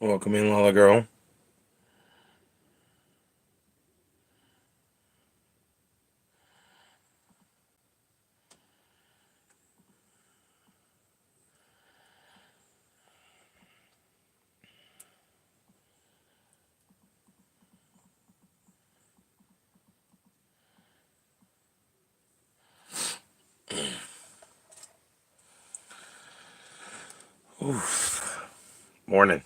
Welcome in, Lala girl. Oof. Morning.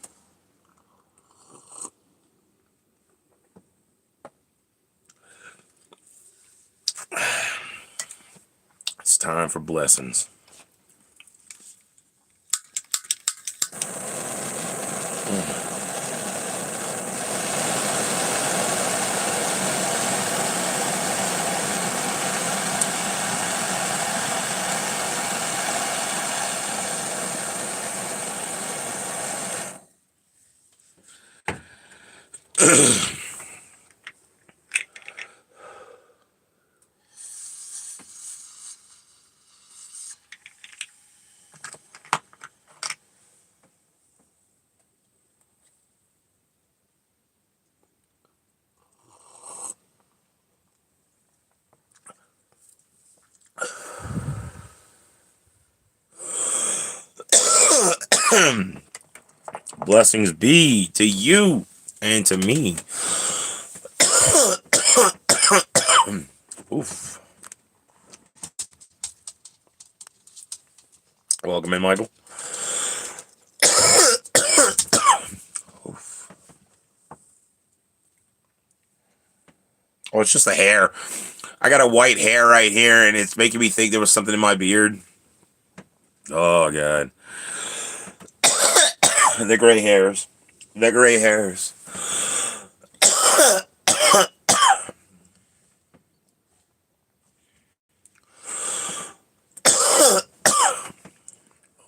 It's time for blessings. Blessings be to you and to me. Oof. Welcome in, Michael. Oof. Oh, it's just the hair. I got a white hair right here, and it's making me think there was something in my beard. Oh, God. The gray hairs. The gray hairs.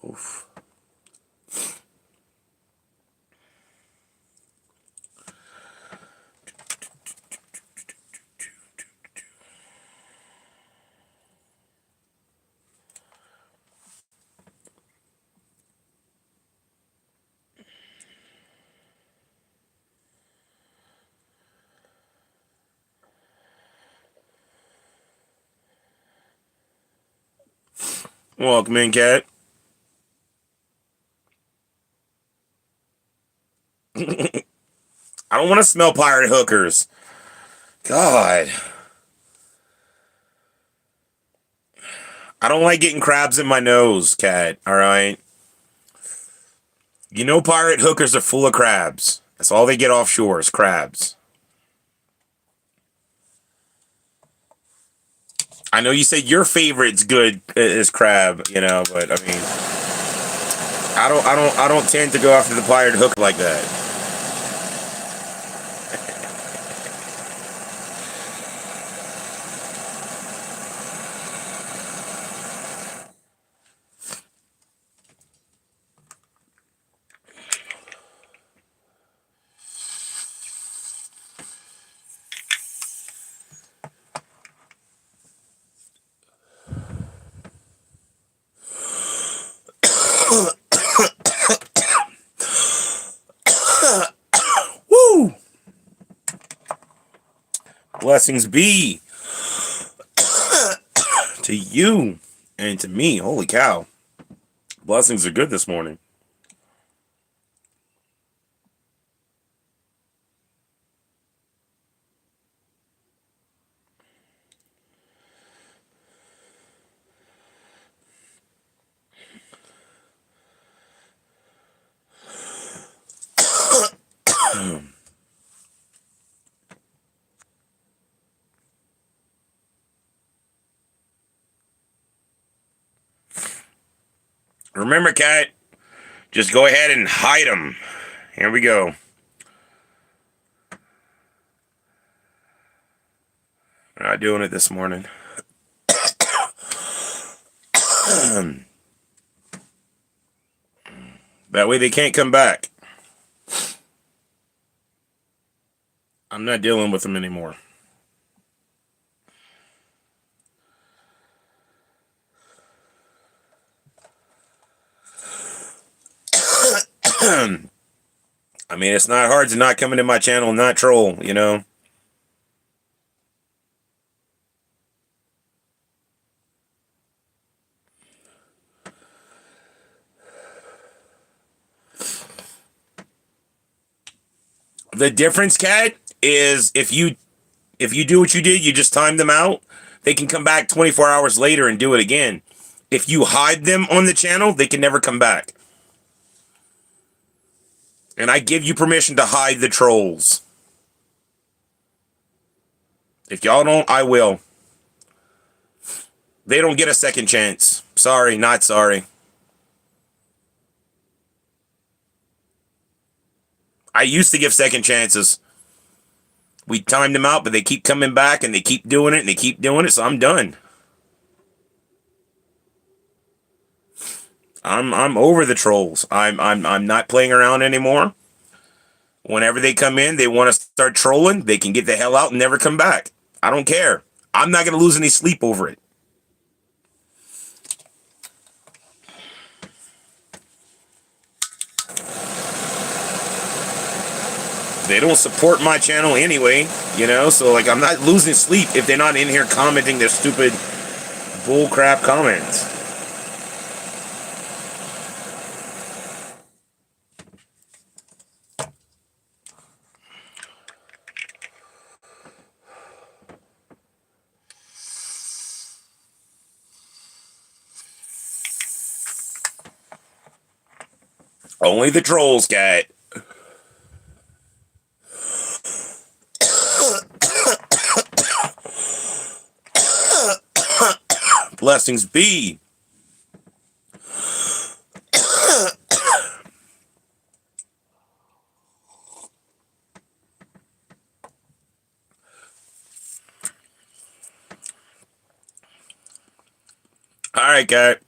Oof. Welcome in, cat. I don't want to smell pirate hookers. God. I don't like getting crabs in my nose, cat. All right. You know, pirate hookers are full of crabs. That's all they get offshore is crabs. I know you said your favorite's good is crab, but I mean, I don't tend to go after the pirate hook like that. Woo! Blessings be to you and to me. Holy cow! Blessings are good this morning. Remember, cat, just go ahead and hide them. Here we go. We're not doing it this morning. That way they can't come back. I'm not dealing with them anymore. I mean, it's not hard to not come into my channel and not troll, you know? The difference, Cat, is if you do what you did, you just time them out, they can come back 24 hours later and do it again. If you hide them on the channel, they can never come back. And I give you permission to hide the trolls. If y'all don't, I will. They don't get a second chance. Sorry, not sorry. I used to give second chances. We timed them out, but they keep coming back and they keep doing it and they keep doing it, so I'm done. I'm over the trolls. I'm not playing around anymore. Whenever they come in, they want to start trolling, they can get the hell out and never come back. I don't care. I'm not going to lose any sleep over it. They don't support my channel anyway, you know, so like I'm not losing sleep if they're not in here commenting their stupid bullcrap comments. Only the trolls, cat. Blessings be. All right, cat.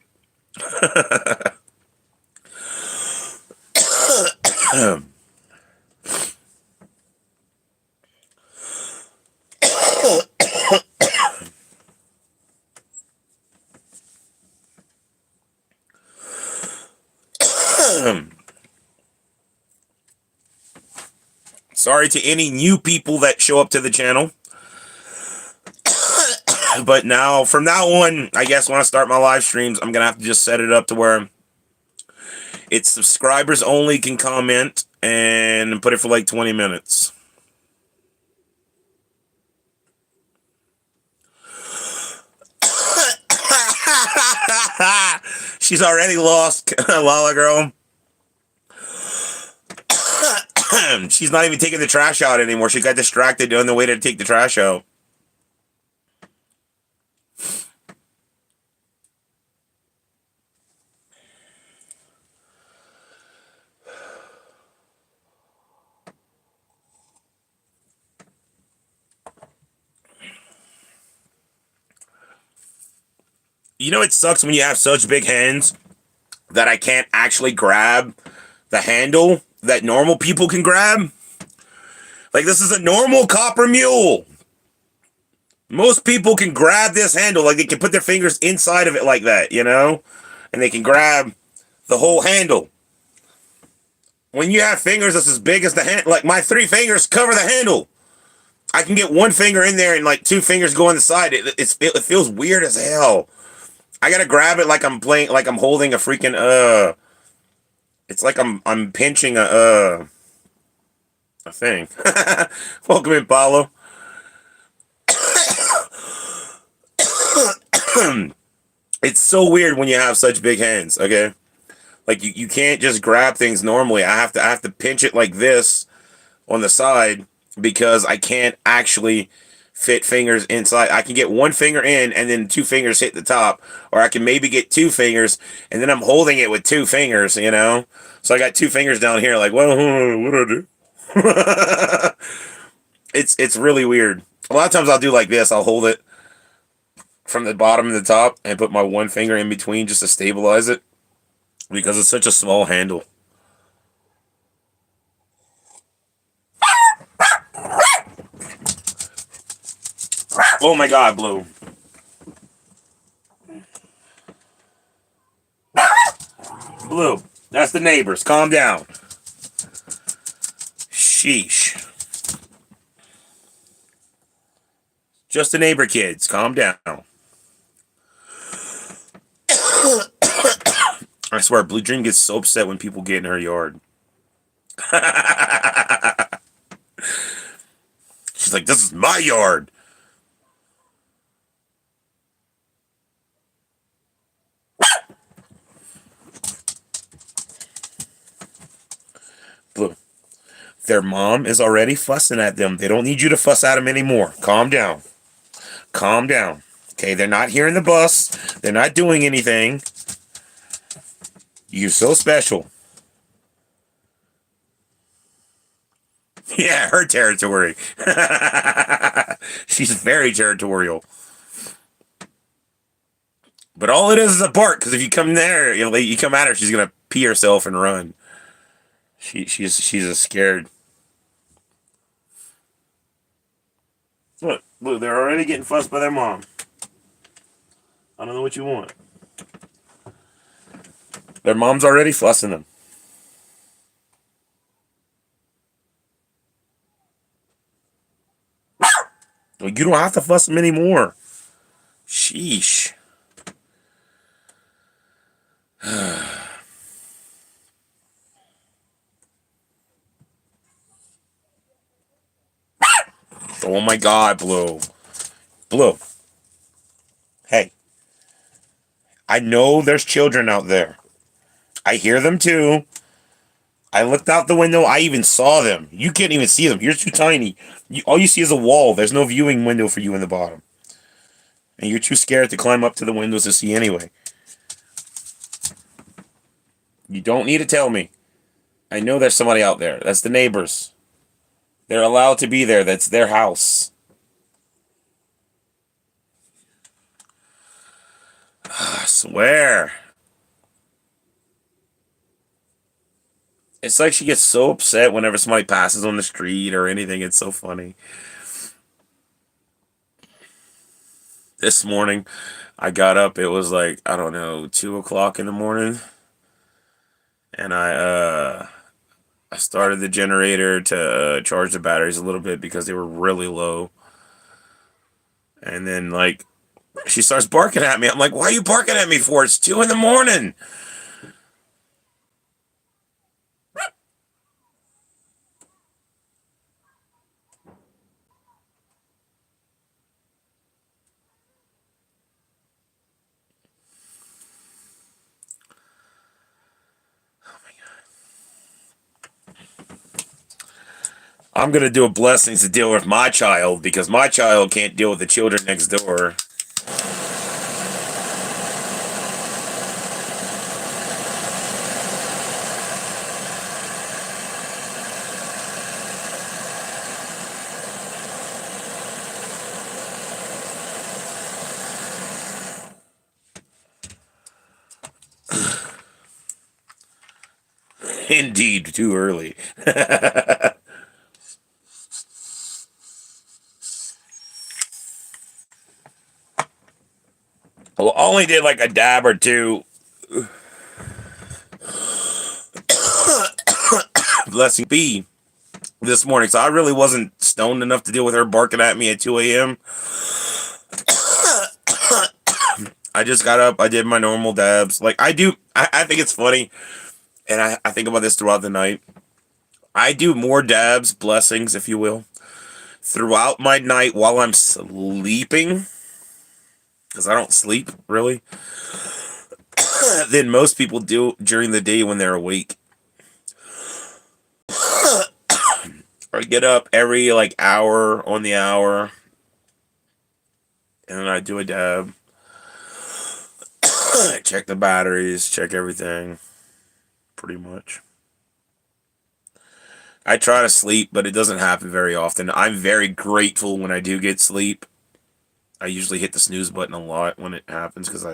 Sorry to any new people that show up to the channel. But now, from now on, I guess when I start my live streams, I'm going to have to just set it up to where it's subscribers only can comment and put it for like 20 minutes. She's already lost, Lala girl. She's not even taking the trash out anymore. She got distracted on the way to take the trash out. You know, it sucks when you have such big hands that I can't actually grab the handle that normal people can grab. Like, this is a normal copper mule. Most people can grab this handle. Like, they can put their fingers inside of it like that, you know? And they can grab the whole handle. When you have fingers that's as big as the hand, like my 3 fingers cover the handle. I can get 1 finger in there and like 2 fingers go on the side. It feels weird as hell. I gotta grab it like I'm playing, like I'm holding a freaking, it's like I'm pinching a thing. Welcome in, Paulo. It's so weird when you have such big hands, okay? Like you can't just grab things normally. I have to pinch it like this on the side because I can't actually fit fingers inside. I can get 1 finger in and then 2 fingers hit the top, or I can maybe get 2 fingers and then I'm holding it with 2 fingers, you know? So I got 2 fingers down here like, well, what do I do? It's really weird. A lot of times I'll do like this. I'll hold it from the bottom to the top and put my 1 finger in between just to stabilize it because it's such a small handle. Oh my God, Blue. Blue, that's the neighbors. Calm down. Sheesh. Just the neighbor kids. Calm down. I swear, Blue Dream gets so upset when people get in her yard. She's like, this is my yard. Blue. Their mom is already fussing at them. They don't need you to fuss at them anymore. Calm down. Calm down. Okay, they're not here in the bus. They're not doing anything. You're so special. Yeah, her territory. She's very territorial. But all it is a bark, because if you come there, you come at her, she's gonna pee herself and run. She's a scared. Look, they're already getting fussed by their mom. I don't know what you want. Their mom's already fussing them. Well, you don't have to fuss them anymore. Sheesh. Oh my God, Blue. Blue. Hey. I know there's children out there. I hear them too. I looked out the window. I even saw them. You can't even see them. You're too tiny. All you see is a wall. There's no viewing window for you in the bottom. And you're too scared to climb up to the windows to see anyway. You don't need to tell me. I know there's somebody out there. That's the neighbors. They're allowed to be there. That's their house. I swear. It's like she gets so upset whenever somebody passes on the street or anything. It's so funny. This morning, I got up. It was like, I don't know, 2 o'clock in the morning. And I started the generator to charge the batteries a little bit because they were really low. And then, like, she starts barking at me. I'm like, why are you barking at me for? It's 2 in the morning. I'm going to do a blessings to deal with my child because my child can't deal with the children next door. Indeed, too early. Well, only did like a dab or two. Blessing be this morning, so I really wasn't stoned enough to deal with her barking at me at 2 a.m. I just got up. I did my normal dabs. Like I do. I think it's funny, and I think about this throughout the night. I do more dabs, blessings, if you will, throughout my night while I'm sleeping, because I don't sleep really, than most people do during the day when they're awake. I get up every like hour on the hour, and then I do a dab. Check the batteries, check everything, pretty much. I try to sleep, but it doesn't happen very often. I'm very grateful when I do get sleep. I usually hit the snooze button a lot when it happens because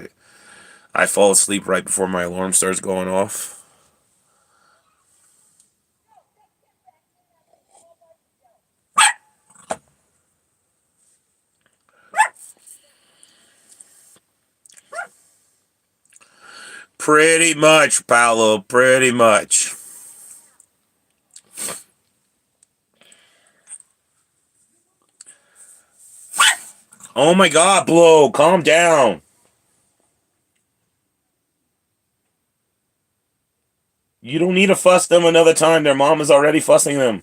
I fall asleep right before my alarm starts going off. Pretty much, Paolo, pretty much. Oh my God, Blow, calm down. You don't need to fuss them another time. Their mom is already fussing them.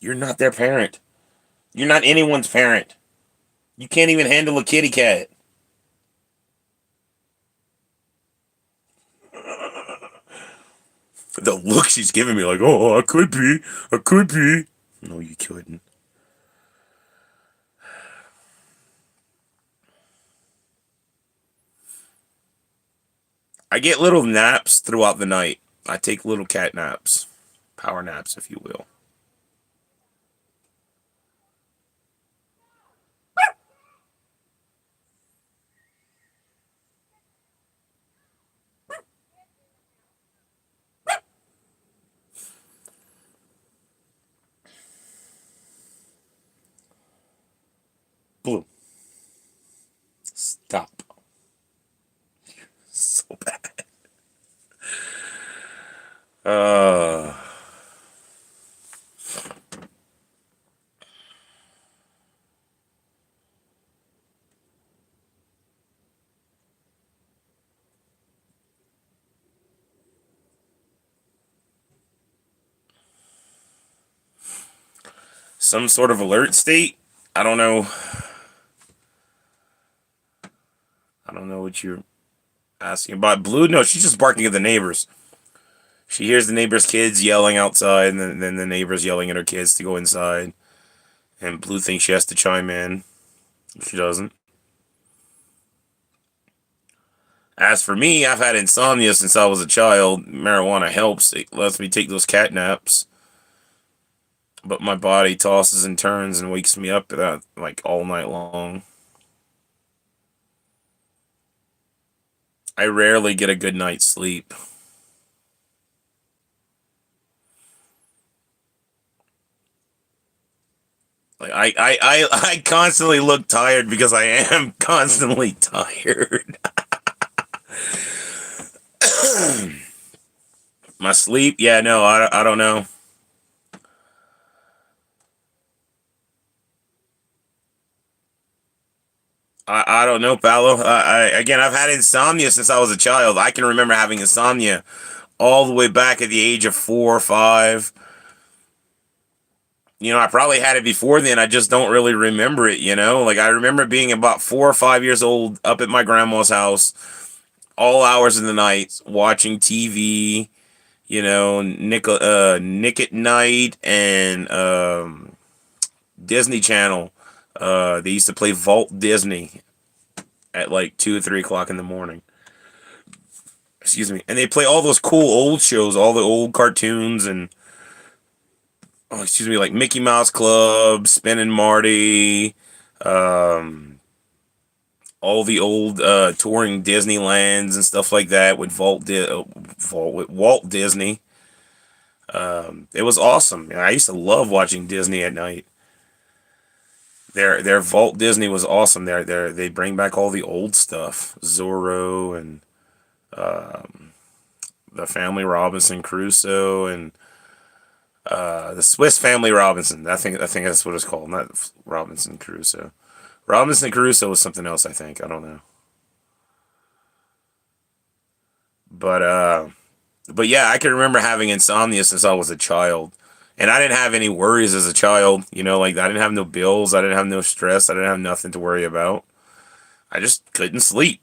You're not their parent. You're not anyone's parent. You can't even handle a kitty cat. The look she's giving me, like, oh, I could be. I could be. No, you couldn't. I get little naps throughout the night. I take little cat naps. Power naps, if you will. Blue, stop. So bad. Uh, some sort of alert state? I don't know. I don't know what you're asking about. Blue? No, she's just barking at the neighbors. She hears the neighbors' kids yelling outside, and then the neighbors yelling at her kids to go inside. And Blue thinks she has to chime in. She doesn't. As for me, I've had insomnia since I was a child. Marijuana helps. It lets me take those cat naps. But my body tosses and turns and wakes me up like all night long. I rarely get a good night's sleep. Like I constantly look tired because I am constantly tired. My sleep, yeah, no, I don't know. I don't know, Paolo. Again, I've had insomnia since I was a child. I can remember having insomnia all the way back at the age of 4 or 5. I probably had it before then. I just don't really remember it. Like, I remember being about 4 or 5 years old up at my grandma's house, all hours of the night, watching TV, Nick at Night and Disney Channel. They used to play Vault Disney at like 2 or 3 o'clock in the morning. Excuse me. And they play all those cool old shows, all the old cartoons and like Mickey Mouse Club, Spin and Marty, um, all the old touring Disneylands and stuff like that with with Walt Disney. It was awesome. I used to love watching Disney at night. Their Vault Disney was awesome. They bring back all the old stuff, Zorro and the Family Robinson Crusoe and the Swiss Family Robinson. I think that's what it's called, not Robinson Crusoe. Robinson Crusoe was something else. I think I don't know, but yeah, I can remember having insomnia since I was a child, and I didn't have any worries as a child. Like I didn't have no bills, I didn't have no stress, I didn't have nothing to worry about. I just couldn't sleep.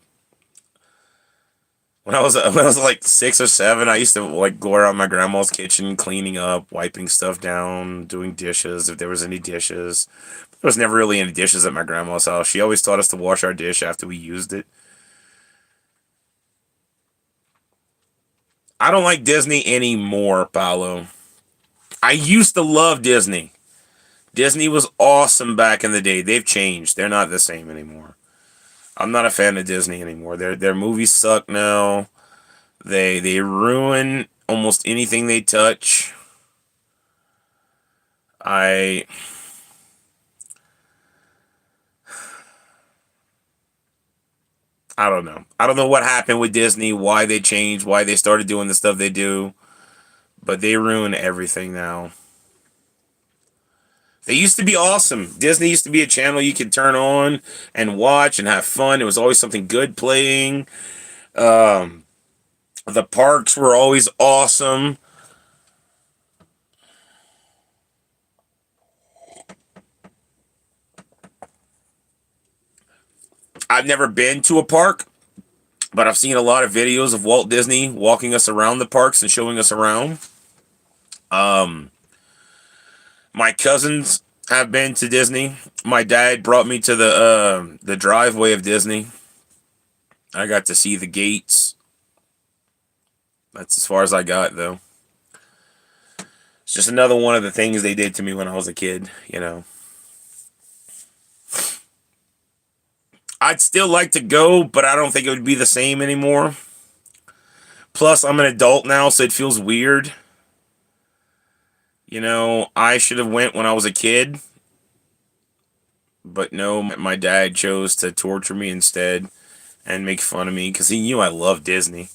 When I was like 6 or 7, I used to like go around my grandma's kitchen, cleaning up, wiping stuff down, doing dishes if there was any dishes. There was never really any dishes at my grandma's house. She always taught us to wash our dish after we used it. I don't like Disney anymore, Paolo. I used to love Disney. Disney was awesome back in the day. They've changed. They're not the same anymore. I'm not a fan of Disney anymore. Their movies suck now. They ruin almost anything they touch. I I don't know. I don't know what happened with Disney, why they changed, why they started doing the stuff they do, but they ruin everything now. They used to be awesome. Disney used to be a channel you could turn on and watch and have fun. It was always something good playing. The parks were always awesome. I've never been to a park, but I've seen a lot of videos of Walt Disney walking us around the parks and showing us around. My cousins have been to Disney. My dad brought me to the driveway of Disney. I got to see the gates. That's as far as I got, though. It's just another one of the things they did to me when I was a kid, you know. I'd still like to go, but I don't think it would be the same anymore. Plus, I'm an adult now, so it feels weird. You know, I should have went when I was a kid, but no, my dad chose to torture me instead and make fun of me because he knew I loved Disney.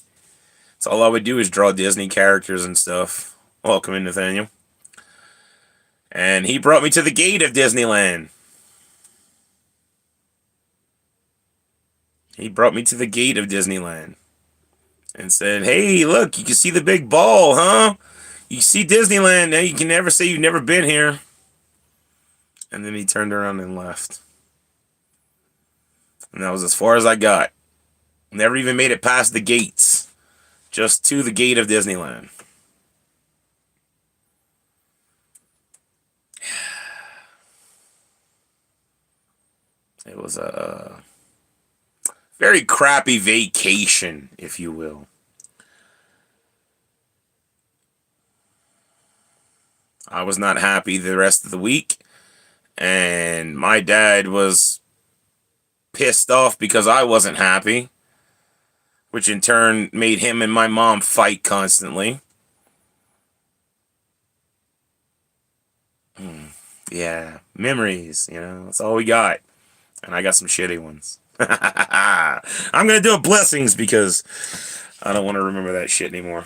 So all I would do is draw Disney characters and stuff. Welcome in, Nathaniel. And he brought me to the gate of Disneyland. He brought me to the gate of Disneyland and said, "Hey, look, you can see the big ball, huh? You see Disneyland. Now you can never say you've never been here." And then he turned around and left. And that was as far as I got. Never even made it past the gates. Just to the gate of Disneyland. It was a very crappy vacation, if you will. I was not happy the rest of the week. And my dad was pissed off because I wasn't happy, which in turn made him and my mom fight constantly. Yeah, memories, you know, that's all we got. And I got some shitty ones. I'm going to do a blessings because I don't want to remember that shit anymore.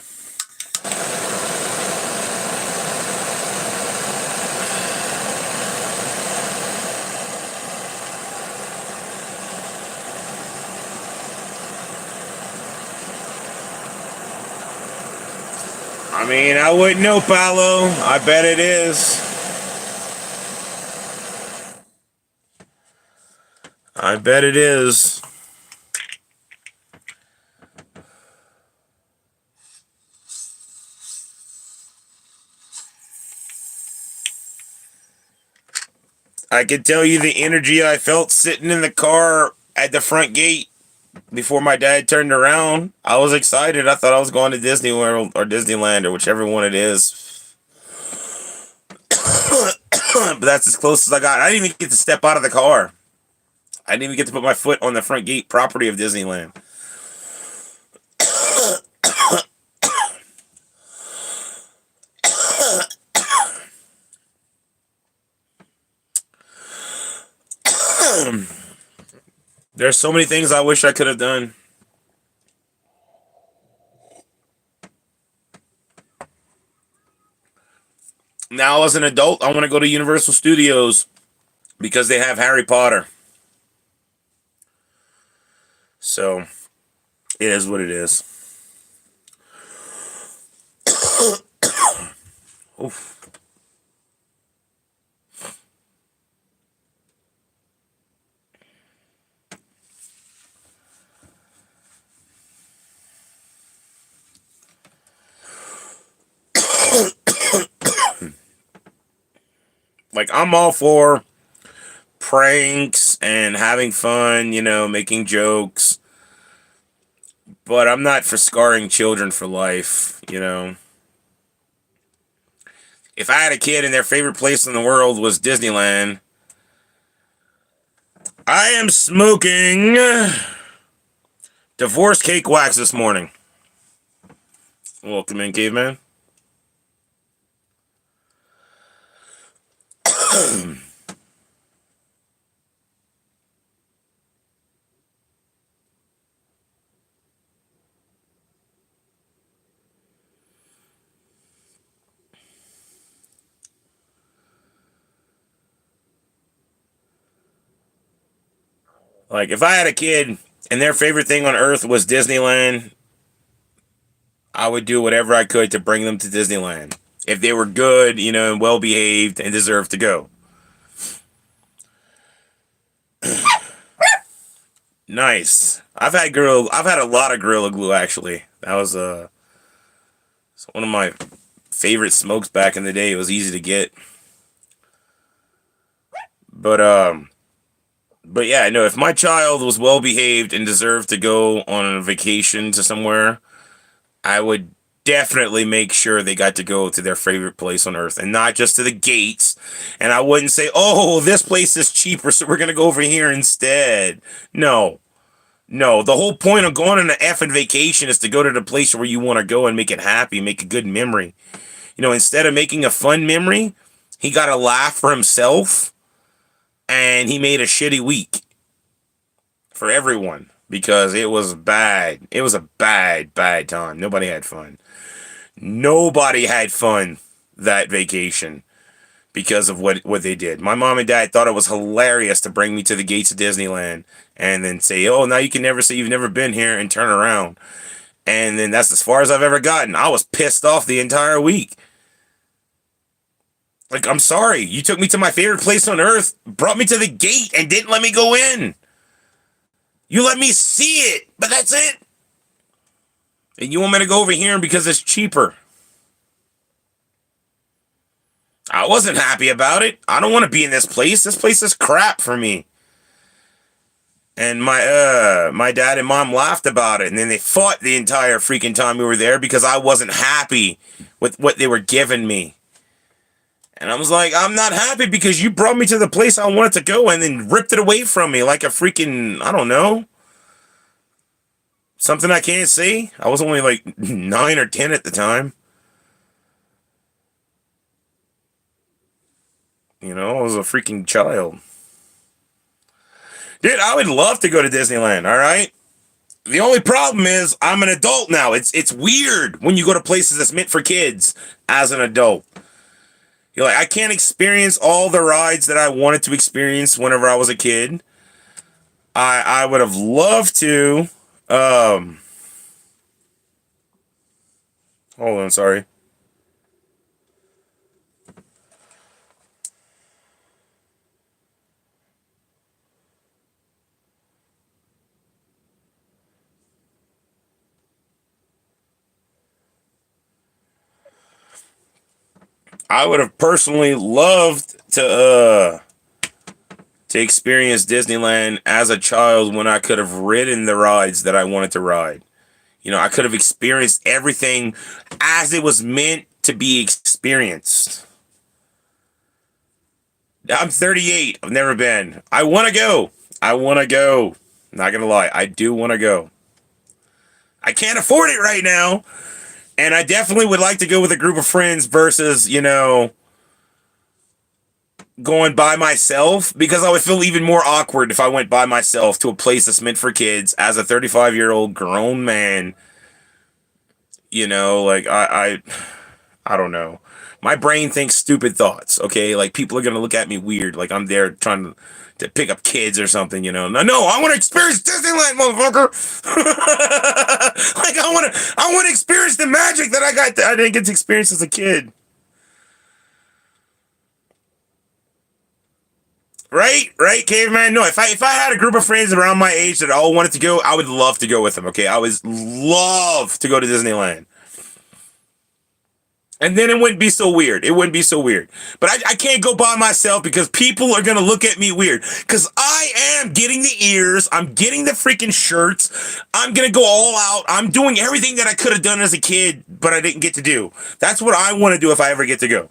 I mean, I wouldn't know, Paolo. I bet it is. I bet it is. I can tell you the energy I felt sitting in the car at the front gate before my dad turned around. I was excited. I thought I was going to Disney World or Disneyland or whichever one it is. But that's as close as I got. I didn't even get to step out of the car. I didn't even get to put my foot on the front gate property of Disneyland. There's so many things I wish I could have done. Now, as an adult, I want to go to Universal Studios because they have Harry Potter. So, it is what it is. Oof. Like, I'm all for pranks and having fun, you know, making jokes. But I'm not for scarring children for life, you know. If I had a kid and their favorite place in the world was Disneyland, I am smoking divorce cake wax this morning. Welcome in, caveman. Like, if I had a kid and their favorite thing on earth was Disneyland, I would do whatever I could to bring them to Disneyland. If they were good, and well behaved and deserved to go. Nice. I've had a lot of Gorilla Glue actually. That was one of my favorite smokes back in the day. It was easy to get. But but yeah, no, if my child was well behaved and deserved to go on a vacation to somewhere, I would definitely make sure they got to go to their favorite place on earth and not just to the gates. And I wouldn't say, "Oh, this place is cheaper, so we're going to go over here instead." No. No, the whole point of going on an effing vacation is to go to the place where you want to go and make it happy, make a good memory. Instead of making a fun memory, he got a laugh for himself and he made a shitty week for everyone because it was bad. It was a bad, bad time. Nobody had fun. Nobody had fun that vacation because of what they did. My mom and dad thought it was hilarious to bring me to the gates of Disneyland and then say, "Oh, now you can never say you've never been here," and turn around. And then that's as far as I've ever gotten. I was pissed off the entire week. Like, I'm sorry. You took me to my favorite place on earth, brought me to the gate, and didn't let me go in. You let me see it, but that's it. And you want me to go over here because it's cheaper. I wasn't happy about it. I don't want to be in this place. This place is crap for me. And my dad and mom laughed about it, and then they fought the entire freaking time we were there because I wasn't happy with what they were giving me. And I was like, I'm not happy because you brought me to the place I wanted to go and then ripped it away from me like a freaking, I don't know, something I can't see. I was only like 9 or 10 at the time. I was a freaking child. Dude, I would love to go to Disneyland, all right? The only problem is I'm an adult now. It's weird when you go to places that's meant for kids as an adult. You're like, I can't experience all the rides that I wanted to experience whenever I was a kid. I would have loved to. Hold on, sorry. I would have personally loved to experience Disneyland as a child when I could have ridden the rides that I wanted to ride. I could have experienced everything as it was meant to be experienced. I'm 38. I've never been. I want to go. I want to go. Not going to lie. I do want to go. I can't afford it right now. And I definitely would like to go with a group of friends versus, going by myself because I would feel even more awkward if I went by myself to a place that's meant for kids as a 35-year-old grown man. Like I don't know. My brain thinks stupid thoughts, okay? Like people are going to look at me weird like I'm there trying to pick up kids or something, No, I want to experience Disneyland, motherfucker. Like I want to experience the magic that I didn't get to experience as a kid. Right, caveman. No, if I had a group of friends around my age that all wanted to go, I would love to go with them. Okay, I would love to go to Disneyland, and then it wouldn't be so weird. It wouldn't be so weird. But I can't go by myself because people are gonna look at me weird. Because I am getting the ears. I'm getting the freaking shirts. I'm gonna go all out. I'm doing everything that I could have done as a kid, but I didn't get to do. That's what I want to do if I ever get to go.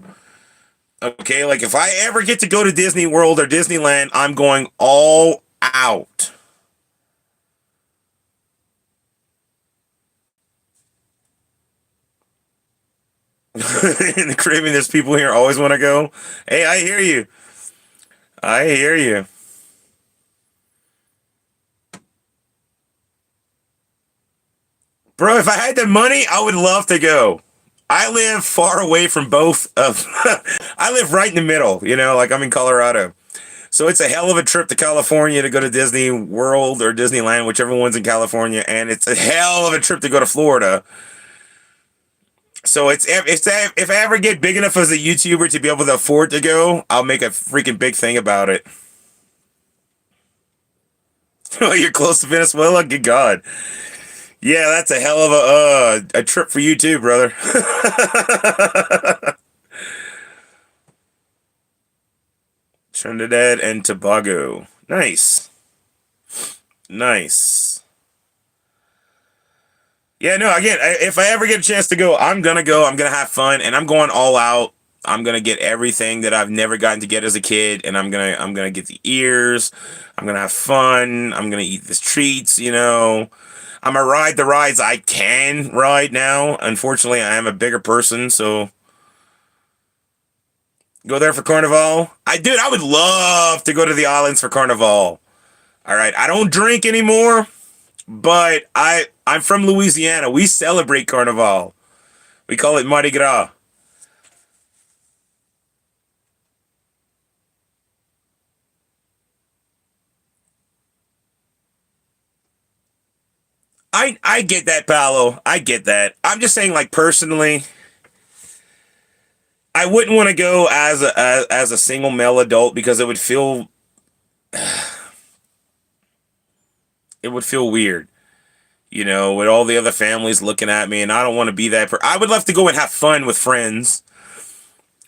Okay, like if I ever get to go to Disney World or Disneyland, I'm going all out. In the Caribbean, there's people here always want to go. Hey, I hear you. I hear you. Bro, if I had the money, I would love to go. I live far away from both of I live right in the middle, like I'm in Colorado. So it's a hell of a trip to California to go to Disney World or Disneyland, whichever one's in California, and it's a hell of a trip to go to Florida. So if I ever get big enough as a YouTuber to be able to afford to go, I'll make a freaking big thing about it. Oh, you're close to Venezuela? Good God. Yeah, that's a hell of a trip for you too, brother. Trinidad and Tobago. Nice. Nice. Yeah, no, again, if I ever get a chance to go, I'm gonna go. I'm gonna have fun, and I'm going all out. I'm gonna get everything that I've never gotten to get as a kid, and I'm gonna get the ears. I'm gonna have fun. I'm gonna eat the treats. I'm gonna ride the rides I can ride now. Unfortunately, I am a bigger person, so go there for Carnival. I would love to go to the islands for Carnival. All right, I don't drink anymore, but I'm from Louisiana. We celebrate Carnival. We call it Mardi Gras. I get that, Paolo. I get that. I'm just saying, like, personally, I wouldn't want to go as a single male adult because it would feel weird, with all the other families looking at me, and I don't want to be that. I would love to go and have fun with friends,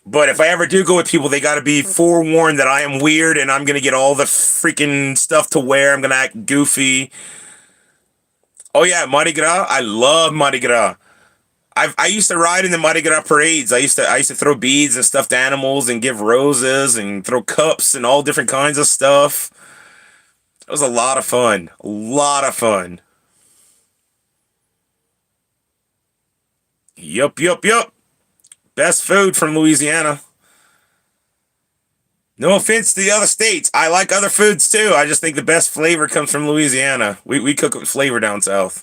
but if I ever do go with people, they got to be forewarned that I am weird and I'm gonna get all the freaking stuff to wear. I'm gonna act goofy. Oh yeah, Mardi Gras. I love Mardi Gras. I used to ride in the Mardi Gras parades. I used to throw beads and stuffed animals and give roses and throw cups and all different kinds of stuff. It was a lot of fun. A lot of fun. Yup, yup, yup. Best food from Louisiana. No offense to the other states. I like other foods too. I just think the best flavor comes from Louisiana. We cook with flavor down south.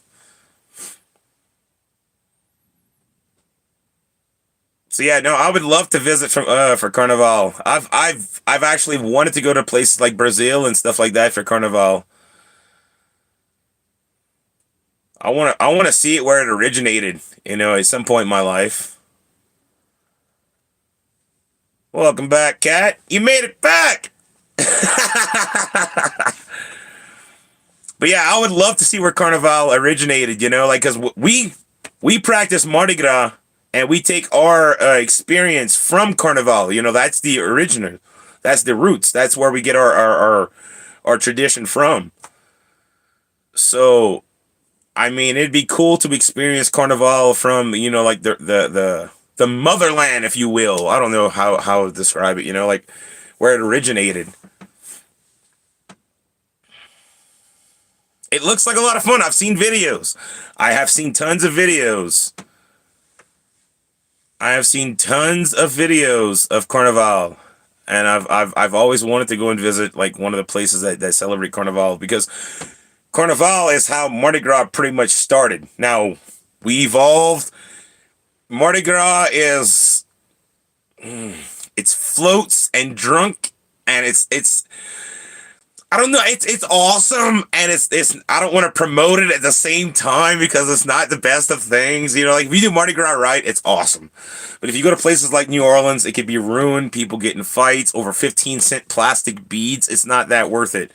So yeah, no, I would love to visit for Carnival. I've actually wanted to go to places like Brazil and stuff like that for Carnival. I want to see it where it originated, at some point in my life. Welcome back, Cat. You made it back. But yeah, I would love to see where Carnival originated, like cuz we practice Mardi Gras and we take our experience from Carnival. That's the original. That's the roots. That's where we get our tradition from. So, I mean, it'd be cool to experience Carnival from, like the motherland, if you will. I don't know how to describe it, like where it originated. It looks like a lot of fun. I've seen videos. I have seen tons of videos. I have seen tons of videos of Carnival. And I've always wanted to go and visit like one of the places that celebrate Carnival because Carnival is how Mardi Gras pretty much started. Now, we evolved. Mardi Gras is it's floats and drunk and it's I don't know, it's awesome and it's I don't want to promote it at the same time because it's not the best of things. Like if you do Mardi Gras right, it's awesome. But if you go to places like New Orleans, it could be ruined, people get in fights over 15-cent plastic beads. It's not that worth it.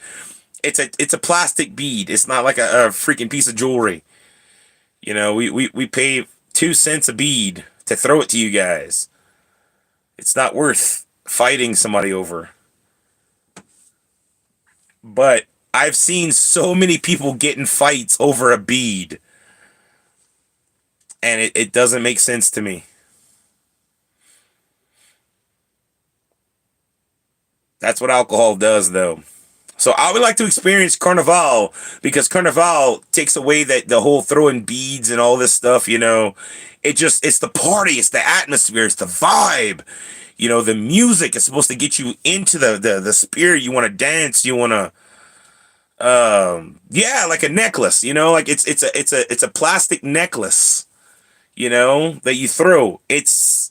It's a plastic bead. It's not like a freaking piece of jewelry. We pay 2 cents a bead to throw it to you guys. It's not worth fighting somebody over. But I've seen so many people get in fights over a bead. And it doesn't make sense to me. That's what alcohol does, though. So I would like to experience Carnival because Carnival takes away that the whole throwing beads and all this stuff. It's the party, it's the atmosphere, it's the vibe. The music is supposed to get you into the spirit. You want to dance, you want to yeah, like a necklace. Like it's a plastic necklace. That you throw. It's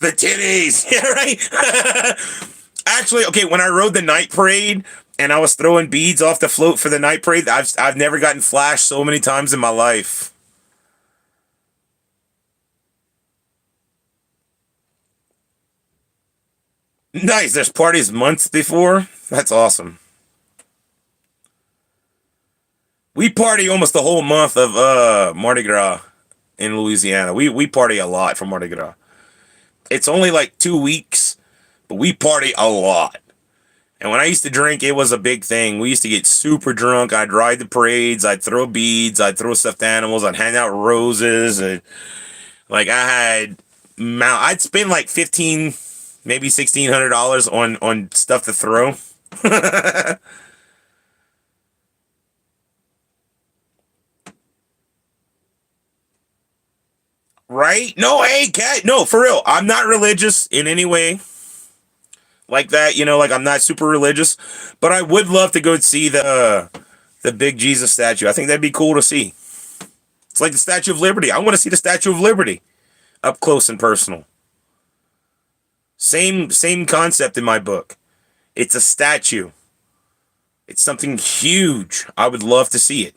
the titties, yeah, right. Actually, okay, when I rode the night parade and I was throwing beads off the float for the night parade, I've never gotten flashed so many times in my life. Nice. There's parties months before. That's awesome. We party almost the whole month of Mardi Gras in Louisiana. We party a lot for Mardi Gras. It's only like 2 weeks, but we party a lot. And when I used to drink, it was a big thing. We used to get super drunk. I'd ride the parades. I'd throw beads. I'd throw stuffed animals. I'd hand out roses. And like I had, I'd spend like 15, maybe $1,600 on stuff to throw. Right? No, hey, cat. No, for real. I'm not religious in any way like that. Like I'm not super religious, but I would love to go see the big Jesus statue. I think that'd be cool to see. It's like the Statue of Liberty. I want to see the Statue of Liberty up close and personal. Same concept in my book. It's a statue. It's something huge. I would love to see it.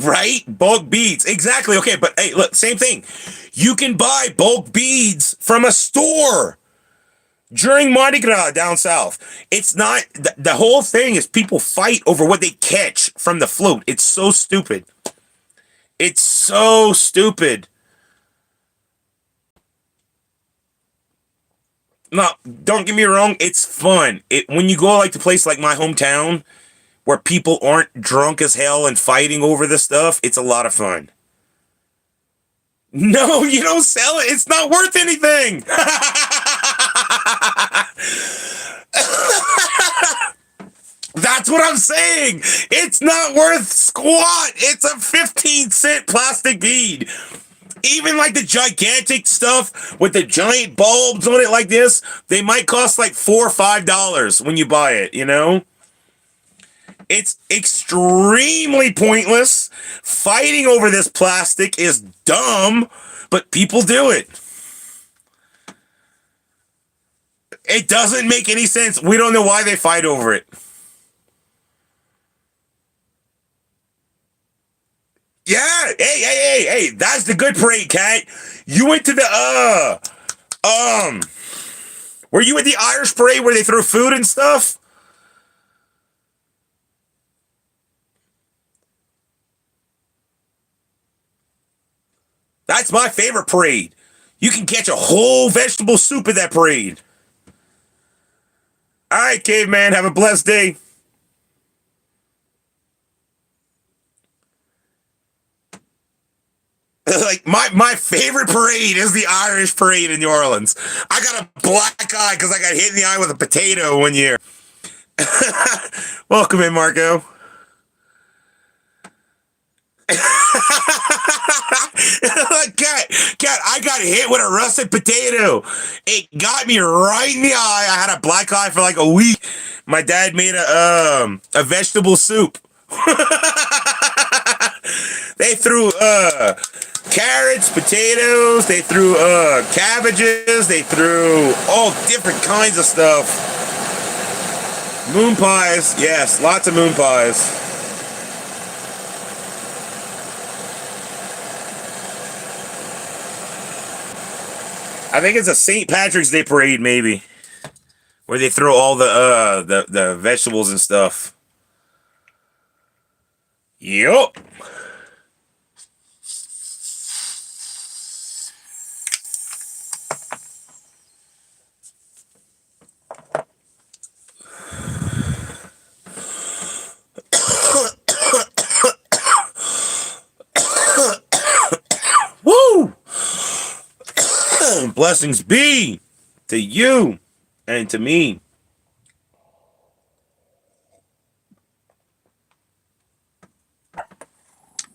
Right? Bulk beads. Exactly. Okay, but hey, look, same thing. You can buy bulk beads from a store during Mardi Gras down south. It's not, the whole thing is people fight over what they catch from the float. It's so stupid. It's so stupid. No, don't get me wrong, it's fun. When you go like to place like my hometown where people aren't drunk as hell and fighting over this stuff, it's a lot of fun. No, you don't sell it. It's not worth anything. That's what I'm saying. It's not worth squat. It's a 15-cent plastic bead. Even like the gigantic stuff with the giant bulbs on it like this, they might cost like $4 or $5 when you buy it. It's extremely pointless. Fighting over this plastic is dumb, but people do it. It doesn't make any sense. We don't know why they fight over it. Yeah, hey, that's the good parade, cat. You went to the were you at the Irish parade where they throw food and stuff? That's my favorite parade. You can catch a whole vegetable soup at that parade. All right, caveman, have a blessed day. Like my favorite parade is the Irish parade in New Orleans. I got a black eye because I got hit in the eye with a potato one year. Welcome in, Marco. cat, I got hit with a russet potato. It got me right in the eye. I had a black eye for like a week. My dad made a vegetable soup. They threw carrots, potatoes, they threw cabbages, they threw all different kinds of stuff. Moon pies, yes, lots of moon pies. I think it's a St. Patrick's Day parade, maybe, where they throw all the vegetables and stuff. Yup. Woo! Blessings be to you and to me.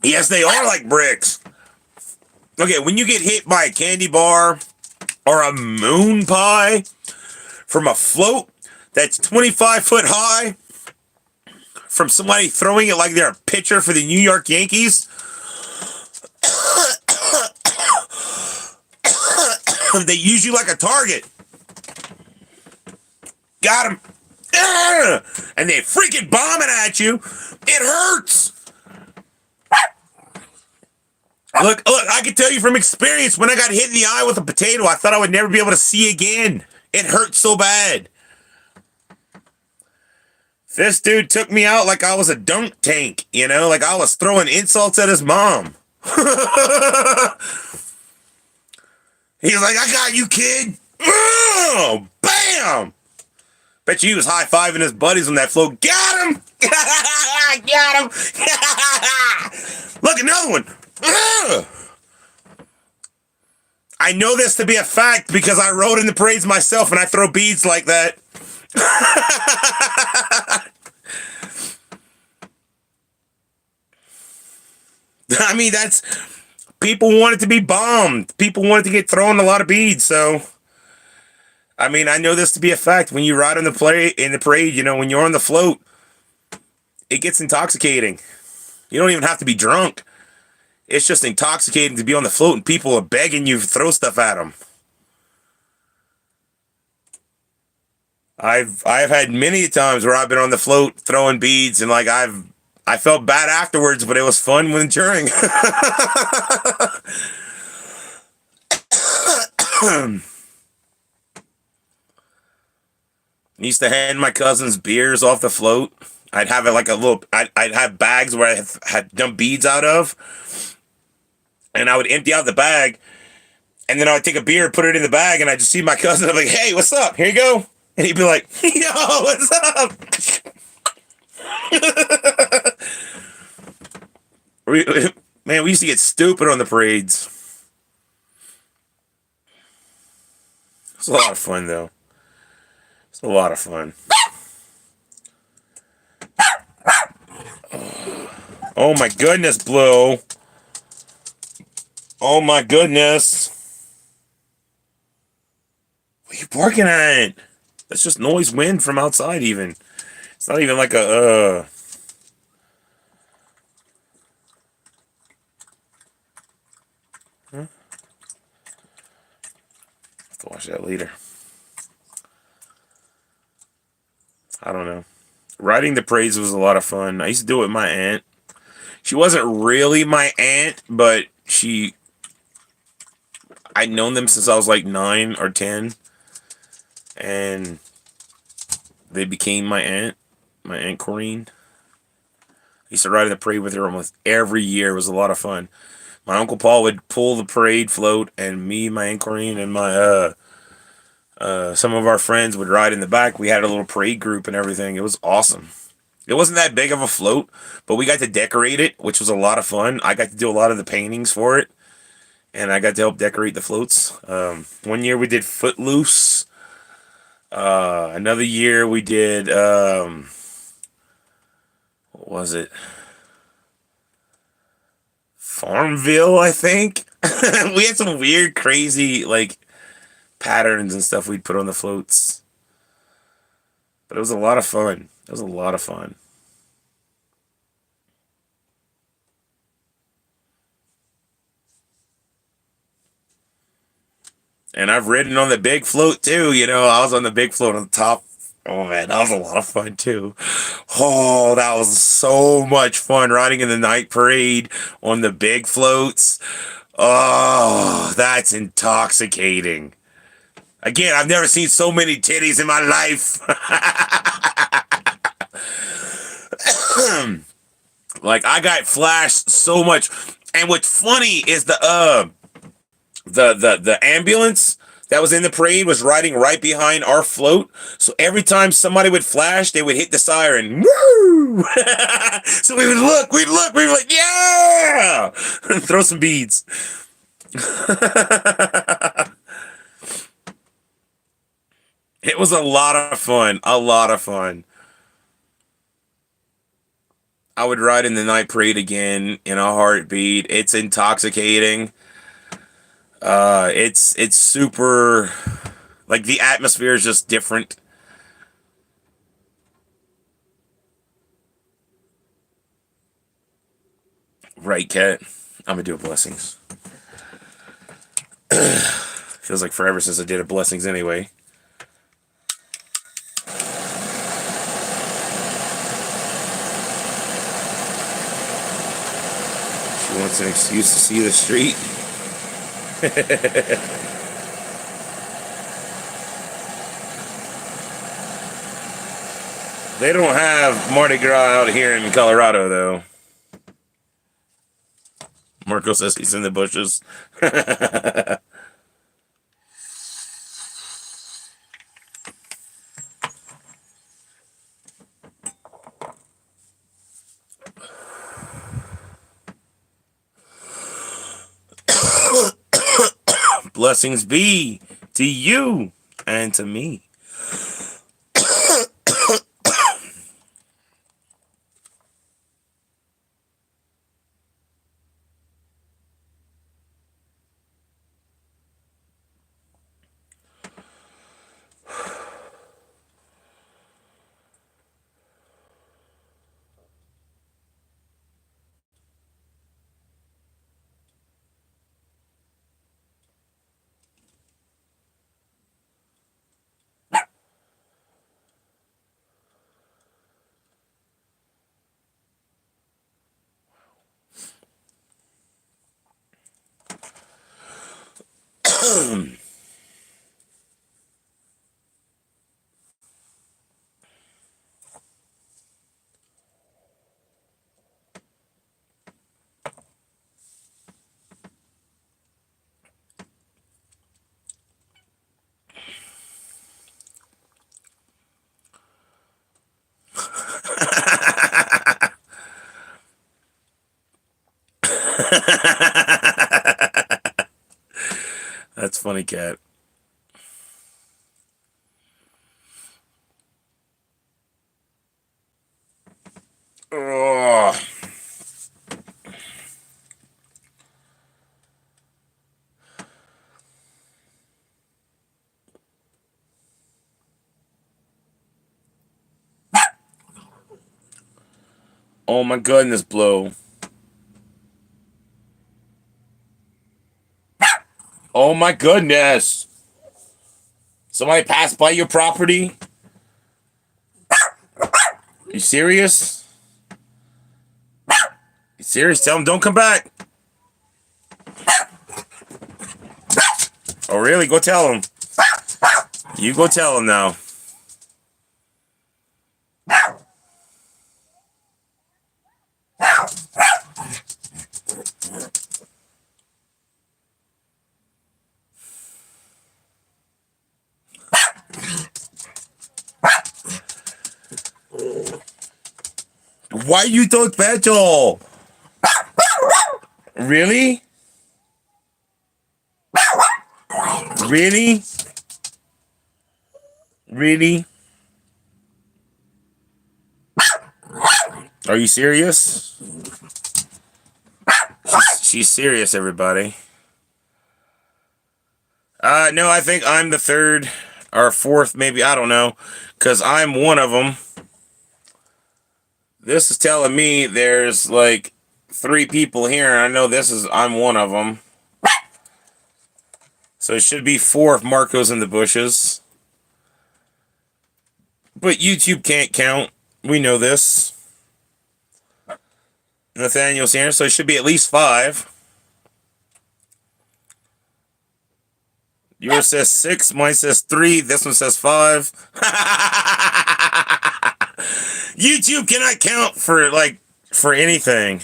Yes, they are like bricks. Okay, when you get hit by a candy bar or a moon pie from a float that's 25 foot high, from somebody throwing it like they're a pitcher for the New York Yankees, They use you like a target. Got him. And they're freaking bombing at you. It hurts. Look, I can tell you from experience, when I got hit in the eye with a potato, I thought I would never be able to see again. It hurt so bad. This dude took me out like I was a dunk tank, like I was throwing insults at his mom. He's like, I got you, kid. Oh, bam! Bet you he was high-fiving his buddies on that float. Got him! Got him! Look, another one. I know this to be a fact because I rode in the parades myself and I throw beads like that. I mean, people want it to be bombed. People want it to get thrown a lot of beads, so I mean, I know this to be a fact. When you ride in the parade, when you're on the float, it gets intoxicating. You don't even have to be drunk. It's just intoxicating to be on the float and people are begging you to throw stuff at them. I've had many times where I've been on the float throwing beads and I felt bad afterwards, but it was fun when during. I used to hand my cousins beers off the float. I'd have it like I'd have bags where I had dumped beads out of. And I would empty out the bag. And then I would take a beer, put it in the bag, and I'd just see my cousin. I'm like, hey, what's up? Here you go. And he'd be like, yo, what's up? Man, we used to get stupid on the parades. It's a lot of fun, though. It's a lot of fun. Oh my goodness, Blue. Oh my goodness. What are you barking at? That's just noise wind from outside even. It's not even like a, Huh? Have to watch that later. I don't know. Riding the parades was a lot of fun. I used to do it with my aunt. She wasn't really my aunt, but I'd known them since I was like 9 or 10. And they became my Aunt Corrine. I used to ride in the parade with her almost every year. It was a lot of fun. My Uncle Paul would pull the parade float, and me, my Aunt Corrine, and my some of our friends would ride in the back. We had a little parade group and everything. It was awesome. It wasn't that big of a float, but we got to decorate it, which was a lot of fun. I got to do a lot of the paintings for it, and I got to help decorate the floats. One year we did Footloose. Another year we did, what was it? Farmville, I think. We had some weird, crazy, patterns and stuff we'd put on the floats. But it was a lot of fun. It was a lot of fun. And I've ridden on the big float too. I was on the big float on the top. Oh man, that was a lot of fun too. Oh, that was so much fun riding in the night parade on the big floats. Oh, that's intoxicating. Again, I've never seen so many titties in my life. I got flashed so much. And what's funny is the ambulance that was in the parade was riding right behind our float. So every time somebody would flash, they would hit the siren. Woo! So we'd look, we'd be like, yeah! Throw some beads. It was a lot of fun. A lot of fun. I would ride in the night parade again in a heartbeat. It's intoxicating. It's super, the atmosphere is just different. Right, Kat? I'm gonna do a blessings. Feels like forever since I did a blessings anyway. She wants an excuse to see the street. They don't have Mardi Gras out here in Colorado, though. Marco says he's in the bushes. Blessings be to you and to me. That's funny, cat. Oh. Oh my goodness, Blue. Oh my goodness. Somebody passed by your property? You serious? You serious? Tell them don't come back. Oh really? Go tell them. You go tell them now. Why you don't battle? Really? Really? Really? Are you serious? She's serious, everybody. No, I think I'm the third or fourth, maybe. I don't know. Because I'm one of them. This is telling me there's like 3 people here. And I know I'm one of them. So it should be 4 if Marco's in the bushes. But YouTube can't count. We know this. Nathaniel's here, so it should be at least 5. Yours says 6, mine says 3, this one says 5. YouTube cannot count for anything.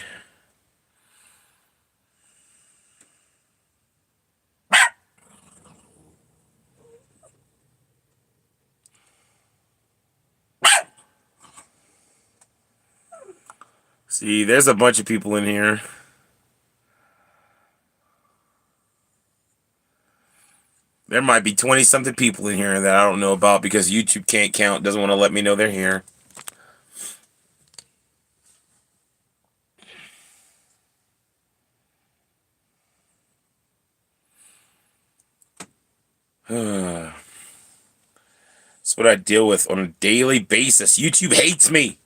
See, there's a bunch of people in here. There might be 20-something people in here that I don't know about because YouTube can't count, doesn't want to let me know they're here. That's what I deal with on a daily basis. YouTube hates me.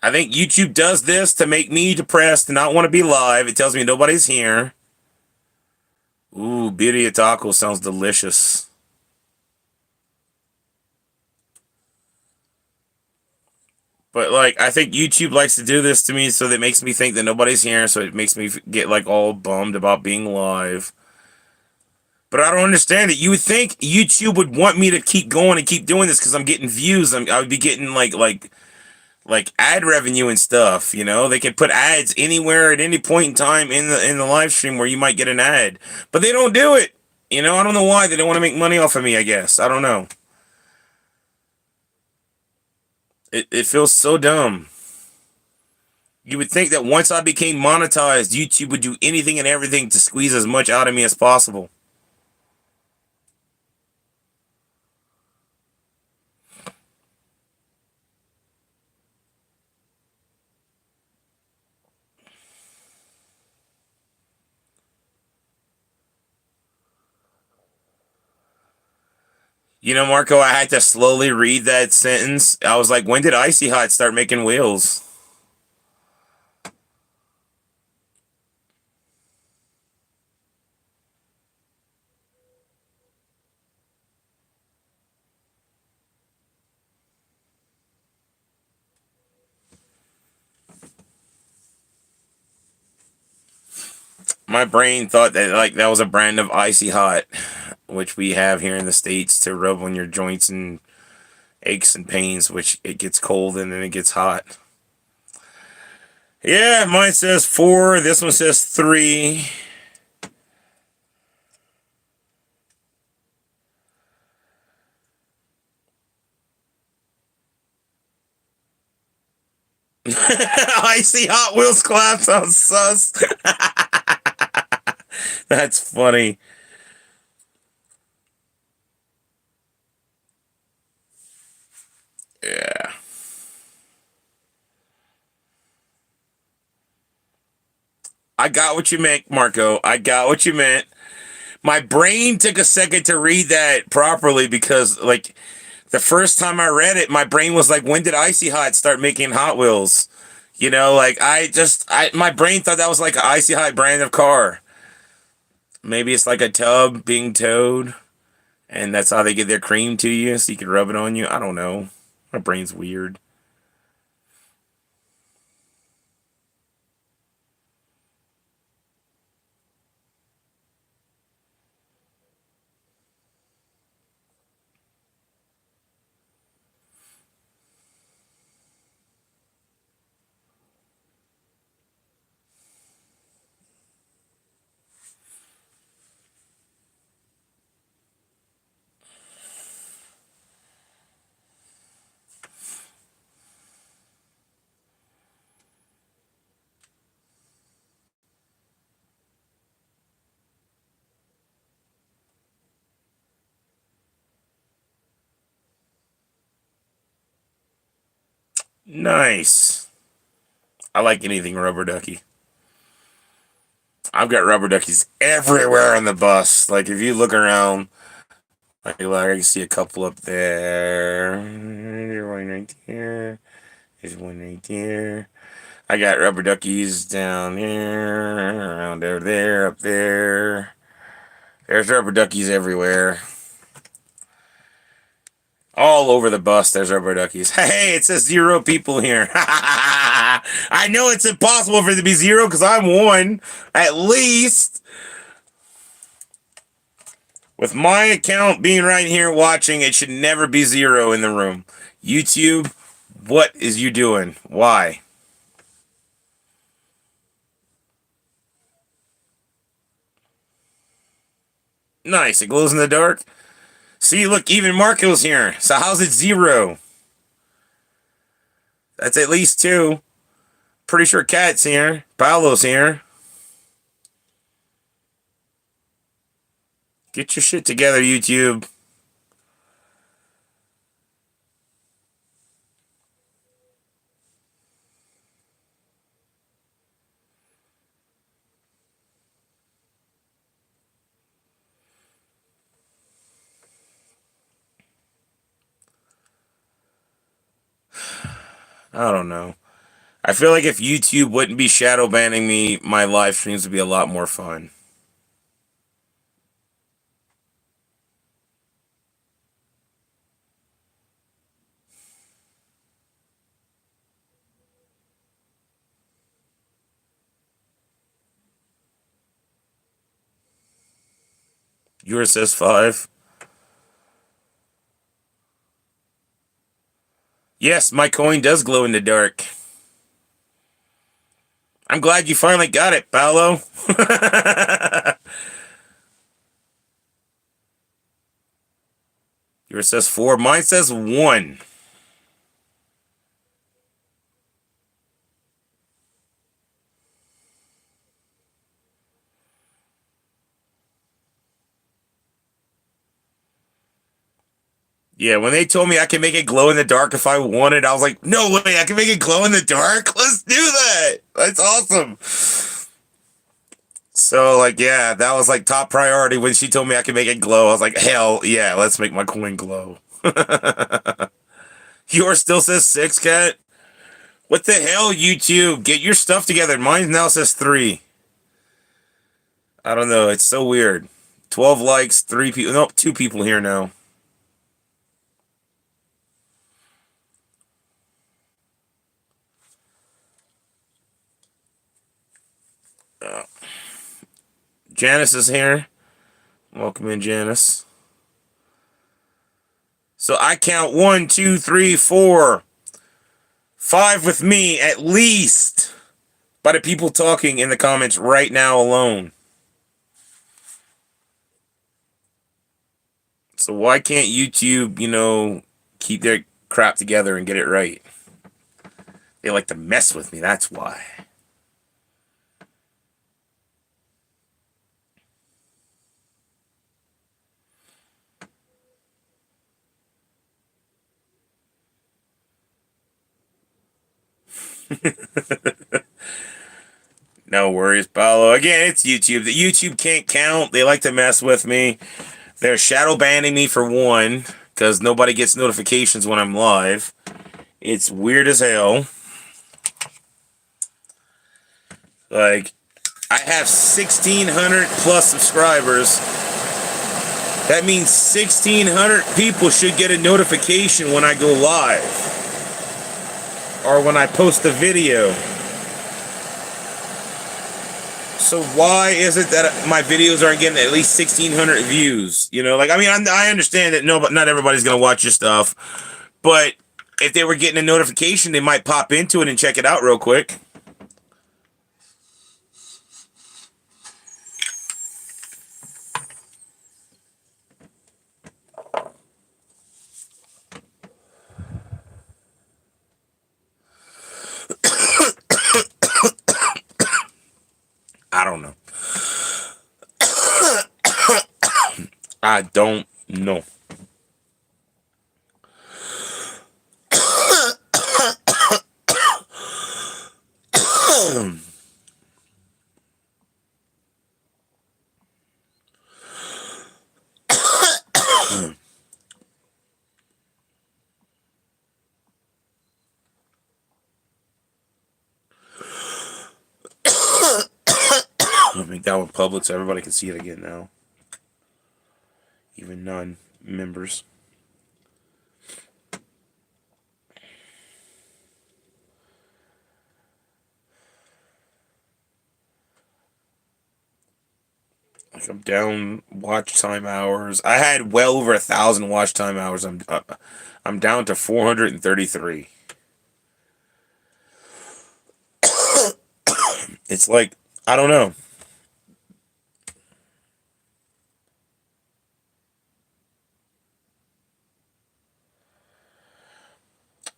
I think YouTube does this to make me depressed and not want to be live. It tells me nobody's here. Ooh, birria taco sounds delicious. But like, I think YouTube likes to do this to me, so that makes me think that nobody's here. So it makes me get like all bummed about being live. But I don't understand it. You would think YouTube would want me to keep going and keep doing this because I'm getting views. I would be getting like ad revenue and stuff. You know, they can put ads anywhere at any point in time in the live stream where you might get an ad, but they don't do it. You know, I don't know why they don't want to make money off of me. I guess I don't know. It feels so dumb. You would think that once I became monetized, YouTube would do anything and everything to squeeze as much out of me as possible. You know, Marco, I had to slowly read that sentence. I was like, when did Icy Hot start making wheels? My brain thought that like that was a brand of Icy Hot, which we have here in the States to rub on your joints and aches and pains, which it gets cold and then it gets hot. Yeah, mine says 4. This one says 3. Icy Hot Wheels clap sounds sus. That's funny. Yeah. I got what you meant, Marco. I got what you meant. My brain took a second to read that properly because, like, the first time I read it, my brain was like, when did Icy Hot start making Hot Wheels? You know, like, my brain thought that was like an Icy Hot brand of car. Maybe it's like a tub being towed, and that's how they get their cream to you so you can rub it on you. I don't know. My brain's weird. Nice. I like anything rubber ducky. I've got rubber duckies everywhere on the bus. Like if you look around, like I can see a couple up there. There's one right there. There's one right there. I got rubber duckies down there, around there, up there. There's rubber duckies everywhere. All over the bus, there's rubber duckies. Hey, it says 0 people here. I know it's impossible for it to be 0 because I'm 1, at least. With my account being right here watching, it should never be 0 in the room. YouTube, what is you doing? Why? Nice, it glows in the dark. See, look, even Marco's here. So how's it 0? That's at least 2. Pretty sure Cat's here. Paolo's here. Get your shit together, YouTube. I don't know. I feel like if YouTube wouldn't be shadow banning me, my live streams would be a lot more fun. Yours says 5. Yes, my coin does glow in the dark. I'm glad you finally got it, Paolo. Yours says 4. Mine says 1. Yeah, when they told me I can make it glow in the dark if I wanted, I was like, no way, I can make it glow in the dark? Let's do that. That's awesome. So, like, yeah, that was like top priority when she told me I could make it glow. I was like, hell yeah, let's make my coin glow. Yours still says 6, Cat? What the hell, YouTube? Get your stuff together. Mine now says 3. I don't know. It's so weird. 12 likes, 3 people. Nope, 2 people here now. Janice is here. Welcome in, Janice. So I count 1, 2, 3, 4, 5 with me at least by the people talking in the comments right now alone. So why can't YouTube, keep their crap together and get it right? They like to mess with me, that's why. No worries, Paolo. Again, it's YouTube. The YouTube can't count. They like to mess with me. They're shadow banning me for 1, because nobody gets notifications when I'm live. It's weird as hell. Like, I have 1,600 plus subscribers. That means 1,600 people should get a notification when I go live. Or when I post a video. So why is it that my videos aren't getting at least 1,600 views? I understand that not everybody's going to watch your stuff. But if they were getting a notification, they might pop into it and check it out real quick. I don't know. I don't know. I'll make that one public so everybody can see it again now. Even non-members. Like, I'm down watch time hours. I had well over 1,000 watch time hours. I'm down to 433. It's like, I don't know.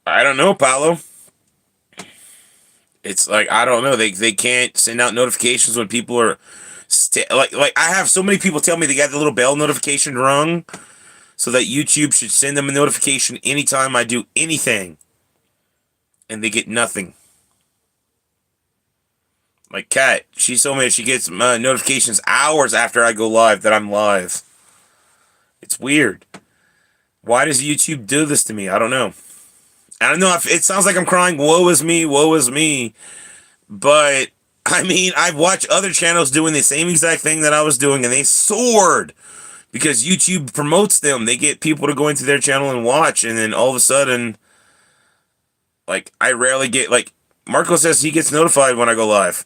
I don't know, Paolo. It's like, I don't know. They can't send out notifications when people are like I have so many people tell me they got the little bell notification rung so that YouTube should send them a notification anytime I do anything. And they get nothing. Like Kat, she told me that she gets notifications hours after I go live that I'm live. It's weird. Why does YouTube do this to me? I don't know. I don't know if it sounds like I'm crying, woe is me, woe is me. But I mean, I've watched other channels doing the same exact thing that I was doing, and they soared because YouTube promotes them. They get people to go into their channel and watch, and then all of a sudden, like, I rarely get, like, Marco says he gets notified when I go live.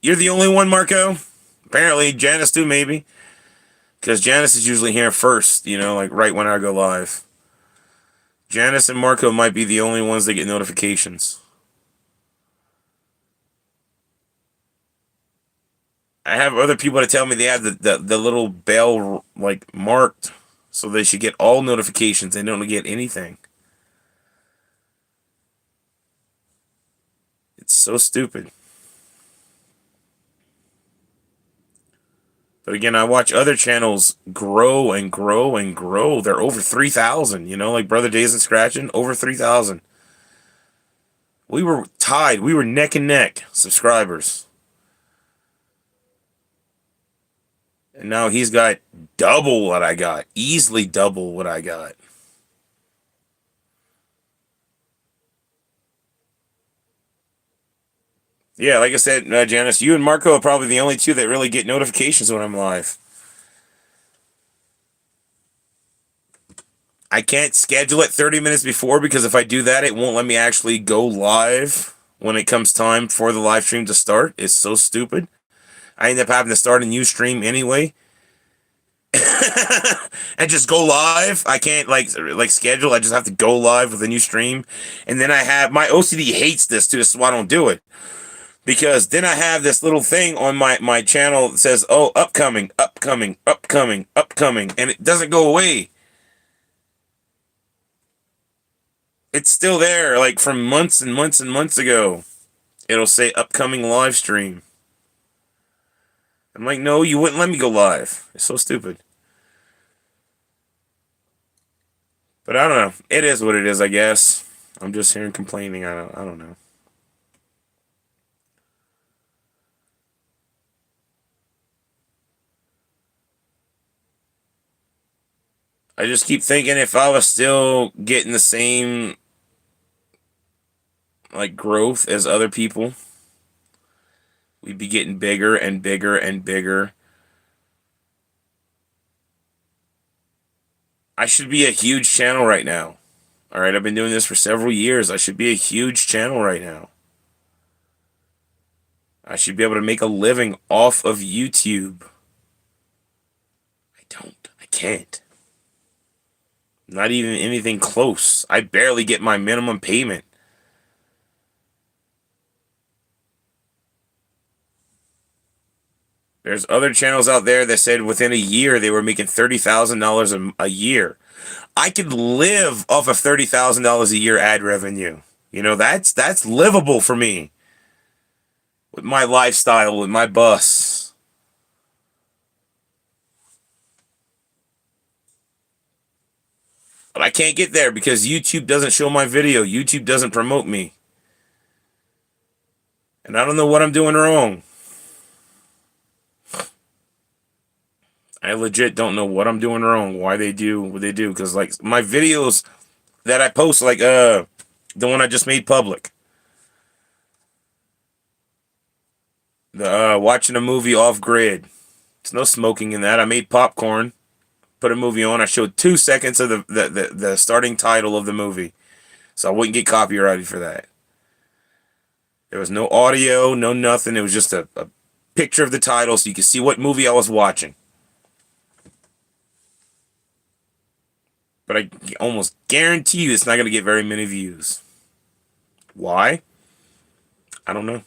You're the only one, Marco? Apparently, Janice too, maybe. Because Janice is usually here first, you know, like right when I go live. Janice and Marco might be the only ones that get notifications. I have other people to tell me they have the little bell, like, marked, so they should get all notifications. They don't get anything. It's so stupid. But again, I watch other channels grow and grow and grow. They're over 3,000, you know, like Brother Days and Scratching, over 3,000. We were tied. We were neck and neck subscribers. And now he's got double what I got. Easily double what I got. Yeah, like I said, Janice, you and Marco are probably the only two that really get notifications when I'm live. I can't schedule it 30 minutes before because if I do that, it won't let me actually go live when it comes time for the live stream to start. It's so stupid. I end up having to start a new stream anyway. And just go live. I can't like schedule. I just have to go live with a new stream. And then I have my OCD hates this too, so I don't do it. Because then I have this little thing on my channel that says, oh, upcoming, upcoming, upcoming, upcoming, and it doesn't go away. It's still there, like from months and months and months ago. It'll say upcoming live stream. I'm like, no, you wouldn't let me go live. It's so stupid. But I don't know. It is what it is, I guess. I'm just hearing complaining. I don't know. I just keep thinking if I was still getting the same like growth as other people, we'd be getting bigger and bigger and bigger. I should be a huge channel right now. All right, I've been doing this for several years. I should be a huge channel right now. I should be able to make a living off of YouTube. I don't. I can't. Not even anything close. I barely get my minimum payment. There's other channels out there that said within a year they were making $30,000 a year. I could live off of $30,000 a year ad revenue. You know, that's livable for me. With my lifestyle, with my bus. But I can't get there because YouTube doesn't show my video. YouTube doesn't promote me. And I don't know what I'm doing wrong. I legit don't know what I'm doing wrong. Why they do what they do. Because, like, my videos that I post, like, the one I just made public. The, watching a movie off grid. There's no smoking in that. I made popcorn. Put a movie on. I showed 2 seconds of the starting title of the movie. So I wouldn't get copyrighted for that. There was no audio, no nothing. It was just a picture of the title so you could see what movie I was watching. But I almost guarantee you it's not going to get very many views. Why? I don't know.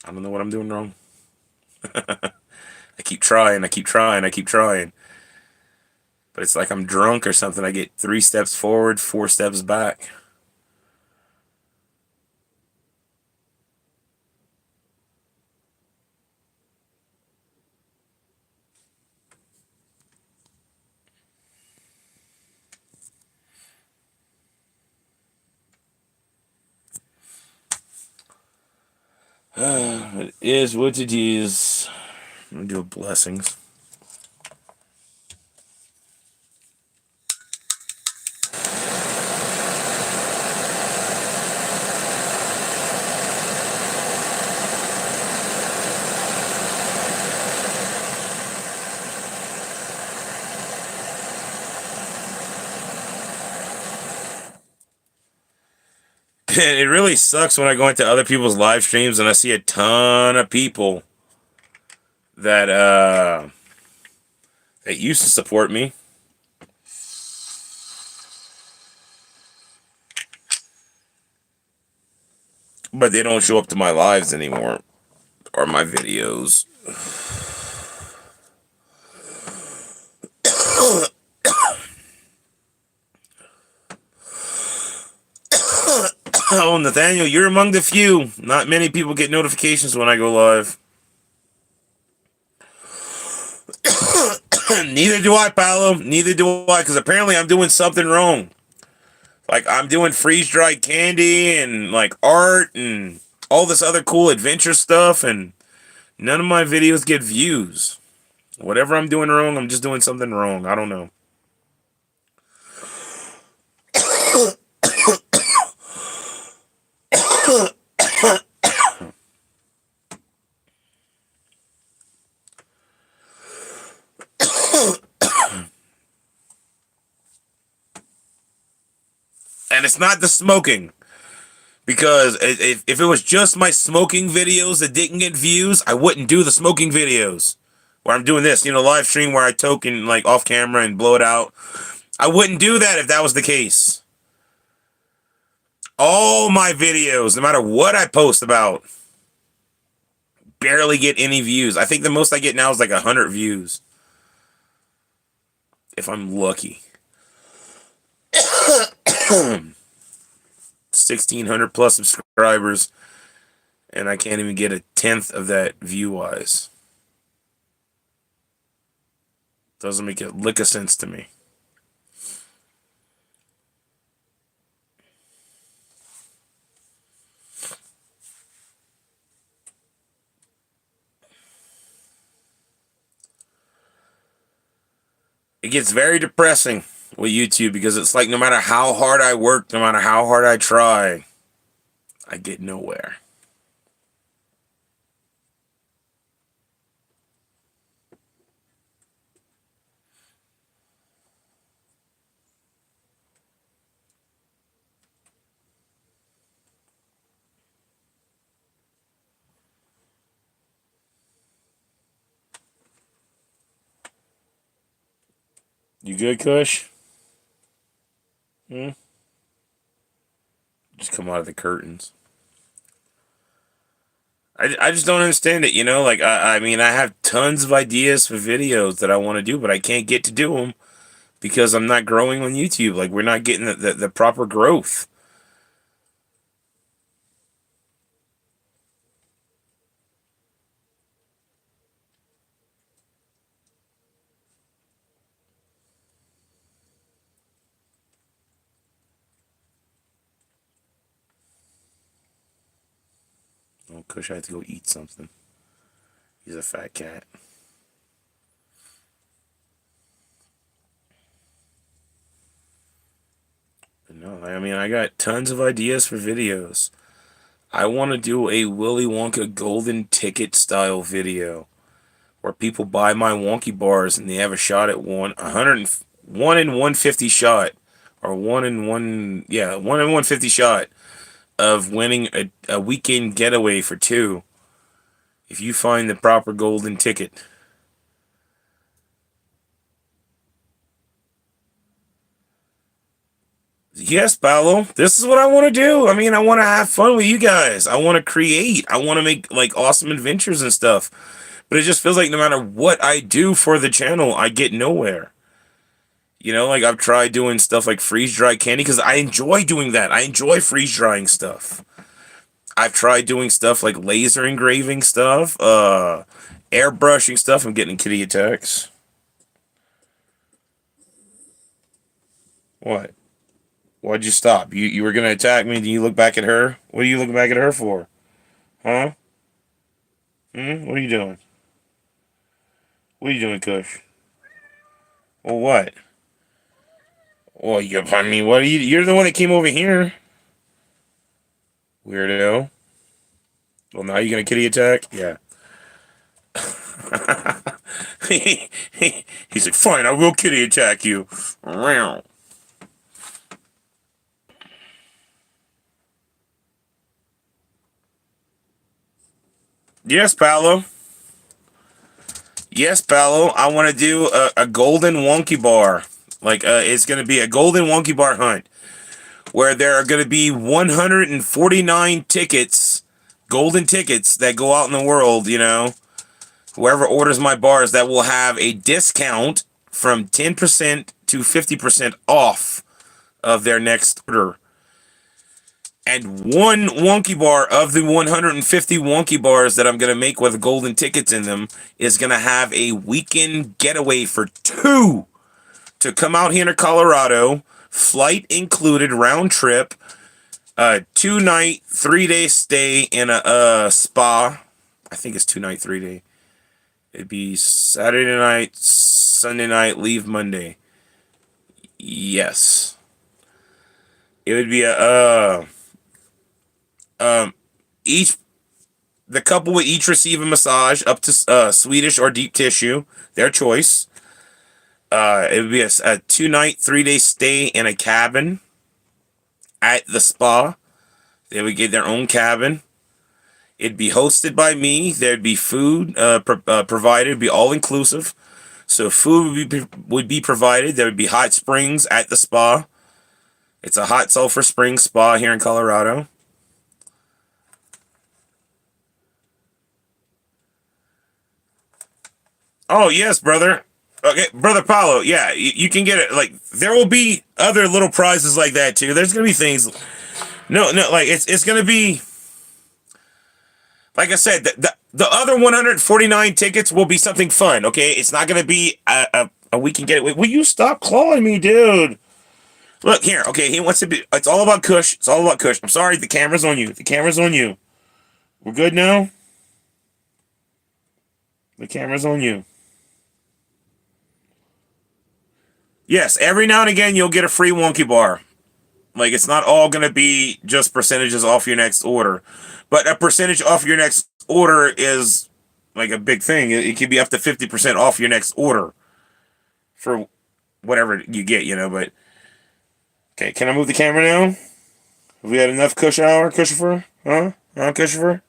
I don't know what I'm doing wrong. I keep trying, I keep trying, I keep trying. But it's like I'm drunk or something. I get 3 steps forward, 4 steps back. It is what it is. I'm gonna do blessings. it really sucks when I go into other people's live streams and I see a ton of people that that used to support me. But they don't show up to my lives anymore. Or my videos. Oh, Nathaniel, you're among the few. Not many people get notifications when I go live. Neither do I, Paolo. Neither do I, because apparently I'm doing something wrong. Like, I'm doing freeze-dried candy and, like, art and all this other cool adventure stuff, and none of my videos get views. Whatever I'm doing wrong, I'm just doing something wrong. I don't know. And it's not the smoking. Because if it was just my smoking videos that didn't get views, I wouldn't do the smoking videos. Where I'm doing this, live stream where I token like off camera and blow it out. I wouldn't do that if that was the case. All my videos, no matter what I post about, barely get any views. I think the most I get now is like 100 views. If I'm lucky. 1,600 plus subscribers, and I can't even get a tenth of that view-wise. Doesn't make a lick of sense to me. It gets very depressing with YouTube because it's like no matter how hard I work, no matter how hard I try, I get nowhere. You good, Kush? Just come out of the curtains. I just don't understand it, Like, I mean, I have tons of ideas for videos that I want to do, but I can't get to do them because I'm not growing on YouTube. Like, we're not getting the proper growth. Oh, Kush, I have to go eat something. He's a fat cat. But no, I mean, I got tons of ideas for videos. I want to do a Willy Wonka golden ticket style video where people buy my wonky bars and they have a shot at 1 in 150 shot, or 1 in 150 shot of winning a weekend getaway for 2 if you find the proper golden ticket. Yes, Paolo, this is what I want to do. I mean, I want to have fun with you guys. I want to create. I want to make like awesome adventures and stuff. But it just feels like no matter what I do for the channel, I get nowhere. Like I've tried doing stuff like freeze-dried candy because I enjoy doing that. I enjoy freeze-drying stuff. I've tried doing stuff like laser engraving stuff, airbrushing stuff. I'm getting kitty attacks. What? Why'd you stop? You were gonna attack me, then you look back at her? What are you looking back at her for? Huh? What are you doing? What are you doing, Kush? Well, what? Well, I mean, what are you? You're the one that came over here. Weirdo. Well, now you're gonna kitty attack? Yeah. He's like, fine, I will kitty attack you. Yes, Paolo. Yes, Paolo. I want to do a golden wonky bar. Like, it's going to be a golden wonky bar hunt where there are going to be 149 tickets, golden tickets that go out in the world, you know. Whoever orders my bars, that will have a discount from 10% to 50% off of their next order. And one wonky bar of the 150 wonky bars that I'm going to make with golden tickets in them is going to have a weekend getaway for two to come out here to Colorado, flight included, round trip, 2-night, 3-day stay in a spa. I think it's 2-night, 3-day. It'd be Saturday night, Sunday night, leave Monday. Yes. It would be each the couple would each receive a massage up to Swedish or deep tissue, their choice. It would be a 2-night, 3-day stay in a cabin at the spa. They would get their own cabin. It'd be hosted by me. There'd be food provided. It'd be all inclusive. So food would be provided. There would be hot springs at the spa. It's a hot sulfur spring spa here in Colorado. Oh, yes, brother. Okay, brother Paulo. Yeah, you can get it. Like, there will be other little prizes like that too. There's gonna be things. No, like it's gonna be. Like I said, the other 149 tickets will be something fun. Okay, it's not gonna be a weekend getaway. Will you stop clawing me, dude? Look here. Okay, he wants to be. It's all about Kush. It's all about Kush. I'm sorry. The camera's on you. The camera's on you. We're good now. The camera's on you. Yes, every now and again you'll get a free wonky bar. Like, it's not all going to be just percentages off your next order. But a percentage off your next order is like a big thing. It could be up to 50% off your next order for whatever you get, you know. But, okay, can I move the camera now? Have we had enough Kush hour, Kushifer? Huh? Huh, Kushifer?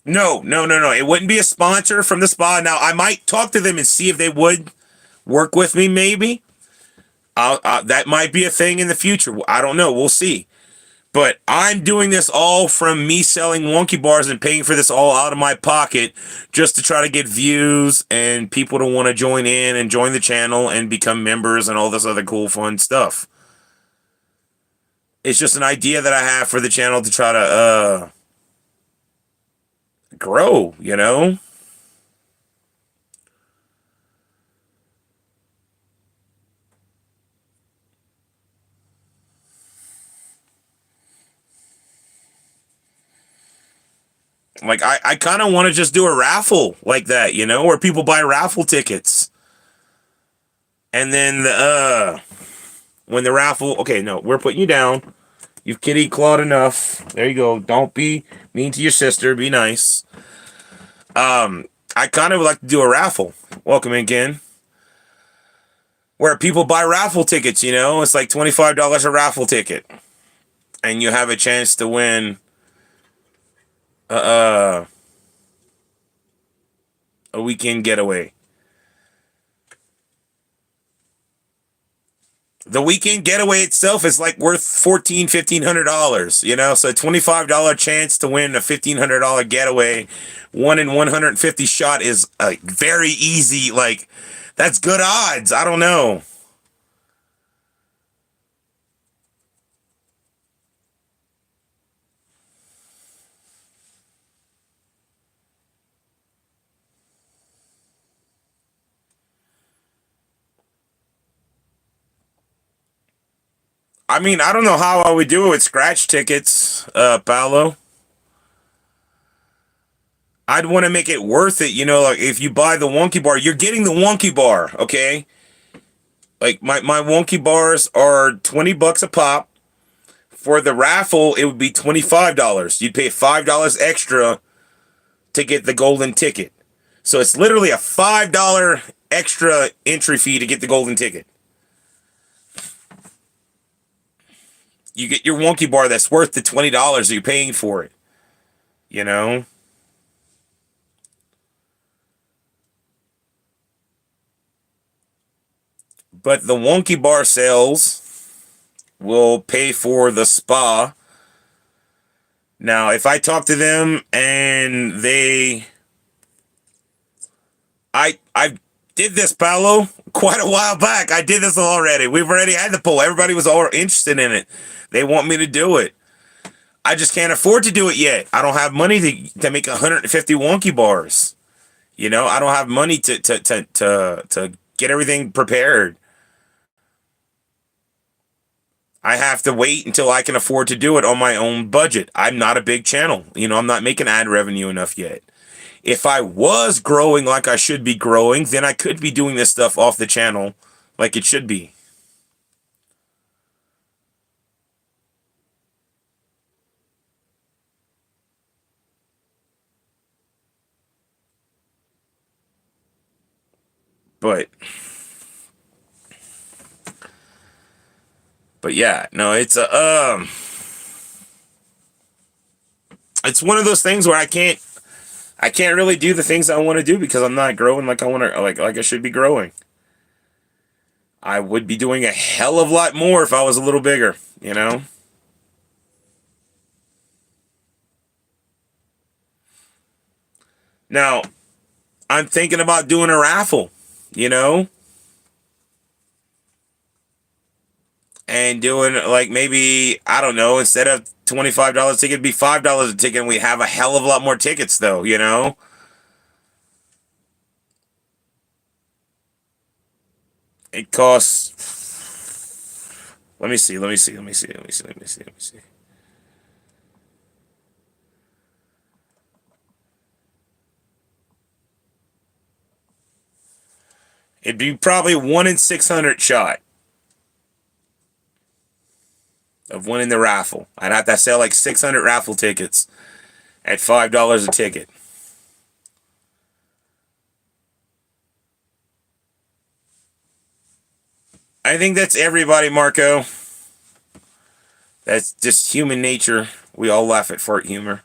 No, no, no, no. It wouldn't be a sponsor from the spa. Now, I might talk to them and see if they would work with me, maybe. That might be a thing in the future. I don't know. We'll see. But I'm doing this all from me selling wonky bars and paying for this all out of my pocket just to try to get views and people to want to join in and join the channel and become members and all this other cool, fun stuff. It's just an idea that I have for the channel to try to grow, you know? Like, I kind of want to just do a raffle like that, you know, where people buy raffle tickets. And then when the raffle, okay, no, we're putting you down. You've kitty clawed enough. There you go. Don't be mean to your sister. Be nice. I kind of would like to do a raffle. Welcome again. Where people buy raffle tickets, you know, it's like $25 a raffle ticket, and you have a chance to win a weekend getaway. The weekend getaway itself is like worth $1,400-$1,500, you know, so $25 chance to win a $1,500 getaway, 1 in 150 shot is very easy. Like, that's good odds. I don't know. I mean, I don't know how I would do it with scratch tickets, Paolo. I'd want to make it worth it, you know, like if you buy the wonky bar, you're getting the wonky bar, okay? Like my wonky bars are $20 a pop. For the raffle, it would be $25. You'd pay $5 extra to get the golden ticket. So it's literally a $5 extra entry fee to get the golden ticket. you get your wonky bar that's worth the $20 you're paying for it. You know? But the wonky bar sales will pay for the spa. Now, if I talk to them and I did this, Paolo, quite a while back. I did this already. We've already had the poll. Everybody was all interested in it. They want me to do it. I just can't afford to do it yet. I don't have money to make 150 wonky bars. You know, I don't have money to get everything prepared. I have to wait until I can afford to do it on my own budget. I'm not a big channel. You know, I'm not making ad revenue enough yet. If I was growing like I should be growing, then I could be doing this stuff off the channel like it should be. But yeah, no, it's one of those things where I can't really do the things I want to do because I'm not growing like I want to like I should be growing. I would be doing a hell of a lot more if I was a little bigger, you know? Now, I'm thinking about doing a raffle, you know? And doing like maybe, I don't know, instead of $25 ticket, it'd be $5 a ticket, and we have a hell of a lot more tickets though, you know? It costs, let me see. It'd be probably 1 in 600 shot of winning the raffle. I'd have to sell like 600 raffle tickets at $5 a ticket. I think that's everybody, Marco. That's just human nature. We all laugh at fart humor.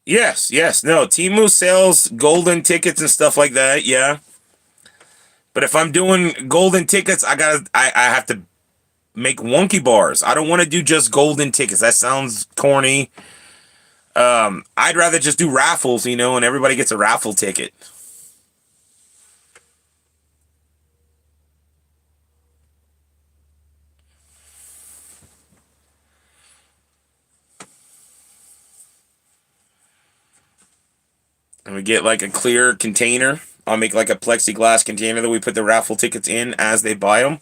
Yes, no. Timu sells golden tickets and stuff like that, yeah. But if I'm doing golden tickets, I have to make wonky bars. I don't want to do just golden tickets. That sounds corny. I'd rather just do raffles, you know, and everybody gets a raffle ticket. And we get like a clear container. I'll make like a plexiglass container that we put the raffle tickets in as they buy them.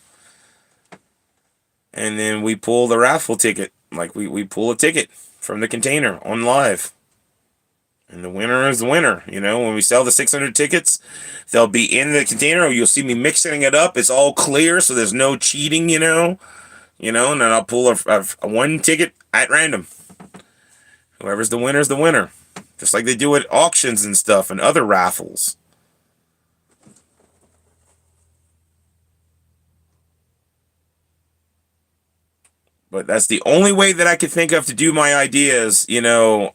And then we pull the raffle ticket. Like we pull a ticket from the container on live. And the winner is the winner. You know, when we sell the 600 tickets, they'll be in the container. You'll see me mixing it up. It's all clear, so there's no cheating, you know. And then I'll pull a one ticket at random. Whoever's the winner is the winner. Just like they do at auctions and stuff and other raffles. But that's the only way that I could think of to do my ideas, you know.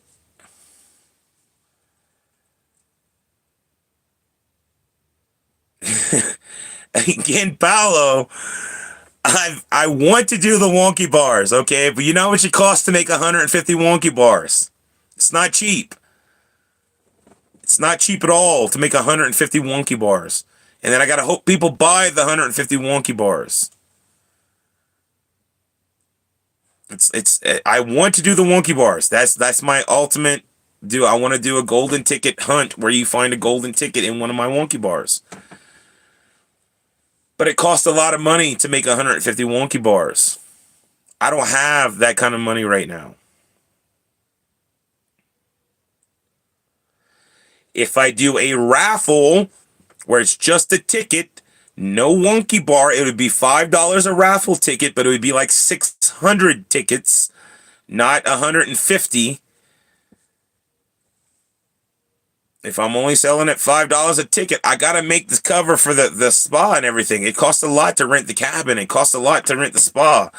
Again, Paolo, I want to do the wonky bars, okay? But you know how much it costs to make 150 wonky bars? It's not cheap. It's not cheap at all to make 150 wonky bars. And then I gotta hope people buy the 150 wonky bars. I want to do the wonky bars. That's my ultimate do. I want to do a golden ticket hunt where you find a golden ticket in one of my wonky bars. But it costs a lot of money to make 150 wonky bars. I don't have that kind of money right now. If I do a raffle where it's just a ticket, no wonky bar. It would be $5 a raffle ticket, but it would be like 600 tickets, not 150. If I'm only selling at $5 a ticket, I gotta make the cover for the spa and everything. It costs a lot to rent the cabin. It costs a lot to rent the spa.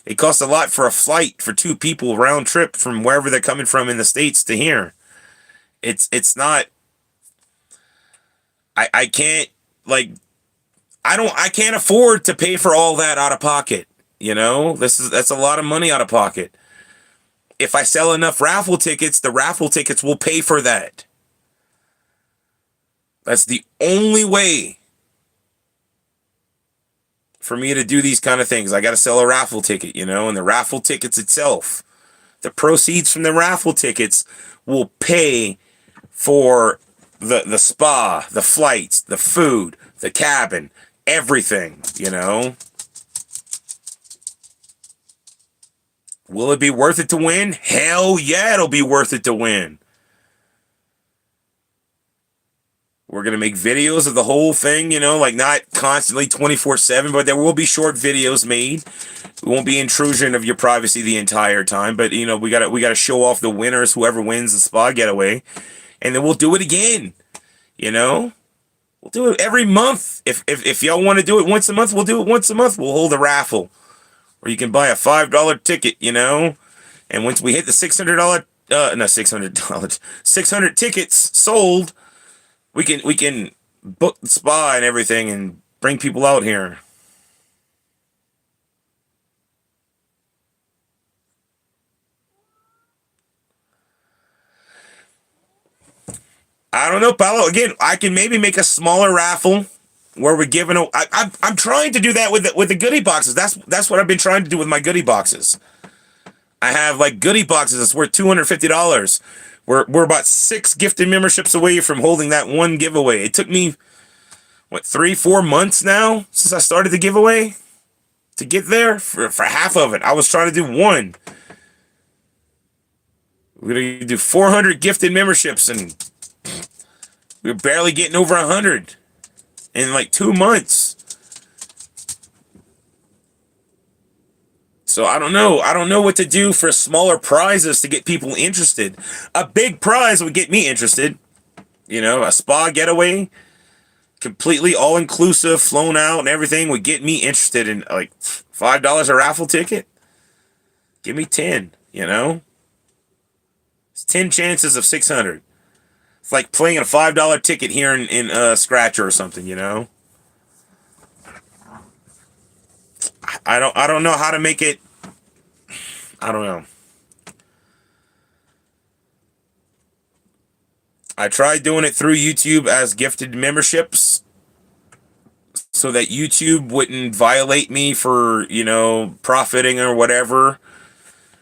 It costs a lot for a flight for 2 people round trip from wherever they're coming from in the States to here. It's not. I can't, like, I can't afford to pay for all that out of pocket. You know, that's a lot of money out of pocket. If I sell enough raffle tickets, the raffle tickets will pay for that. That's the only way for me to do these kind of things. I got to sell a raffle ticket, you know, and the raffle tickets itself, the proceeds from the raffle tickets will pay for the spa, the flights, the food, the cabin, everything, you know. Will it be worth it to win? Hell yeah, it'll be worth it to win. We're going to make videos of the whole thing, you know, like not constantly 24/7, but there will be short videos made. It won't be intrusion of your privacy the entire time, but you know, we got to show off the winners, whoever wins the spa getaway, and then we'll do it again. You know? We'll do it every month. If y'all want to do it once a month, we'll do it once a month. We'll hold a raffle where you can buy a $5 ticket, you know? And once we hit the $600 600 tickets sold, we can book the spa and everything and bring people out here. I don't know, Paolo. Again, I can maybe make a smaller raffle where we're giving. I'm trying to do that with the goodie boxes. That's what I've been trying to do with my goodie boxes. I have like goodie boxes that's worth $250. We're about 6 gifted memberships away from holding that one giveaway. It took me, what, 3-4 months now since I started the giveaway to get there for half of it. I was trying to do one. We're gonna do 400 gifted memberships, and we're barely getting over 100 in like 2 months. So I don't know. I don't know what to do for smaller prizes to get people interested. A big prize would get me interested. You know, a spa getaway, completely all-inclusive, flown out and everything would get me interested in, like, $5 a raffle ticket. Give me 10, you know? It's 10 chances of 600. It's like playing a $5 ticket here in Scratcher or something, you know? I don't know how to make it. I don't know. I tried doing it through YouTube as gifted memberships so that YouTube wouldn't violate me for, you know, profiting or whatever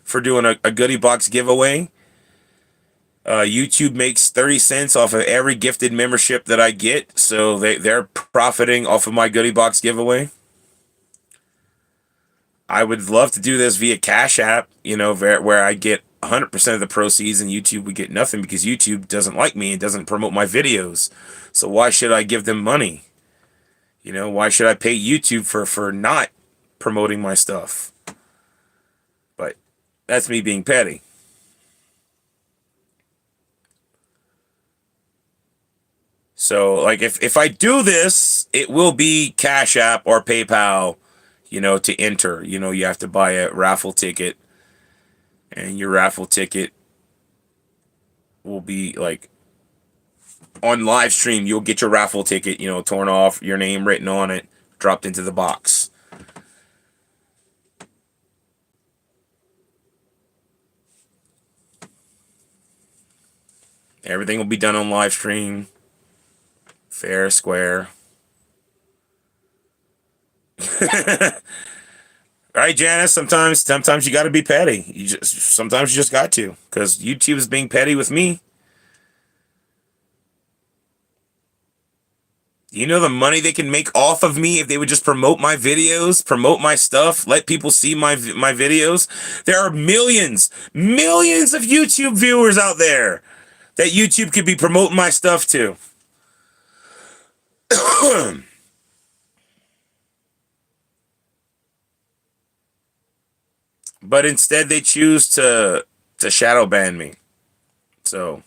for doing a goodie box giveaway. YouTube makes 30 cents off of every gifted membership that I get, so they're profiting off of my goodie box giveaway. I would love to do this via Cash App, you know, where I get 100% of the proceeds and YouTube would get nothing because YouTube doesn't like me and doesn't promote my videos. So why should I give them money? You know, why should I pay YouTube for not promoting my stuff? But that's me being petty. So, like, if I do this, it will be Cash App or PayPal, you know, to enter. You know, you have to buy a raffle ticket, and your raffle ticket will be, like, on live stream, you'll get your raffle ticket, you know, torn off, your name written on it, dropped into the box. Everything will be done on live stream. Fair, square. Right, Janice? Sometimes you got to be petty. Sometimes you just got to, because YouTube is being petty with me. You know the money they can make off of me if they would just promote my videos, promote my stuff, let people see my videos. There are millions of YouTube viewers out there that YouTube could be promoting my stuff to. But instead, they choose to shadow ban me. So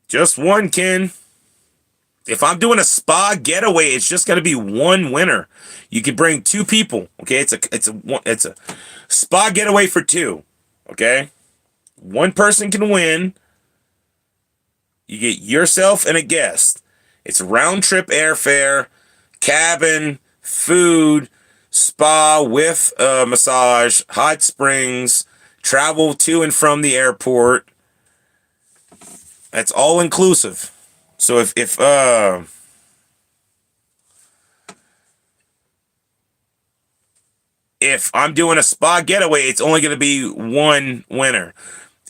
just one, Ken. If I'm doing a spa getaway, it's just gonna be one winner. You can bring two people. Okay, it's a spa getaway for two. Okay, one person can win. You get yourself and a guest. It's round trip airfare, cabin, food, spa with massage, hot springs, travel to and from the airport. That's all inclusive. So if I'm doing a spa getaway, it's only going to be one winner.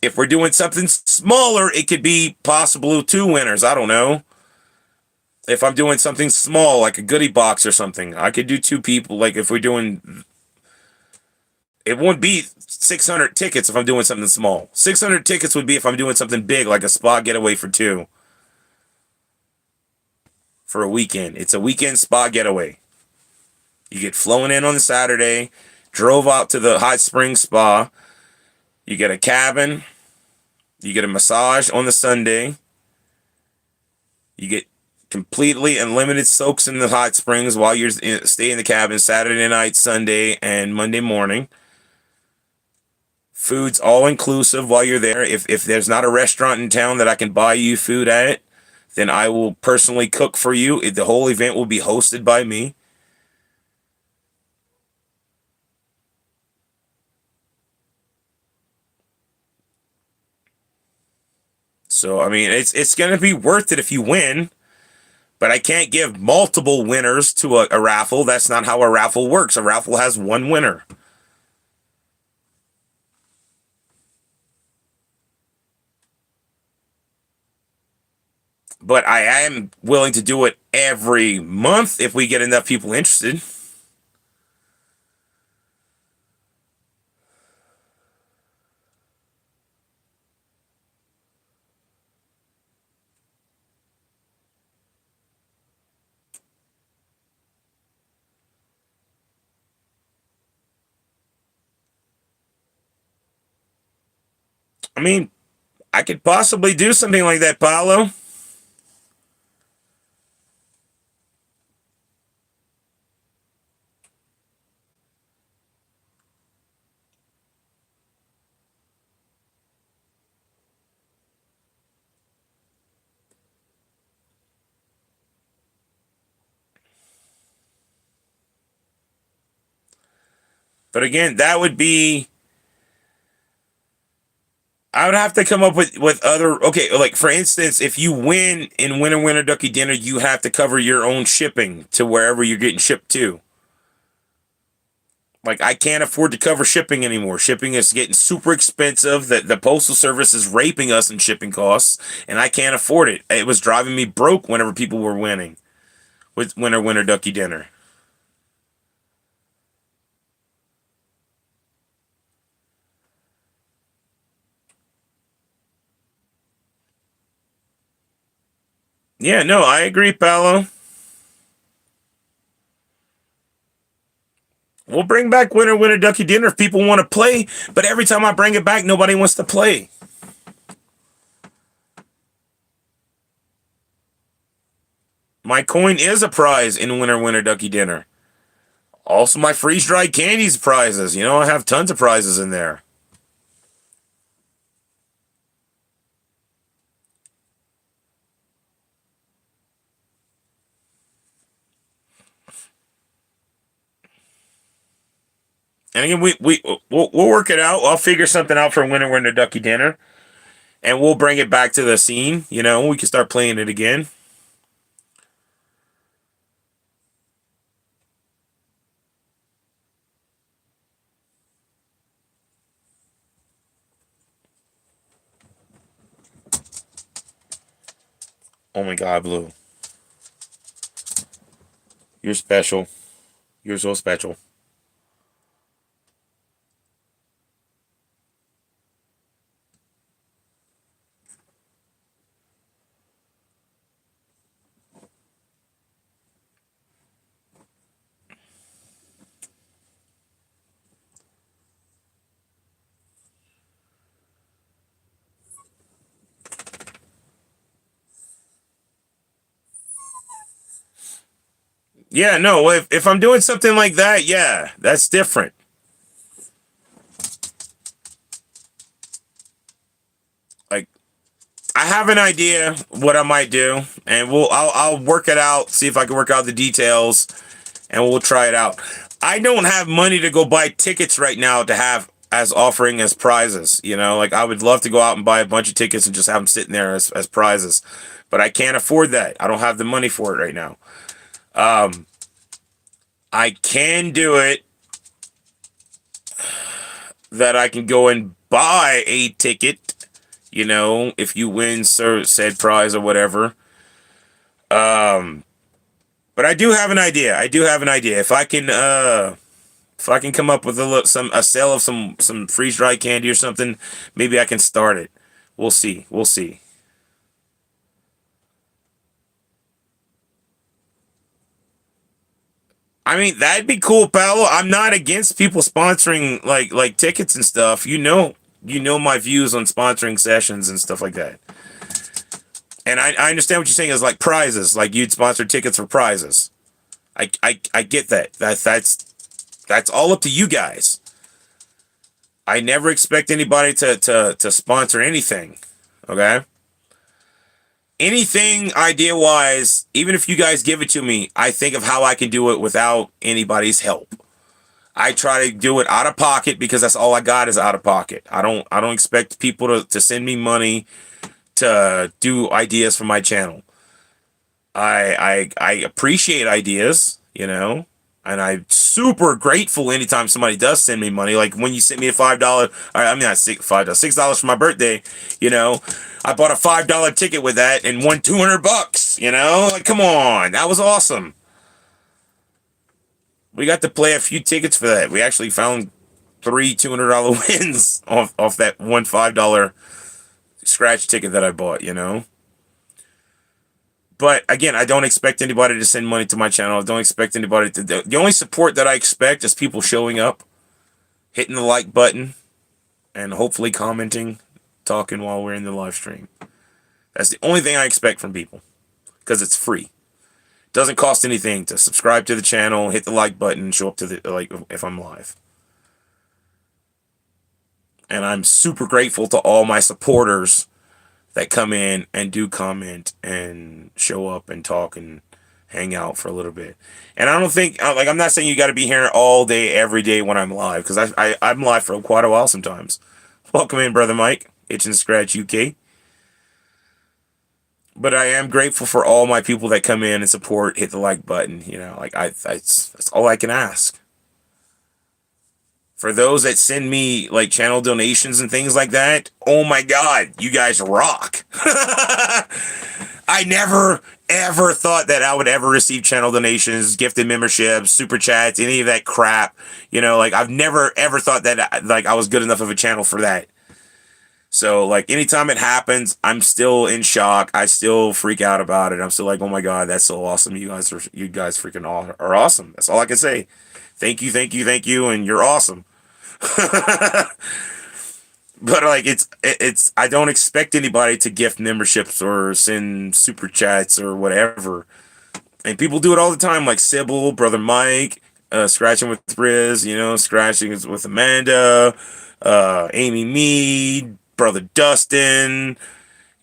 If we're doing something smaller, it could be possible two winners. I don't know. If I'm doing something small, like a goodie box or something, I could do two people. Like if we're doing, it won't be 600 tickets if I'm doing something small. 600 tickets would be if I'm doing something big, like a spa getaway for two for a weekend. It's a weekend spa getaway. You get flown in on the Saturday, drove out to the hot spring spa. You get a cabin. You get a massage on the Sunday. You get completely unlimited soaks in the hot springs while you're stay in the cabin Saturday night, Sunday, and Monday morning. Food's all inclusive while you're there. If there's not a restaurant in town that I can buy you food at, then I will personally cook for you. The whole event will be hosted by me. So I mean, it's gonna be worth it if you win. But I can't give multiple winners to a raffle. That's not how a raffle works. A raffle has one winner. But I am willing to do it every month if we get enough people interested. I mean, I could possibly do something like that, Paolo. But again, that would be, I would have to come up with other, okay, like for instance, if you win in Winner Ducky Dinner, you have to cover your own shipping to wherever you're getting shipped to. Like I can't afford to cover shipping anymore. Shipping is getting super expensive. The postal service is raping us in shipping costs, and I can't afford it. It was driving me broke whenever people were winning with Winner Ducky Dinner. Yeah, no, I agree, Paolo. We'll bring back Winner Ducky Dinner if people want to play, but every time I bring it back, nobody wants to play. My coin is a prize in Winner Ducky Dinner. Also, my freeze dried candies prizes. You know, I have tons of prizes in there. And again, we'll work it out. I'll figure something out for Winner Ducky Dinner, and we'll bring it back to the scene. You know, we can start playing it again. Oh my God, Blue, you're special. You're so special. Yeah, no, if I'm doing something like that, yeah, that's different. Like, I have an idea what I might do, and I'll work it out, see if I can work out the details, and we'll try it out. I don't have money to go buy tickets right now to have as offering as prizes. Like I would love to go out and buy a bunch of tickets and just have them sitting there as prizes, but I can't afford that. I don't have the money for it right now. I can do it that I can go and buy a ticket. If you win said prize or whatever. But I do have an idea. I do have an idea. If I can come up with a sale of some freeze dried candy or something, maybe I can start it. We'll see. We'll see. I mean, that'd be cool, Paolo. I'm not against people sponsoring like tickets and stuff. You know my views on sponsoring sessions and stuff like that. And I understand what you're saying is like prizes, like you'd sponsor tickets for prizes. I get that. That's all up to you guys. I never expect anybody to sponsor anything. Okay? Anything idea wise, even if you guys give it to me, I think of how I can do it without anybody's help. I try to do it out of pocket because that's all I got is out of pocket. I don't expect people to send me money to do ideas for my channel. I appreciate ideas, and I'm super grateful anytime somebody does send me money. Like when you sent me a $5, I mean not $5, $6 for my birthday. You know, I bought a $5 ticket with that and won 200 bucks. Like come on, that was awesome. We got to play a few tickets for that. We actually found three $200 wins off that one $5 scratch ticket that I bought. But again, I don't expect anybody to send money to my channel. I don't expect anybody to. The only support that I expect is people showing up, hitting the like button, and hopefully commenting, talking while we're in the live stream. That's the only thing I expect from people because it's free. It doesn't cost anything to subscribe to the channel, hit the like button, and show up to the like if I'm live. And I'm super grateful to all my supporters that come in and do comment and show up and talk and hang out for a little bit. And I don't think I'm not saying you got to be here all day every day when I'm live because I'm live for quite a while sometimes. Welcome in, brother Mike, Itch and Scratch UK. But I am grateful for all my people that come in and support, hit the like button. That's all I can ask. For those that send me like channel donations and things like that, oh my God, you guys rock. I never ever thought that I would ever receive channel donations, gifted memberships, super chats, any of that crap. Like I've never ever thought that like I was good enough of a channel for that. So like anytime it happens, I'm still in shock. I still freak out about it. I'm still like, oh my God, that's so awesome. You guys freaking are awesome. That's all I can say. Thank you, thank you, thank you, and you're awesome. But like it's I don't expect anybody to gift memberships or send super chats or whatever. And people do it all the time, like Sybil, brother Mike, scratching with Riz, scratching with Amanda, Amy Mead, brother Dustin,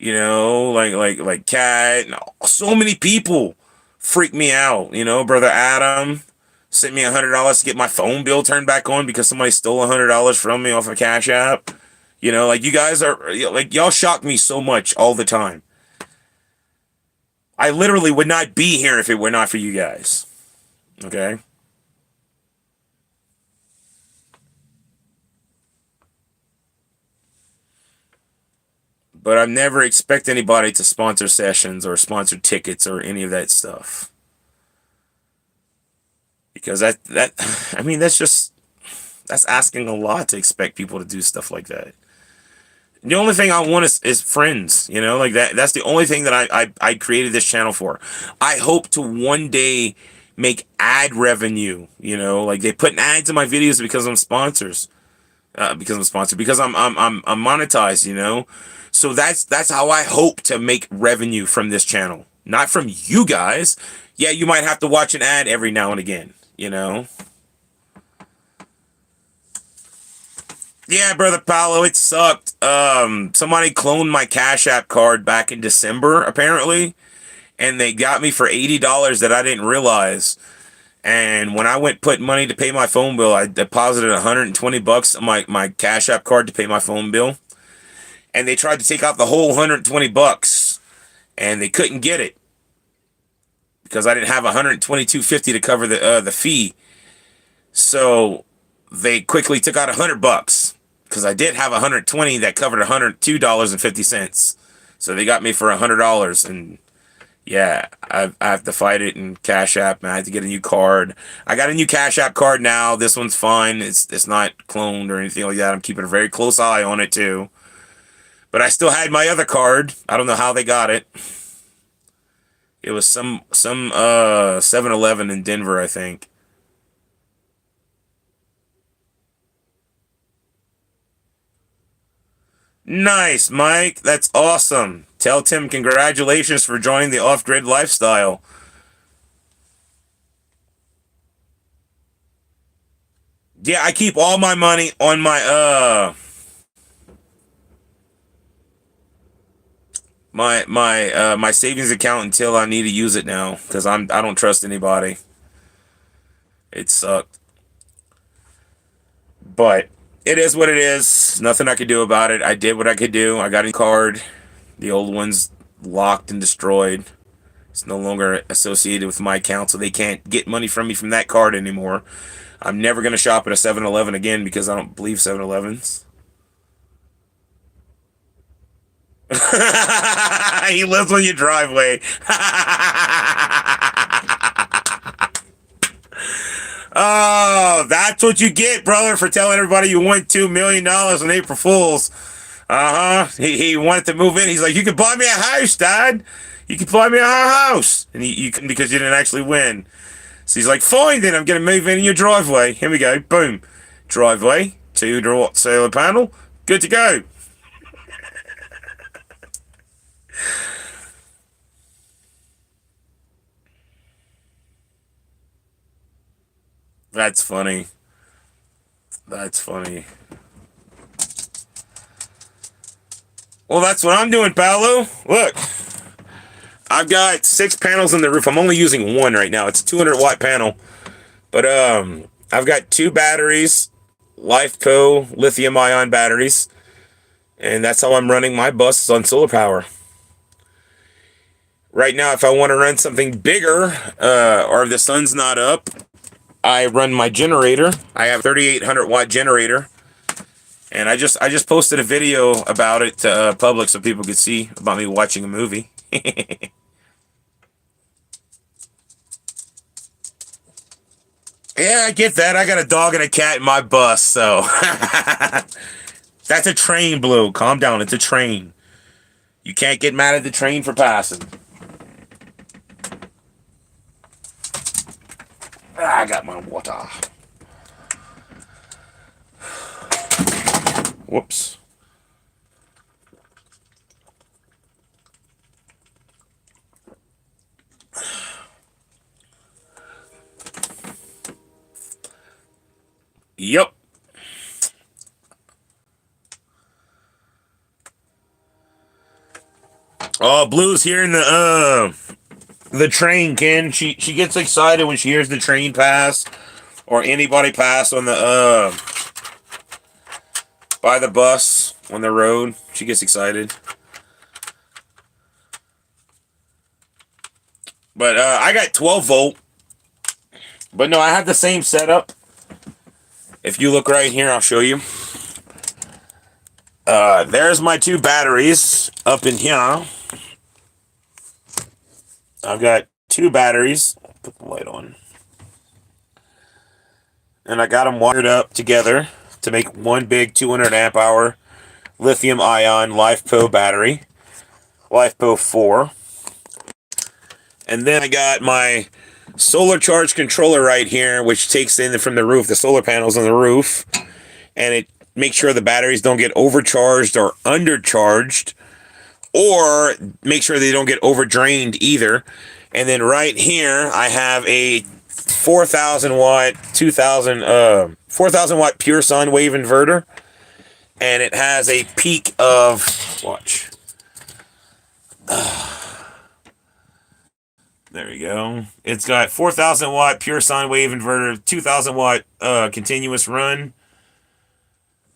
like Kat, and so many people freak me out. Brother Adam sent me $100 to get my phone bill turned back on because somebody stole $100 from me off a Cash App. Like you guys are like y'all shock me so much all the time. I literally would not be here if it were not for you guys. Okay? But I've never expect anybody to sponsor sessions or sponsor tickets or any of that stuff. because that I mean that's asking a lot to expect people to do stuff like that. The only thing I want is friends, you know, like that's the only thing that I created this channel for. I hope to one day make ad revenue, you know, like they put ads in my videos because I'm sponsors. Because I'm sponsored, because I'm monetized, you know. So that's how I hope to make revenue from this channel. Not from you guys. Yeah, you might have to watch an ad every now and again, you know. Yeah, brother Paolo, it sucked. Somebody cloned my Cash App card back in December, apparently, and they got me for $80 that I didn't realize. And when I went put money to pay my phone bill, I deposited 120 bucks on my Cash App card to pay my phone bill. And they tried to take out the whole 120 bucks, and they couldn't get it because I didn't have 122.50 to cover the fee. So they quickly took out 100 bucks because I did have 120 that covered $102.50. So they got me for $100, and yeah, I have to fight it in Cash App, and I have to get a new card. I got a new Cash App card now. This one's fine. It's not cloned or anything like that. I'm keeping a very close eye on it too. But I still had my other card. I don't know how they got it. It was some 7-Eleven in Denver, I think. Nice, Mike. That's awesome. Tell Tim congratulations for joining the off-grid lifestyle. Yeah, I keep all my money on my savings account until I need to use it now because I don't trust anybody. It sucked. But it is what it is. Nothing I could do about it. I did what I could do. I got a card. The old one's locked and destroyed. It's no longer associated with my account, so they can't get money from me from that card anymore. I'm never going to shop at a 7-Eleven again because I don't believe 7-Elevens. He lives on your driveway. Oh, that's what you get, brother, for telling everybody you won $2 million on April Fools. He wanted to move in. He's like, you can buy me a house, Dad. You can buy me a house. And you couldn't because you didn't actually win. So he's like, fine then, I'm going to move in your driveway. Here we go. Boom. Driveway. 2 solar panel. Good to go. That's funny. That's funny. Well, that's what I'm doing, Paolo. Look. I've got 6 panels on the roof. I'm only using one right now. It's a 200-watt panel. But I've got 2 batteries, LifeCo lithium-ion batteries. And that's how I'm running my buses on solar power. Right now, if I want to run something bigger, or if the sun's not up, I run my generator. I have a 3,800-watt generator. And I just posted a video about it to public so people could see about me watching a movie. Yeah, I get that. I got a dog and a cat in my bus, so that's a train, Blue. Calm down. It's a train. You can't get mad at the train for passing. I got my water. Whoops. Yep. Oh, Blue's hearing the train, Ken. She gets excited when she hears the train pass or anybody pass on the by the bus on the road. She gets excited. But I got 12 volt. But no, I have the same setup. If you look right here, I'll show you. There's my 2 batteries up in here. I've got 2 batteries. Put the light on. and I got them wired up together to make one big 200 amp hour lithium ion LiFePO battery, LiFePO 4. And then I got my solar charge controller right here, which takes in from the roof, the solar panels on the roof, and it makes sure the batteries don't get overcharged or undercharged, or make sure they don't get overdrained either. And then right here, I have a 4,000 watt, 4,000 watt pure sun wave inverter, and it has a peak of, watch. There you go. It's got 4,000 watt pure sine wave inverter, 2,000 watt continuous run,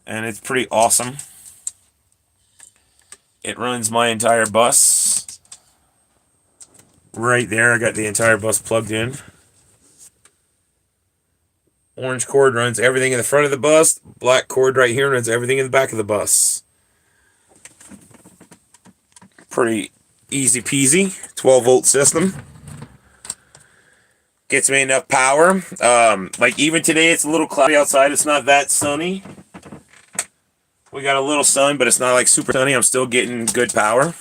and it's pretty awesome. It runs my entire bus. Right there, I got the entire bus plugged in. Orange cord runs everything in the front of the bus. Black cord right here runs everything in the back of the bus. Pretty easy peasy. 12 volt system. Gets me enough power. Like even today, it's a little cloudy outside. It's not that sunny. We got a little sun, but it's not like super sunny. I'm still getting good power.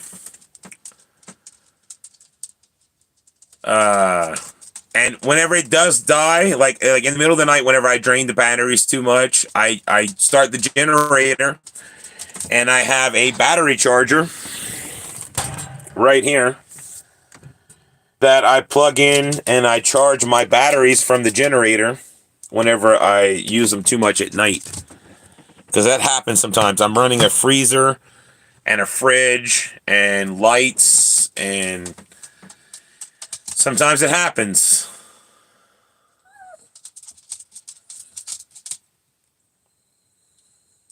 And whenever it does die, like in the middle of the night, whenever I drain the batteries too much, I start the generator, and I have a battery charger right here that I plug in, and I charge my batteries from the generator whenever I use them too much at night. Because that happens sometimes. I'm running a freezer and a fridge and lights, and sometimes it happens.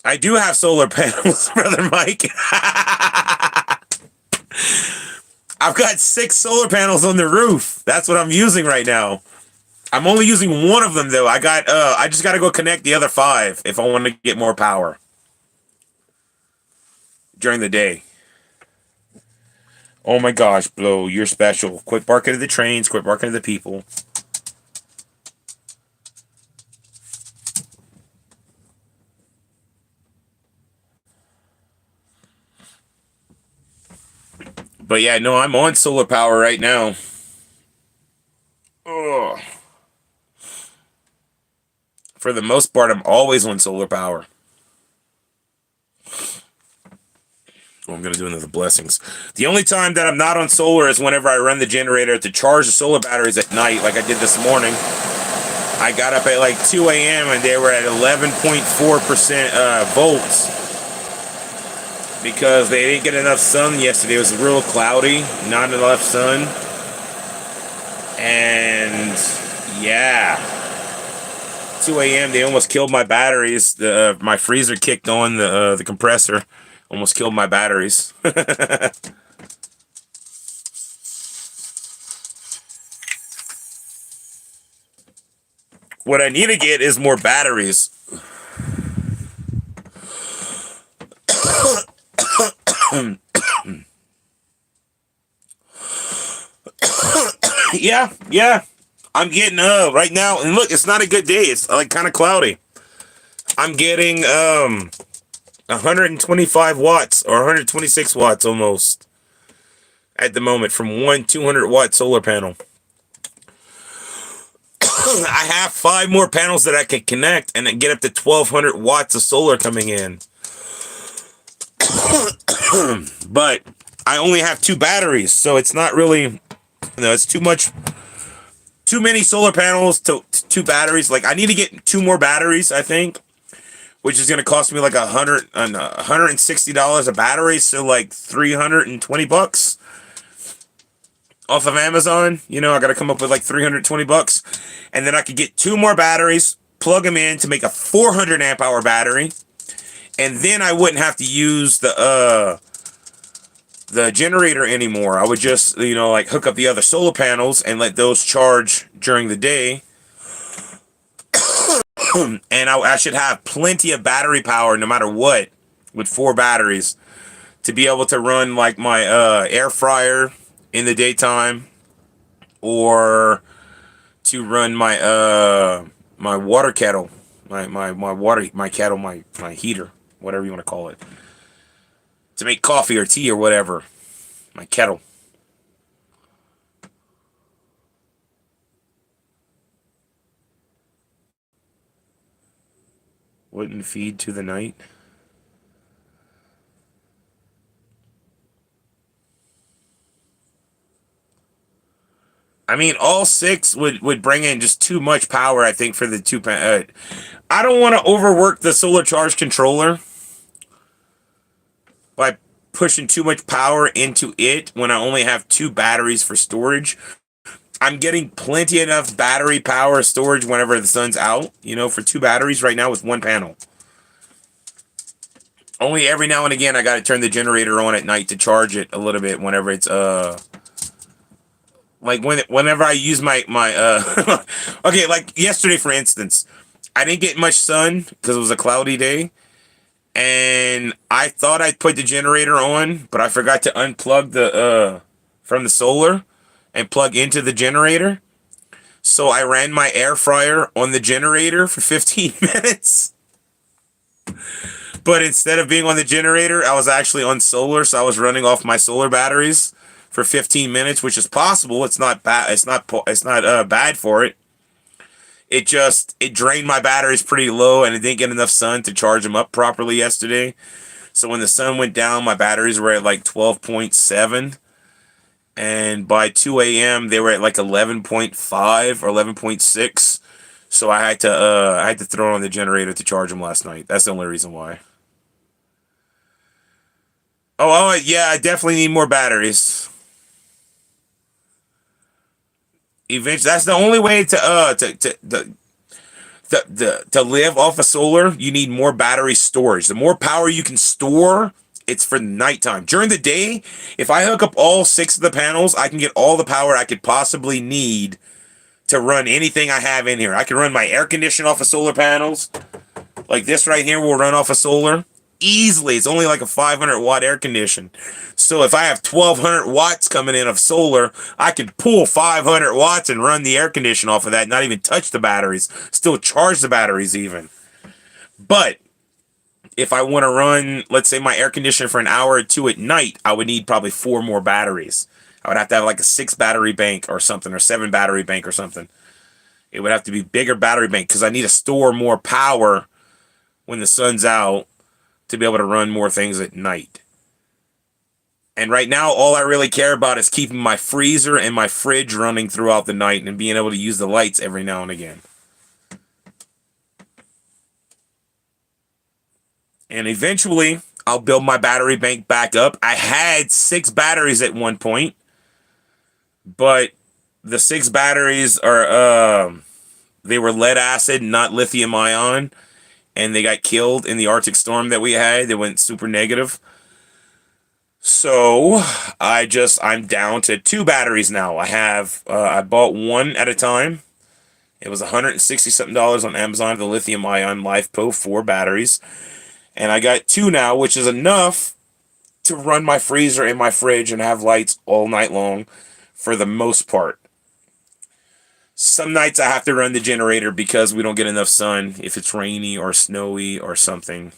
I do have solar panels, Brother Mike. I've got 6 solar panels on the roof. That's what I'm using right now. I'm only using one of them though. I just got to go connect the other 5 if I want to get more power during the day. Oh my gosh, Blow, you're special. Quit barking at the trains. Quit barking at the people. But yeah, no, I'm on solar power right now. Ugh. For the most part, I'm always on solar power. Well, I'm going to do another blessings. The only time that I'm not on solar is whenever I run the generator to charge the solar batteries at night, like I did this morning. I got up at like 2 a.m. and they were at 11.4% volts. Because they didn't get enough sun yesterday. It was real cloudy, not enough sun. And yeah, 2 a.m. they almost killed my batteries. My freezer kicked on, the compressor almost killed my batteries. What I need to get is more batteries. Yeah. I'm getting right now, and look, it's not a good day. It's like kind of cloudy. I'm getting 125 watts or 126 watts almost at the moment from one 200 watt solar panel. I have 5 more panels that I can connect and then get up to 1200 watts of solar coming in. But I only have 2 batteries, so it's not really, it's too many solar panels to 2 batteries. Like I need to get 2 more batteries, I think, which is going to cost me like $160 a battery, so like $320 off of Amazon. I got to come up with like $320, and then I could get 2 more batteries, plug them in to make a 400 amp hour battery. And then I wouldn't have to use the generator anymore. I would just, like hook up the other solar panels and let those charge during the day. And I should have plenty of battery power no matter what with 4 batteries to be able to run like my air fryer in the daytime, or to run my my water kettle, my water, my kettle, my heater, whatever you want to call it, to make coffee or tea or whatever. My kettle. Wouldn't feed to the night. I mean, all six would bring in just too much power, I think, for the I don't want to overwork the solar charge controller by pushing too much power into it when I only have two batteries for storage. I'm getting plenty enough battery power storage whenever the sun's out, for two batteries right now with one panel. Only every now and again I got to turn the generator on at night to charge it a little bit whenever it's like whenever I use my okay, like yesterday for instance, I didn't get much sun because it was a cloudy day, and I thought I'd put the generator on, but I forgot to unplug the from the solar and plug into the generator. So I ran my air fryer on the generator for 15 minutes. But instead of being on the generator, I was actually on solar, so I was running off my solar batteries for 15 minutes, which is possible. It's not bad. It's not bad for it. It drained my batteries pretty low, and it didn't get enough sun to charge them up properly yesterday. So when the sun went down, my batteries were at like 12.7, and by 2 a.m. they were at like 11.5 or 11.6. So I had to throw on the generator to charge them last night. That's the only reason why. Oh, yeah, I definitely need more batteries. Eventually, that's the only way to live off of solar. You need more battery storage. The more power you can store, it's for nighttime. During the day, if I hook up all six of the panels, I can get all the power I could possibly need to run anything I have in here. I can run my air conditioner off of solar panels. Like this right here will run off of solar easily. It's only like a 500-watt air condition. So if I have 1,200 watts coming in of solar, I could pull 500 watts and run the air conditioner off of that, not even touch the batteries, still charge the batteries even. But if I want to run, let's say, my air conditioner for an hour or two at night, I would need probably four more batteries. I would have to have like a 6 battery bank or something, or 7 battery bank or something. It would have to be bigger battery bank because I need to store more power when the sun's out to be able to run more things at night. And right now, all I really care about is keeping my freezer and my fridge running throughout the night and being able to use the lights every now and again. And eventually, I'll build my battery bank back up. I had 6 batteries at one point, but the 6 batteries they were lead acid, not lithium ion, and they got killed in the Arctic storm that we had. They went super negative. So I'm down to 2 batteries now. I bought one at a time. It was $160 something on Amazon, the lithium ion LiFePo 4 batteries. And I got 2 now, which is enough to run my freezer and my fridge and have lights all night long for the most part. Some nights I have to run the generator because we don't get enough sun if it's rainy or snowy or something,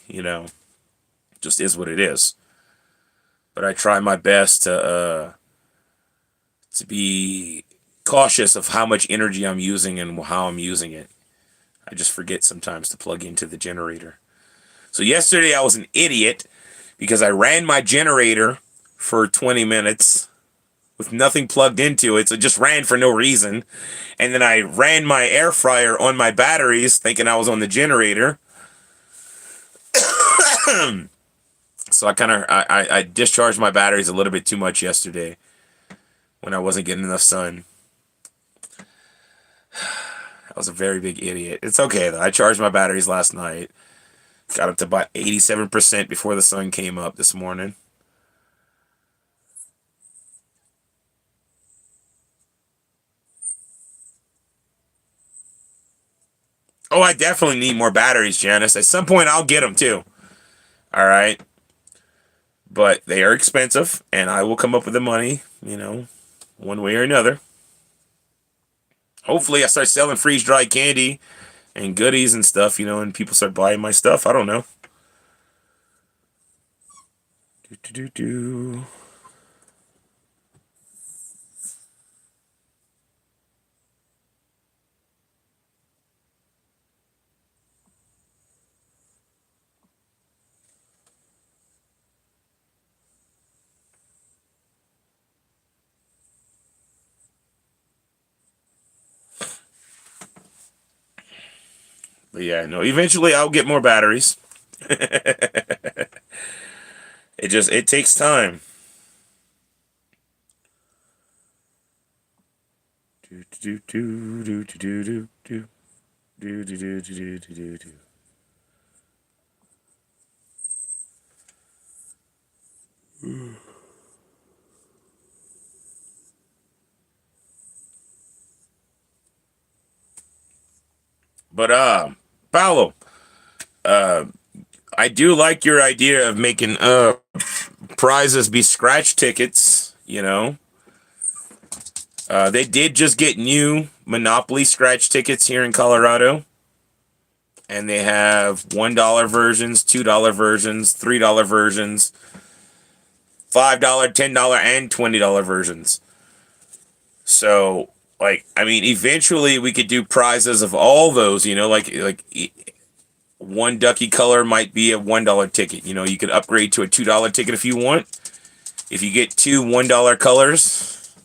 just is what it is. But I try my best to be cautious of how much energy I'm using and how I'm using it. I just forget sometimes to plug into the generator. So yesterday I was an idiot because I ran my generator for 20 minutes with nothing plugged into it. So it just ran for no reason. And then I ran my air fryer on my batteries thinking I was on the generator. So I discharged my batteries a little bit too much yesterday when I wasn't getting enough sun. I was a very big idiot. It's okay though. I charged my batteries last night. Got up to about 87% before the sun came up this morning. Oh, I definitely need more batteries, Janice. At some point, I'll get them too. All right. But they are expensive, and I will come up with the money, one way or another. Hopefully, I start selling freeze-dried candy and goodies and stuff, and people start buying my stuff. I don't know. Do, do, do, do. But yeah, no, eventually I'll get more batteries. It takes time. Do, do, do, do, do, do, do, do, do, do, do, do, do, do. But Paolo, I do like your idea of making prizes be scratch tickets. They did just get new Monopoly scratch tickets here in Colorado, and they have $1 versions, $2 versions, $3 versions, $5, $10, and $20 versions. So, like, I mean, eventually we could do prizes of all those. One ducky color might be a $1 ticket. You could upgrade to a $2 ticket if you want. If you get two $1 colors,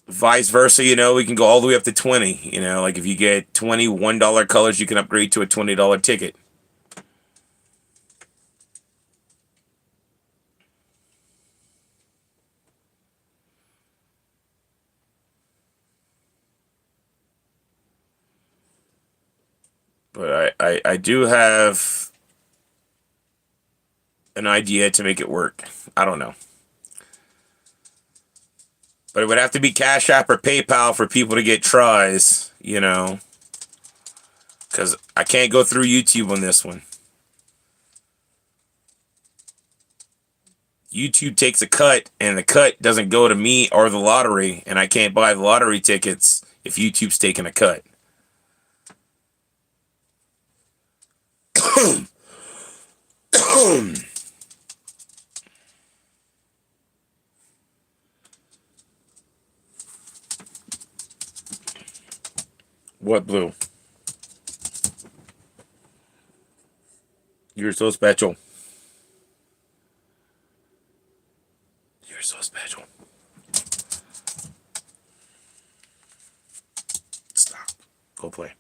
vice versa, we can go all the way up to 20. Like if you get 20 $1 colors, you can upgrade to a $20 ticket. But I do have an idea to make it work. I don't know. But it would have to be Cash App or PayPal for people to get tries, because I can't go through YouTube on this one. YouTube takes a cut, and the cut doesn't go to me or the lottery, and I can't buy the lottery tickets if YouTube's taking a cut. What blue? You're so special. You're so special. Stop. Go play.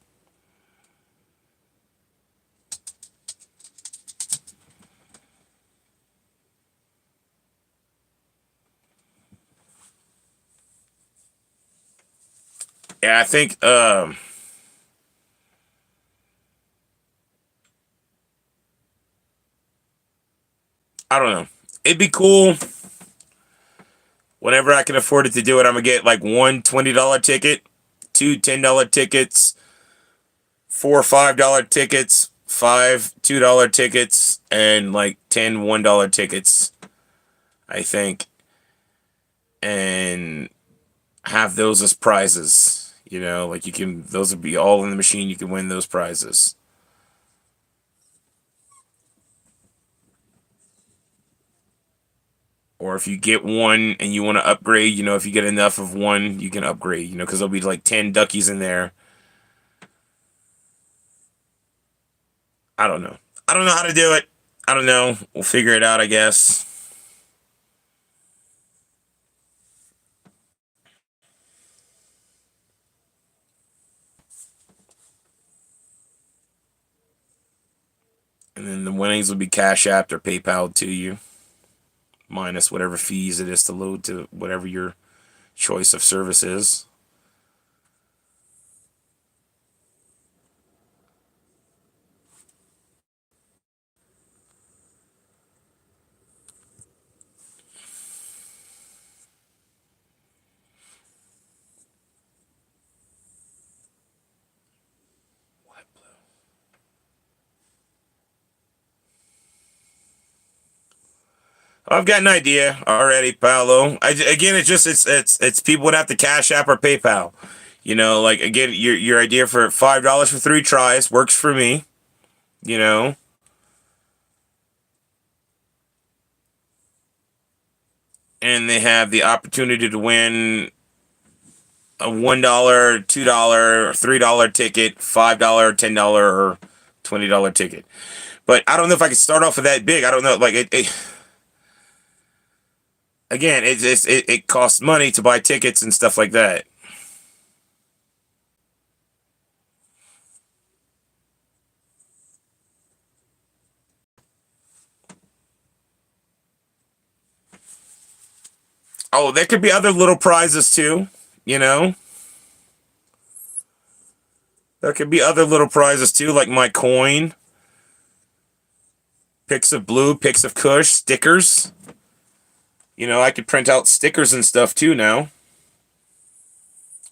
Yeah, I think I don't know. It'd be cool whenever I can afford it to do it. I'm gonna get like one $20 ticket, two $10 tickets, four $5 tickets, five $2 tickets, and like 10 $1 tickets, I think, and have those as prizes. Like those would be all in the machine. You can win those prizes. Or if you get one and you want to upgrade, if you get enough of one, you can upgrade, because there'll be like 10 duckies in there. I don't know. I don't know how to do it. I don't know. We'll figure it out, I guess. And then the winnings will be Cash App or PayPal to you, minus whatever fees it is to load to whatever your choice of service is. I've got an idea already, Paolo. Again, it's people would have to Cash App or PayPal. You know, like again, your idea for $5 for 3 tries works for me. You know, and they have the opportunity to win a $1, $2, or $3 ticket, $5, $10, or $20 ticket. But I don't know if I could start off with that big. I don't know. Like again, it costs money to buy tickets and stuff like that. Oh, there could be other little prizes too. You know, there could be other little prizes too, like my coin, pics of blue, pics of Kush, stickers. You know, I could print out stickers and stuff too now.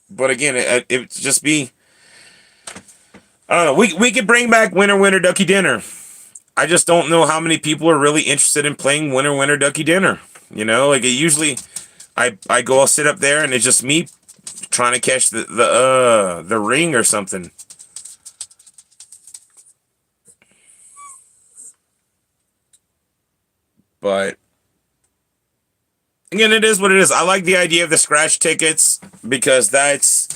But again, it would just be. I don't know. We could bring back Winner Winner Ducky Dinner. I just don't know how many people are really interested in playing Winner Winner Ducky Dinner. You know, like it usually, I go, I'll sit up there and it's just me trying to catch the ring or something. But again, it is what it is. I like the idea of the scratch tickets because that's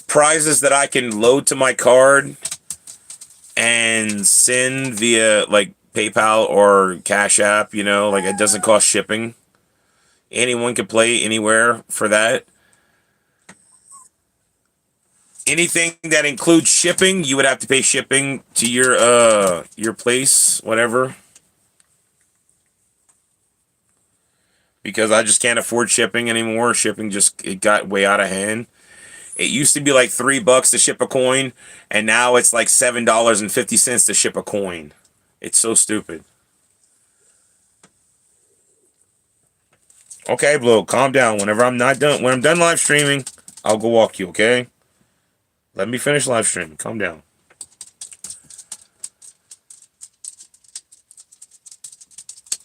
prizes that I can load to my card and send via like PayPal or Cash App, you know, like it doesn't cost shipping. Anyone can play anywhere for that. Anything that includes shipping, you would have to pay shipping to your place, whatever. Because I just can't afford shipping anymore. Shipping just it got way out of hand. It used to be like $3 to ship a coin, and now it's like $7.50 to ship a coin. It's so stupid. Okay, Blue, calm down. When I'm done live streaming, I'll go walk you, okay? Let me finish live streaming. Calm down.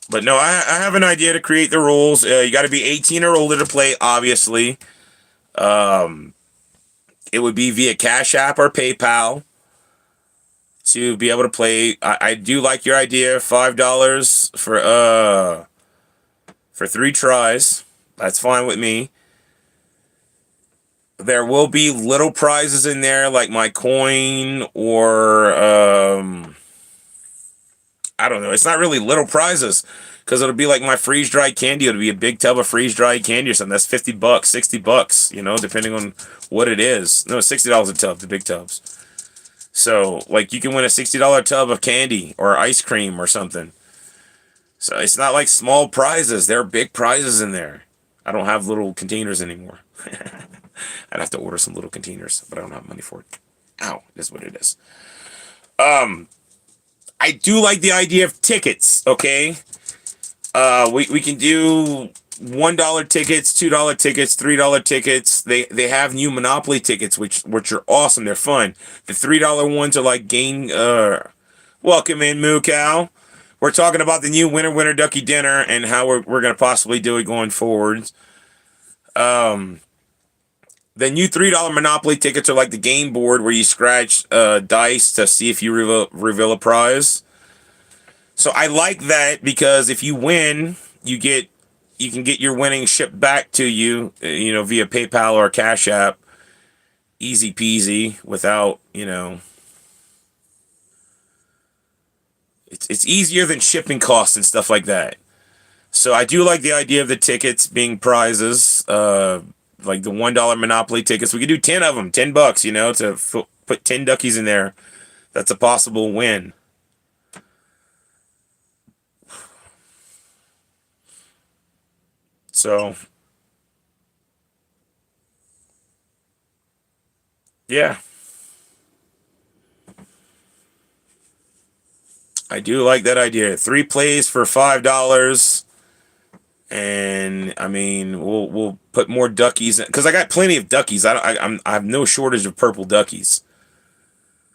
But no, I have an idea to create the rules. You got to be 18 or older to play, obviously. It would be via Cash App or PayPal to be able to play. I do like your idea, $5 for 3 tries. That's fine with me. There will be little prizes in there, like my coin or I don't know. It's not really little prizes because it'll be like my freeze dried candy. It'll be a big tub of freeze dried candy or something. That's $50, $60, you know, depending on what it is. No, $60 a tub, the big tubs. So, like, you can win a $60 tub of candy or ice cream or something. So, it's not like small prizes. There are big prizes in there. I don't have little containers anymore. I'd have to order some little containers, but I don't have money for it. Ow, that's what it is. I do like the idea of tickets, okay? We can do $1 tickets, $2 tickets, $3 tickets. They have new Monopoly tickets, which are awesome. They're fun. The $3 ones are like welcome in, Moo Cow. We're talking about the new Winner Winner Ducky Dinner and how we're gonna possibly do it going forward. The new $3 Monopoly tickets are like the game board where you scratch dice to see if you reveal a prize. So I like that because if you win, you can get your winnings shipped back to you, you know, via PayPal or Cash App. Easy peasy without, you know. It's easier than shipping costs and stuff like that. So I do like the idea of the tickets being prizes. Like the $1 Monopoly tickets. We could do 10 of them, $10, you know, to put 10 duckies in there. That's a possible win. So, yeah. I do like that idea. 3 plays for $5. And I mean, we'll put more duckies because I got plenty of duckies. I have no shortage of purple duckies.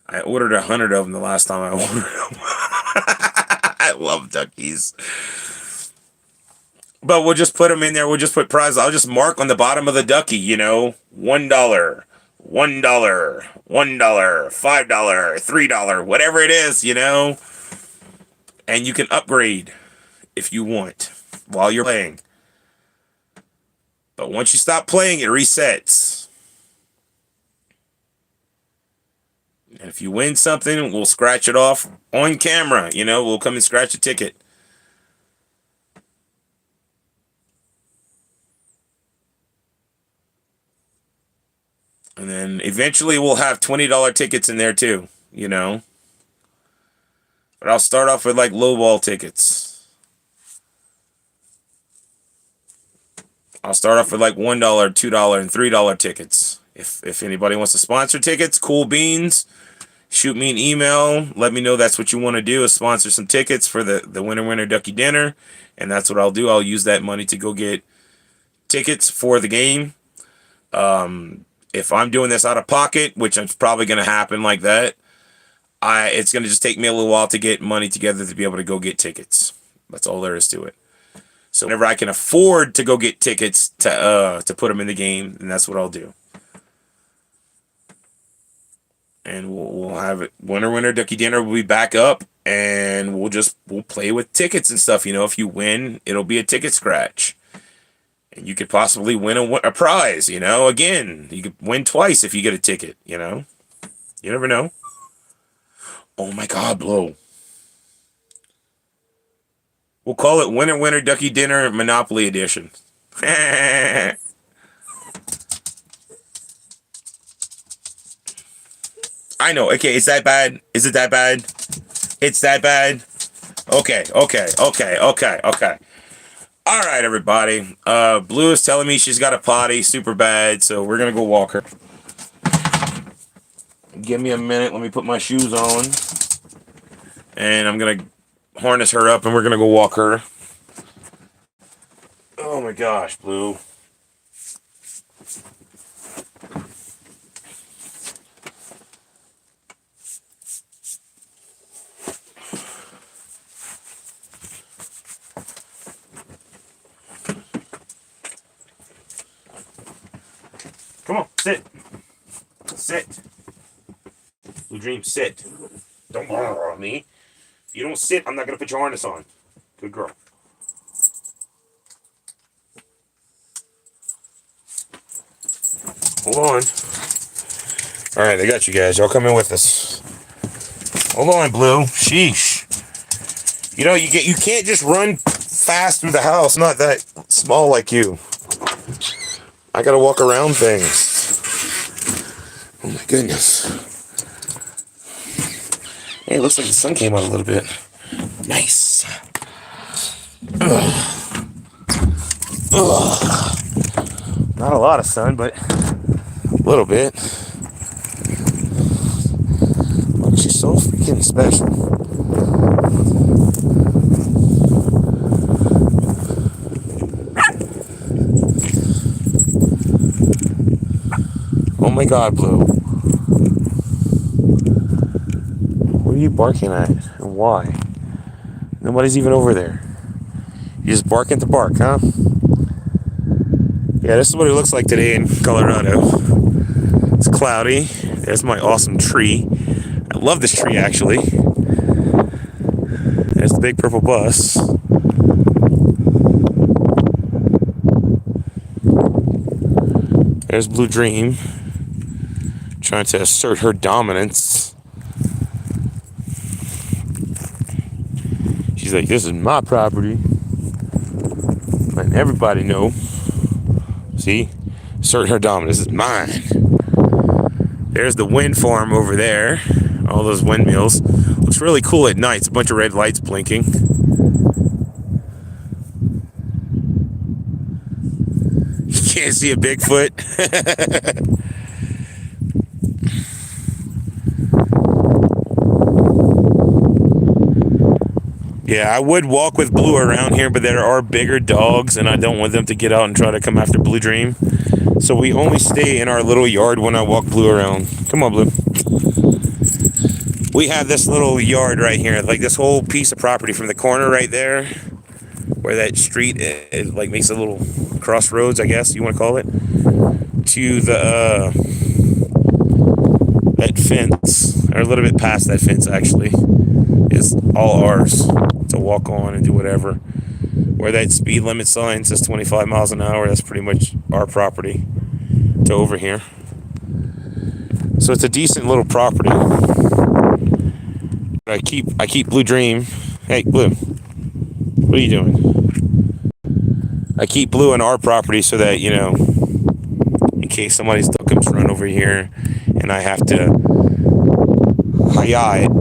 I ordered 100 of them the last time I ordered them. I love duckies. But we'll just put them in there. We'll just put prizes. I'll just mark on the bottom of the ducky, $1, $1, $1, $5, $3, whatever it is, and you can upgrade if you want while you're playing. But once you stop playing, it resets. And if you win something, we'll scratch it off on camera. We'll come and scratch a ticket. And then eventually we'll have $20 tickets in there too, But I'll start off with like lowball tickets. I'll start off with like $1, $2, and $3 tickets. If anybody wants to sponsor tickets, cool beans. Shoot me an email. Let me know that's what you want to do, is sponsor some tickets for the Winner Ducky Dinner. And that's what I'll do. I'll use that money to go get tickets for the game. If I'm doing this out of pocket, which is probably going to happen like that, it's going to just take me a little while to get money together to be able to go get tickets. That's all there is to it. So whenever I can afford to go get tickets to put them in the game, then that's what I'll do. And we'll have it. Winner Ducky Dinner will be back up, and we'll play with tickets and stuff. If you win, it'll be a ticket scratch. And you could possibly win a prize, Again, you could win twice if you get a ticket, You never know. Oh my God, Blow. We'll call it Winner Ducky Dinner Monopoly Edition. I know. Okay, is that bad? Is it that bad? It's that bad? Okay. All right, everybody. Blue is telling me she's got a potty super bad, so we're going to go walk her. Give me a minute. Let me put my shoes on. And I'm going to harness her up, and we're going to go walk her. Oh, my gosh, Blue. Come on, sit. Sit. Blue Dream, sit. Don't bother on me. If you don't sit, I'm not going to put your harness on. Good girl. Hold on. All right, I got you guys. Y'all come in with us. Hold on, Blue. Sheesh. You can't just run fast through the house. I'm not that small like you. I gotta walk around things. Oh my goodness. Hey, it looks like the sun came out a little bit. Nice. Ugh. Not a lot of sun, but a little bit. Look, she's so freaking special. Oh my God, Blue. What are you barking at and why? Nobody's even over there. You just barking to bark, huh? Yeah, this is what it looks like today in Colorado. It's cloudy. There's my awesome tree. I love this tree, actually. There's the big purple bus. There's Blue Dream, trying to assert her dominance. She's like, this is my property. Letting everybody know. See? Assert her dominance. This is mine. There's the wind farm over there. All those windmills. Looks really cool at night. It's a bunch of red lights blinking. You can't see a Bigfoot. Yeah, I would walk with Blue around here, but there are bigger dogs, and I don't want them to get out and try to come after Blue Dream. So we only stay in our little yard when I walk Blue around. Come on, Blue. We have this little yard right here, like this whole piece of property from the corner right there where that street it like makes a little crossroads, I guess you want to call it, to the that fence, or a little bit past that fence actually, is all ours to walk on and do whatever. Where that speed limit sign says 25 miles an hour, that's pretty much our property to over here. So it's a decent little property. I keep Blue Dream. Hey, Blue, what are you doing? I keep Blue on our property so that, you know, in case somebody's dog comes run over here and I have to hi-ya it.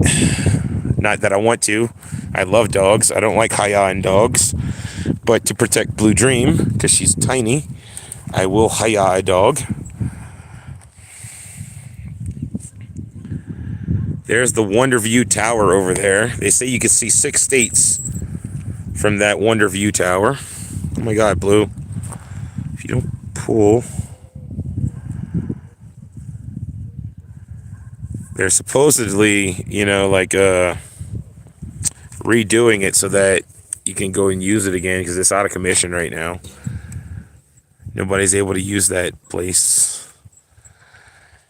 Not that I want to. I love dogs. I don't like hi-ya-ing dogs. But to protect Blue Dream, because she's tiny, I will hi-ya a dog. There's the Wonder View Tower over there. They say you can see 6 states from that Wonder View Tower. Oh my God, Blue. If you don't pull... They're supposedly, you know, like redoing it so that you can go and use it again, because it's out of commission right now. Nobody's able to use that place.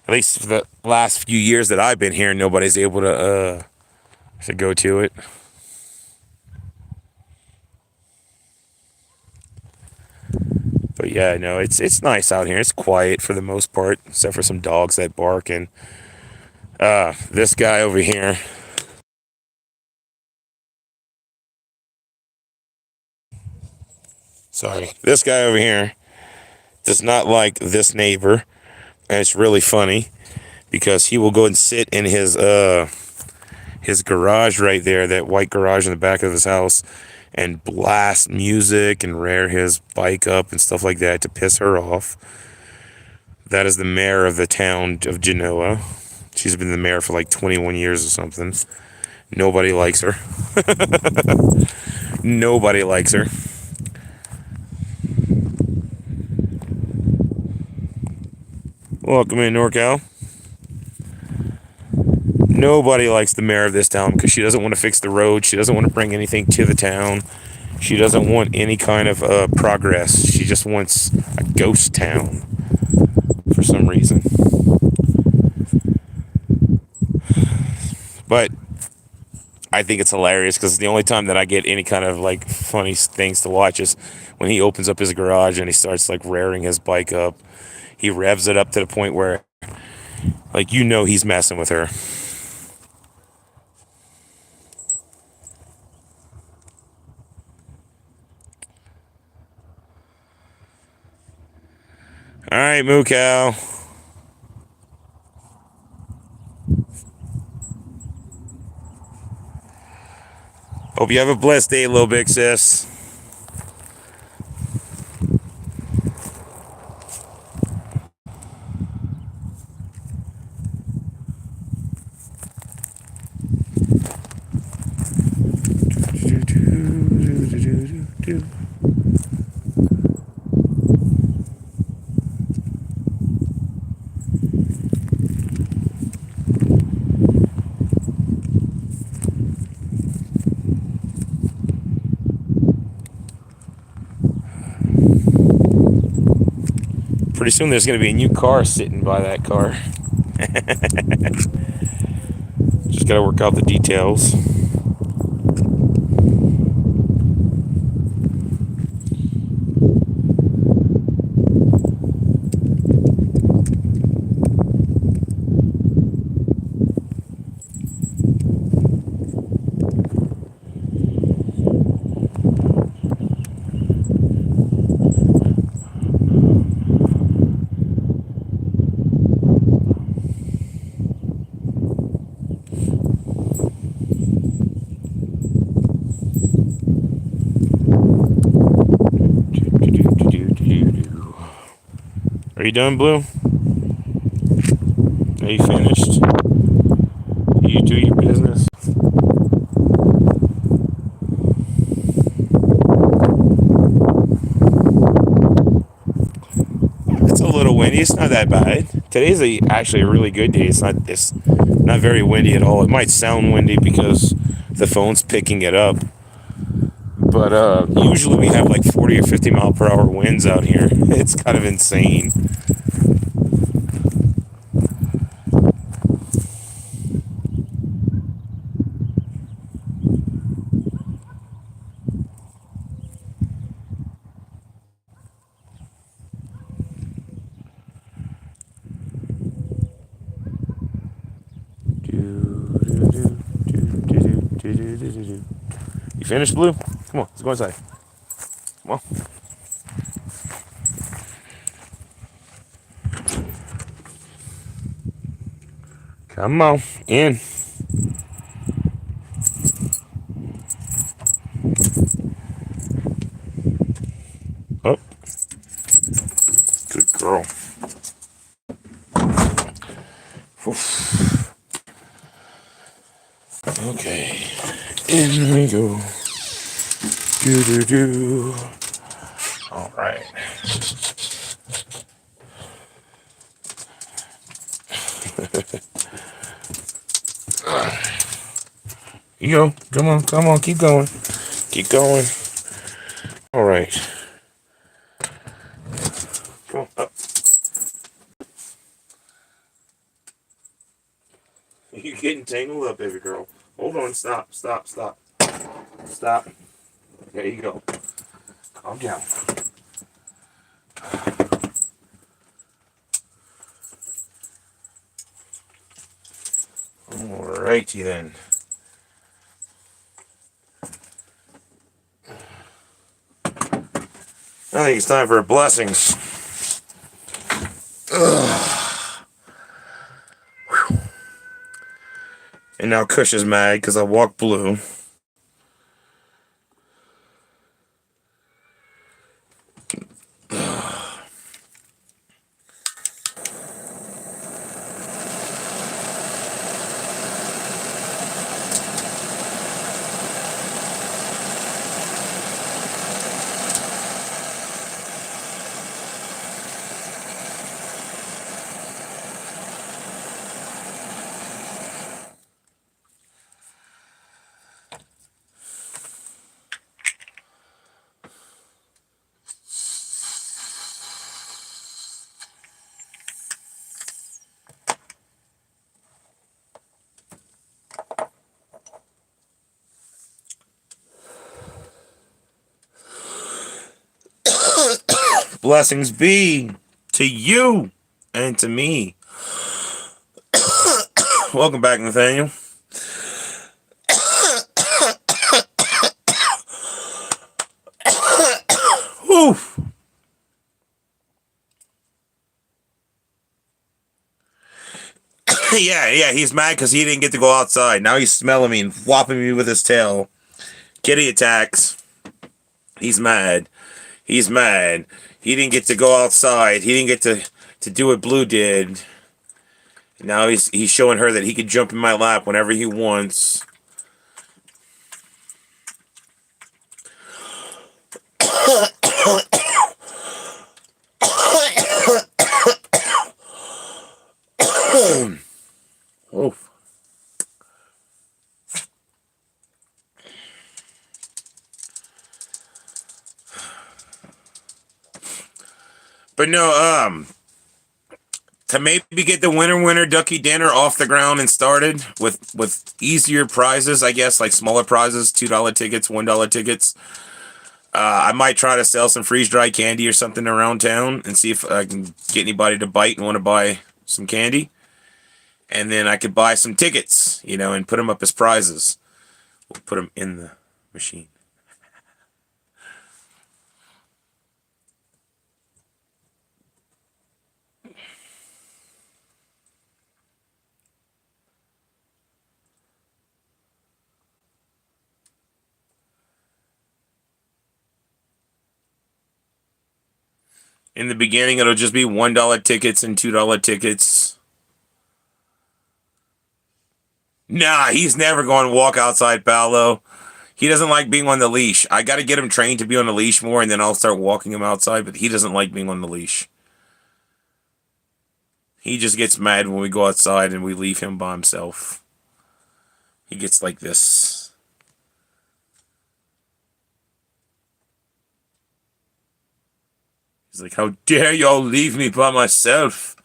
At least for the last few years that I've been here, nobody's able to go to it. But yeah, no, it's nice out here. It's quiet for the most part, except for some dogs that bark. And this guy over here, this guy over here does not like this neighbor. And it's really funny because he will go and sit in his garage right there, that white garage in the back of his house, and blast music and rear his bike up and stuff like that to piss her off. That is the mayor of the town of Genoa. She's been the mayor for like 21 years or something. Nobody likes her. Nobody likes her. Welcome in, NorCal. Nobody likes the mayor of this town because she doesn't want to fix the road. She doesn't want to bring anything to the town. She doesn't want any kind of progress. She just wants a ghost town for some reason. But I think it's hilarious because the only time that I get any kind of like funny things to watch is when he opens up his garage and he starts like rearing his bike up. He revs it up to the point where, like, you know, he's messing with her. All right, Moo Cow. Hope you have a blessed day, little big sis. Pretty soon there's going to be a new car sitting by that car. Just got to work out the details. Are you done, Blue? Are you finished? You do your business. It's a little windy. It's not that bad. Today's actually a really good day. It's not very windy at all. It might sound windy because the phone's picking it up. But usually we have like 40 or 50 mile per hour winds out here. It's kind of insane. You finished, Blue? Come on, let's go inside. Come on. Come on, in. Oh, good girl. Oof. Okay, in we go. Do do do. All right. You go. Come on, keep going. Keep going. All right. Come on, up. You're getting tangled up, baby girl. Hold on, stop. Stop. There you go. Calm down. Alrighty then. I think it's time for blessings. And now Kush is mad because I walked Blue. Blessings be to you and to me. Welcome back, Nathaniel. Whew. yeah, he's mad because he didn't get to go outside. Now he's smelling me and whopping me with his tail. Kitty attacks. He's mad. He's mad. He didn't get to go outside. He didn't get to do what Blue did. Now he's showing her that he can jump in my lap whenever he wants. Oof. But no, to maybe get the winner ducky dinner off the ground and started with easier prizes, I guess, like smaller prizes, $2 tickets, $1 tickets. I might try to sell some freeze-dried candy or something around town and see if I can get anybody to bite and want to buy some candy. And then I could buy some tickets, and put them up as prizes. We'll put them in the machine. In the beginning, it'll just be $1 tickets and $2 tickets. Nah, he's never going to walk outside Paolo. He doesn't like being on the leash. I got to get him trained to be on the leash more, and then I'll start walking him outside, but he doesn't like being on the leash. He just gets mad when we go outside and we leave him by himself. He gets like this. like, how dare y'all leave me by myself?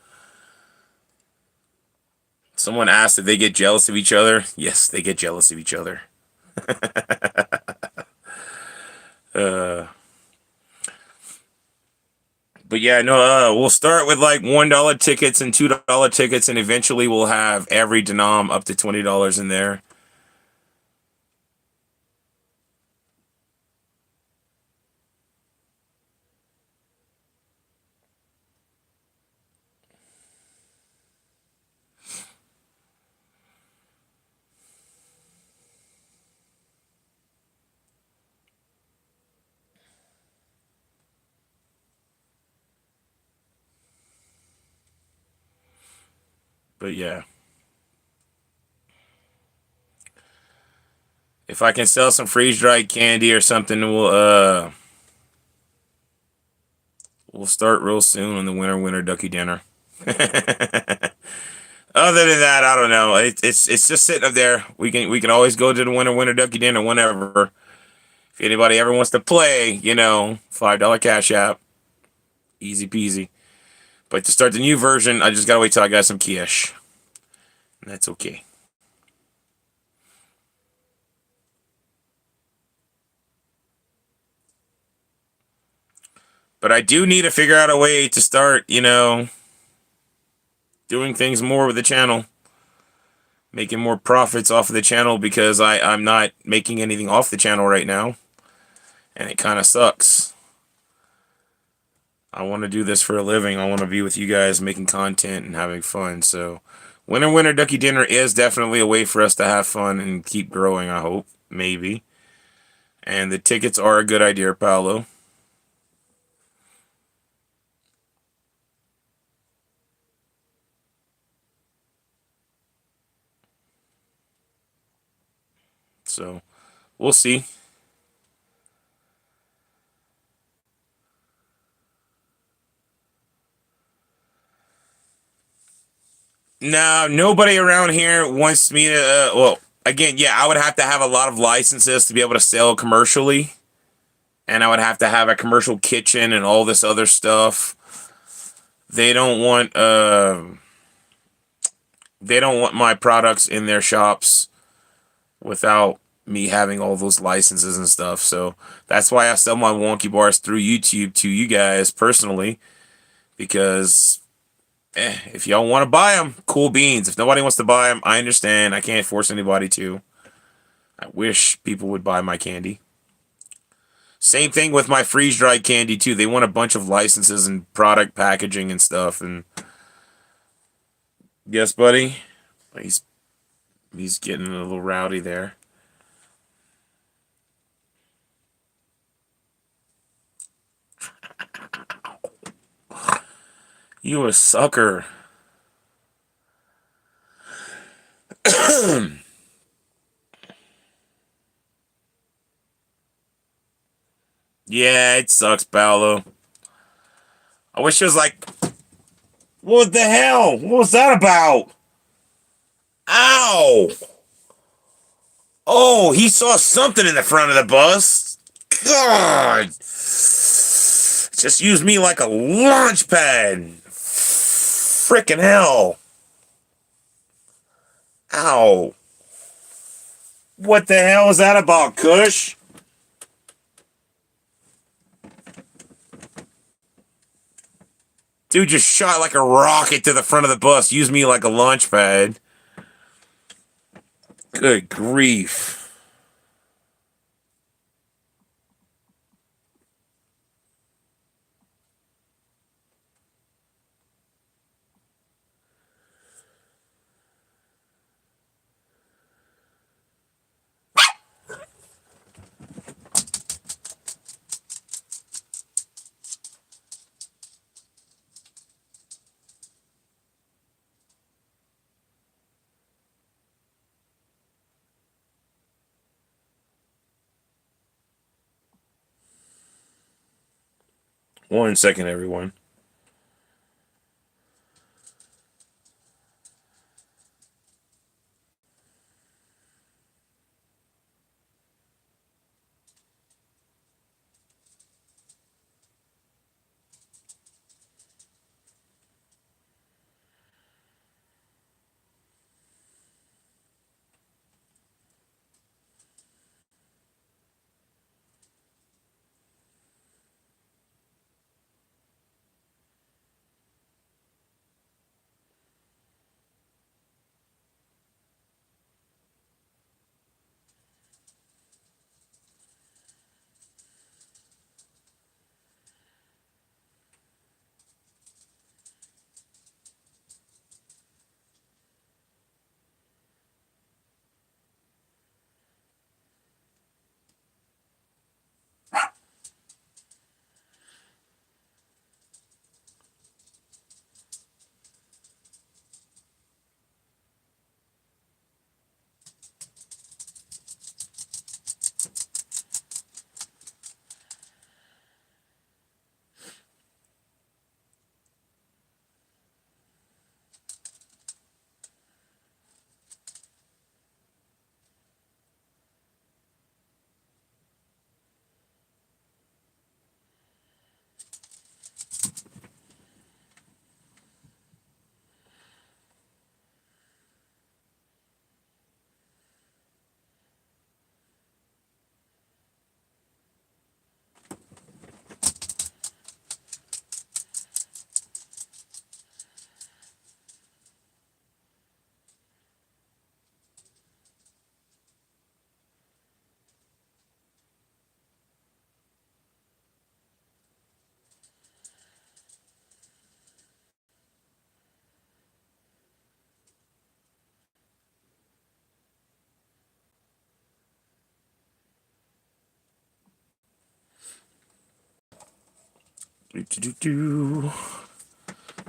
Someone asked if they get jealous of each other. Yes, they get jealous of each other. But yeah, no, we'll start with like $1 tickets and $2 tickets, and eventually we'll have every denom up to $20 in there. But yeah, if I can sell some freeze dried candy or something, we'll start real soon on the winter ducky dinner. Other than that, I don't know. It's just sitting up there. We can always go to the winter ducky dinner whenever. If anybody ever wants to play, $5 cash app, easy peasy. But to start the new version, I just gotta wait till I got some cash. And that's okay. But I do need to figure out a way to start, doing things more with the channel. Making more profits off of the channel, because I'm not making anything off the channel right now. And it kind of sucks. I want to do this for a living. I want to be with you guys making content and having fun. So winter ducky dinner is definitely a way for us to have fun and keep growing, I hope. Maybe. And the tickets are a good idea, Paolo. So we'll see. No, nobody around here wants me to. Well, again, yeah, I would have to have a lot of licenses to be able to sell commercially, and I would have to have a commercial kitchen and all this other stuff. They don't want. They don't want my products in their shops without me having all those licenses and stuff. So that's why I sell my wonky bars through YouTube to you guys personally, because if y'all want to buy them, cool beans. If nobody wants to buy them, I understand. I can't force anybody to. I wish people would buy my candy. Same thing with my freeze-dried candy, too. They want a bunch of licenses and product packaging and stuff. And yes, buddy? He's getting a little rowdy there. You a sucker. Yeah, it sucks, Paolo. I wish it was like, what the hell? What was that about? Ow! Oh, he saw something in the front of the bus. God! Just use me like a launch pad. Frickin' hell. Ow. What the hell is that about, Kush? Dude just shot like a rocket to the front of the bus. Use me like a launch pad. Good grief. One second, everyone.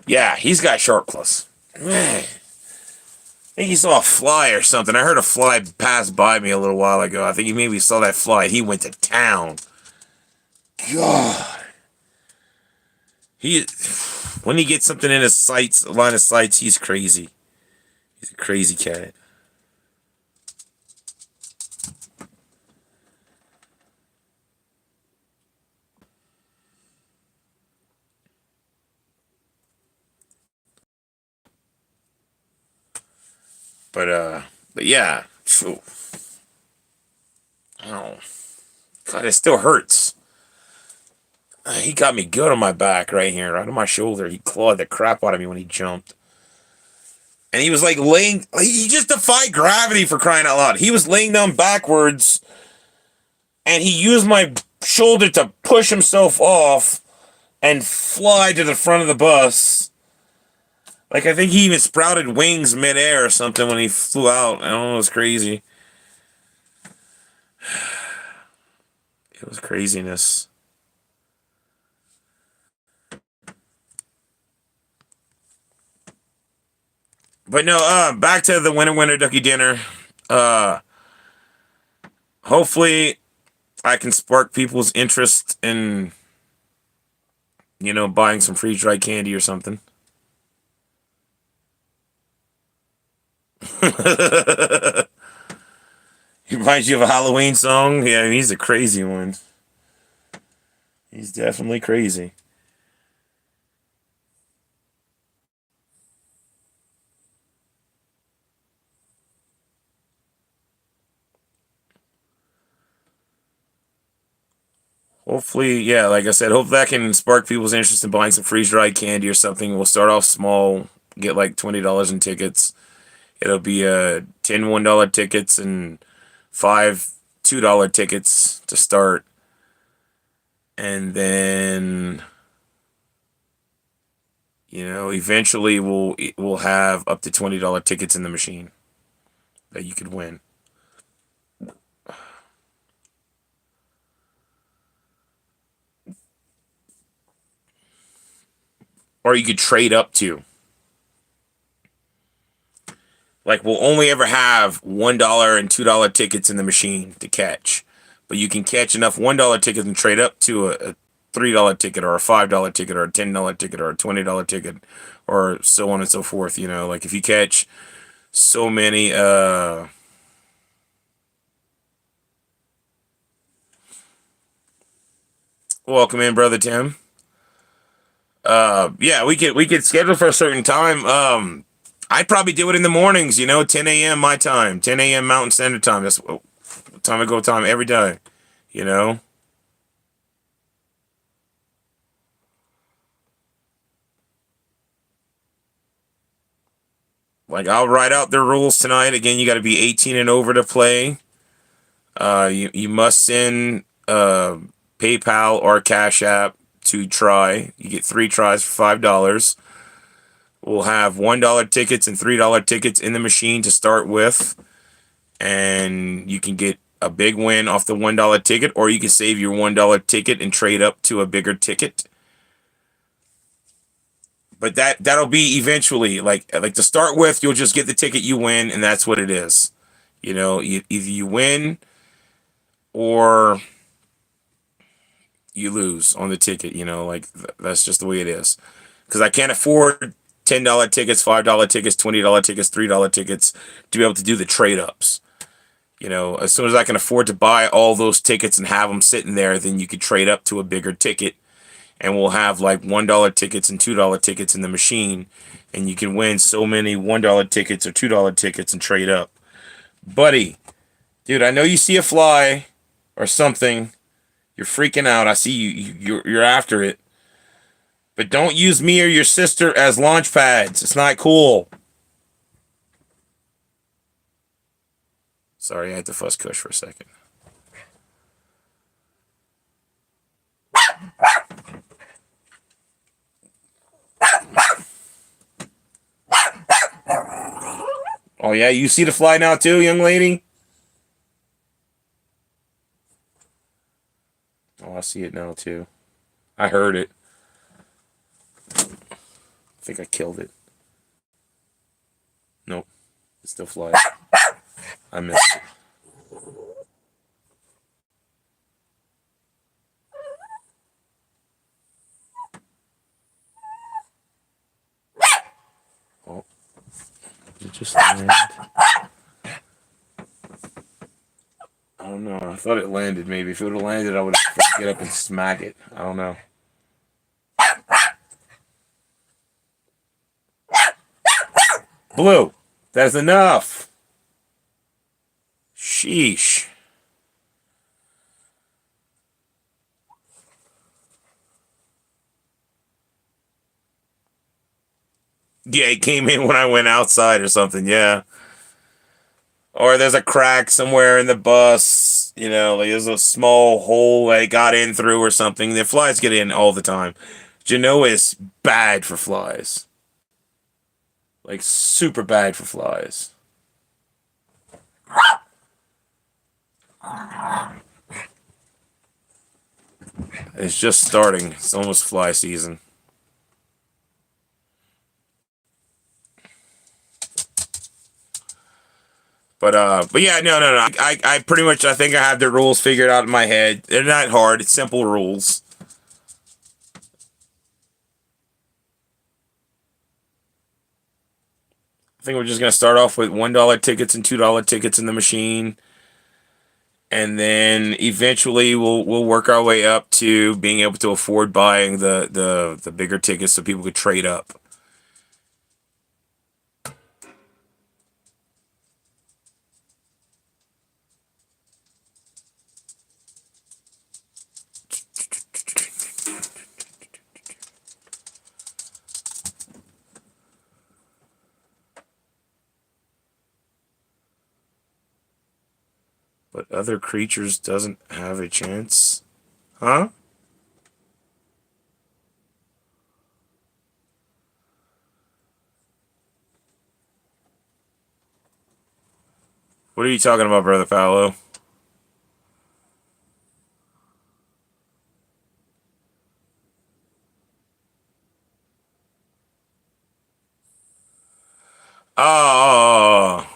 Yeah, he's got sharp claws. Man. I think he saw a fly or something. I heard a fly pass by me a little while ago. I think he maybe saw that fly. He went to town. God. He, when he gets something in his sights, line of sights, he's crazy. He's a crazy cat. But yeah. Phew. Oh, God, it still hurts. He got me good on my back right here, right on my shoulder. He clawed the crap out of me when he jumped. And he was like he just defied gravity for crying out loud. He was laying down backwards and he used my shoulder to push himself off and fly to the front of the bus. Like, I think he even sprouted wings midair or something when he flew out. I don't know, it was crazy. It was craziness. But no, back to the winter ducky dinner. Hopefully I can spark people's interest in, buying some freeze-dried candy or something. He reminds you of a Halloween song? Yeah, he's a crazy one. He's definitely crazy. Hopefully, yeah, like I said, hopefully that can spark people's interest in buying some freeze-dried candy or something. We'll start off small, get like $20 in tickets. It'll be 10 $1 tickets and 5 $2 tickets to start. And then, eventually we'll have up to $20 tickets in the machine that you could win. Or you could trade up to. Like, we'll only ever have $1 and $2 tickets in the machine to catch. But you can catch enough $1 tickets and trade up to a $3 ticket or a $5 ticket or a $10 ticket or a $20 ticket or so on and so forth. Like, if you catch so many, welcome in, Brother Tim. Yeah, we could schedule for a certain time. I'd probably do it in the mornings, 10 a.m. my time, 10 a.m. Mountain Standard Time. That's what time I go time every day, you know? Like, I'll write out the rules tonight. Again, you got to be 18 and over to play. You must send PayPal or Cash App to try. You get 3 tries for $5. We'll have $1 tickets and $3 tickets in the machine to start with. And you can get a big win off the $1 ticket, or you can save your $1 ticket and trade up to a bigger ticket. But that'll be eventually, like to start with, you'll just get the ticket you win, and that's what it is. Either you win or you lose on the ticket. That's just the way it is. Because I can't afford $10 tickets, $5 tickets, $20 tickets, $3 tickets to be able to do the trade ups. As soon as I can afford to buy all those tickets and have them sitting there, then you could trade up to a bigger ticket. And we'll have like $1 tickets and $2 tickets in the machine. And you can win so many $1 tickets or $2 tickets and trade up. Buddy, dude, I know you see a fly or something. You're freaking out. I see you're after it. But don't use me or your sister as launch pads. It's not cool. Sorry, I had to fuss Kush for a second. Oh, yeah? You see the fly now, too, young lady? Oh, I see it now, too. I heard it. I think I killed it. Nope. It still flies. I missed it. Oh, it just landed. I don't know. I thought it landed maybe. If it would have landed, I would have get up and smack it. I don't know. Blue. That's enough. Sheesh. Yeah, it came in when I went outside or something. Yeah. Or there's a crack somewhere in the bus. You know, like there's a small hole that it got in through or something. The flies get in all the time. Genoa is bad for flies. Like super bad for flies. It's just starting. It's almost fly season. But yeah, no. I pretty much I think I have the rules figured out in my head. They're not hard. It's simple rules. I think we're just gonna start off with $1 tickets and $2 tickets in the machine, and then eventually we'll work our way up to being able to afford buying the bigger tickets so people could trade up. But other creatures doesn't have a chance, huh? What are you talking about, Brother Fallow? Oh,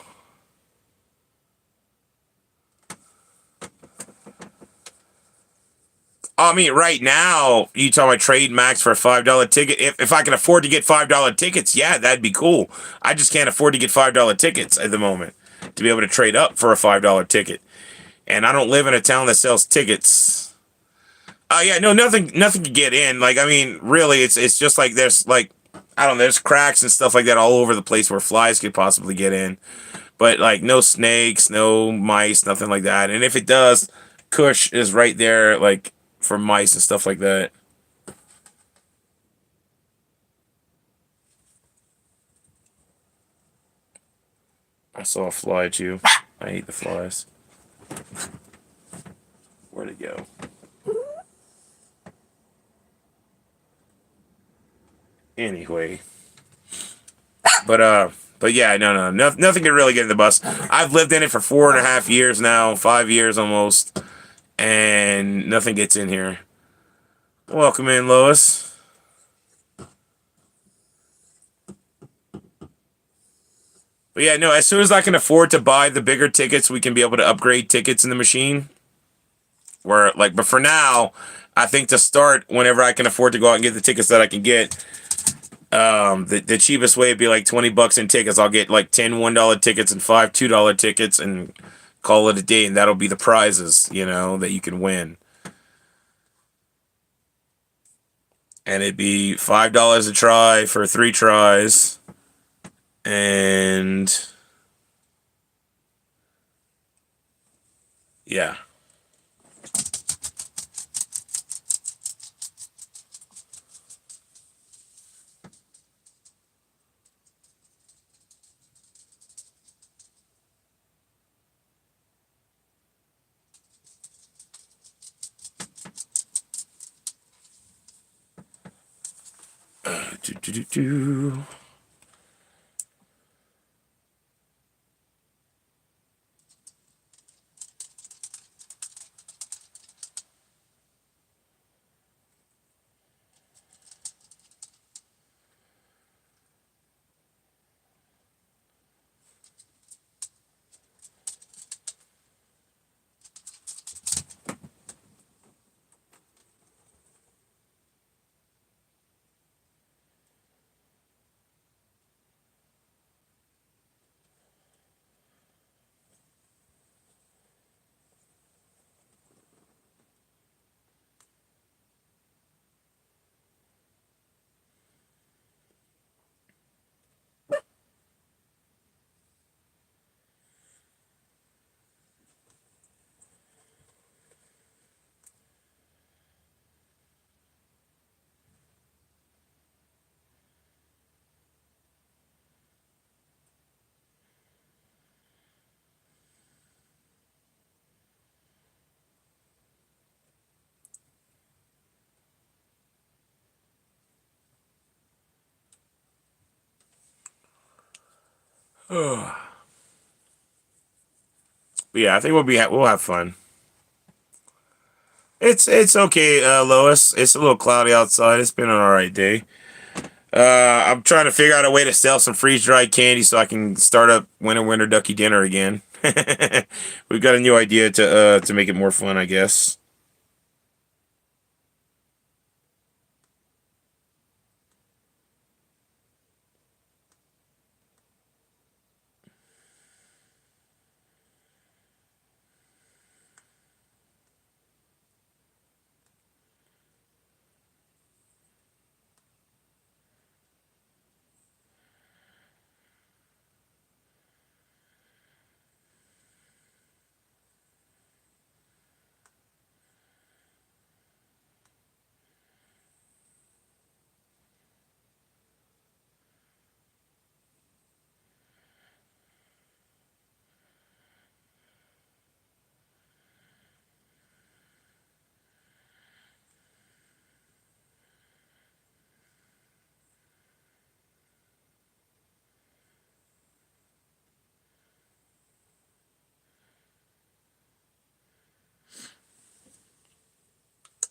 I mean, right now, you talking about trade max for a $5 ticket? If I can afford to get $5 tickets, yeah, that'd be cool. I just can't afford to get $5 tickets at the moment to be able to trade up for a $5 ticket. And I don't live in a town that sells tickets. Oh yeah, no, nothing to get in. Like, I mean, really, it's just like there's like, I don't know, there's cracks and stuff like that all over the place where flies could possibly get in. But like, no snakes, no mice, nothing like that. And if it does, Kush is right there, like for mice and stuff like that. I saw a fly too. I hate the flies. Where'd it go? Anyway, but yeah, nothing can really get in the bus. I've lived in it for 4.5 years now, 5 years almost, and nothing gets in here. Welcome in, Lois. But yeah, no, as soon as I can afford to buy the bigger tickets, we can be able to upgrade tickets in the machine. Where like, but for now, I think to start, whenever I can afford to go out and get the tickets that I can get, the cheapest way would be like $20 in tickets. I'll get like 10 $1 tickets and 5 $2 tickets and call it a day, and that'll be the prizes, that you can win. And it'd be $5 a try for 3 tries. And yeah. Do, do, do, do. But yeah, I think we'll have fun. It's okay, Lois. It's a little cloudy outside. It's been an alright day. I'm trying to figure out a way to sell some freeze dried candy so I can start up winter ducky dinner again. We've got a new idea to make it more fun, I guess.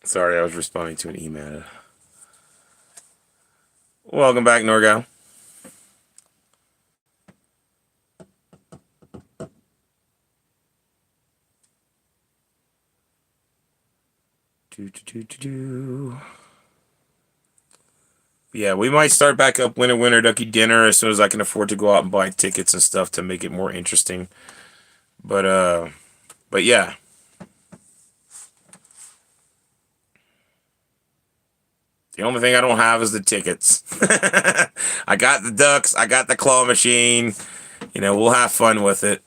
Sorry, I was responding to an email. Welcome back, Norgal. Do, do, do, do, do. Yeah, we might start back up winter ducky dinner as soon as I can afford to go out and buy tickets and stuff to make it more interesting. But but yeah. The only thing I don't have is the tickets. I got the ducks, I got the claw machine. We'll have fun with it.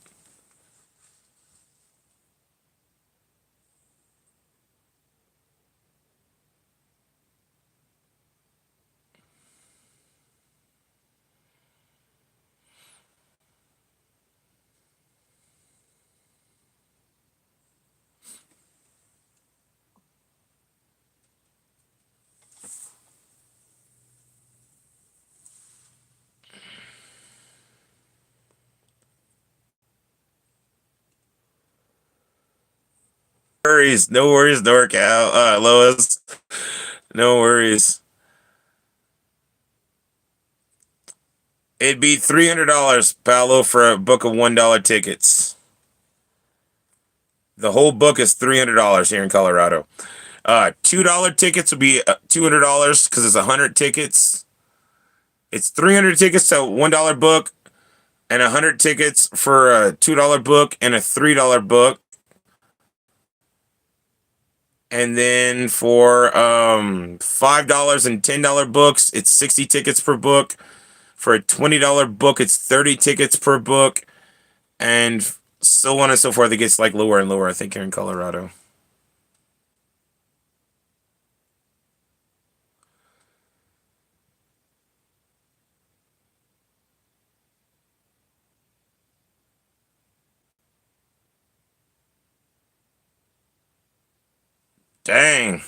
No worries, NorCal, Lois. No worries. It'd be $300, Paolo, for a book of $1 tickets. The whole book is $300 here in Colorado. $2 tickets would be $200 because it's 100 tickets. It's 300 tickets to a $1 book, and 100 tickets for a $2 book and a $3 book. And then for $5 and $10 books, it's 60 tickets per book. For a $20 book, it's 30 tickets per book, and so on and so forth. It gets like lower and lower, I think, here in Colorado. Dang.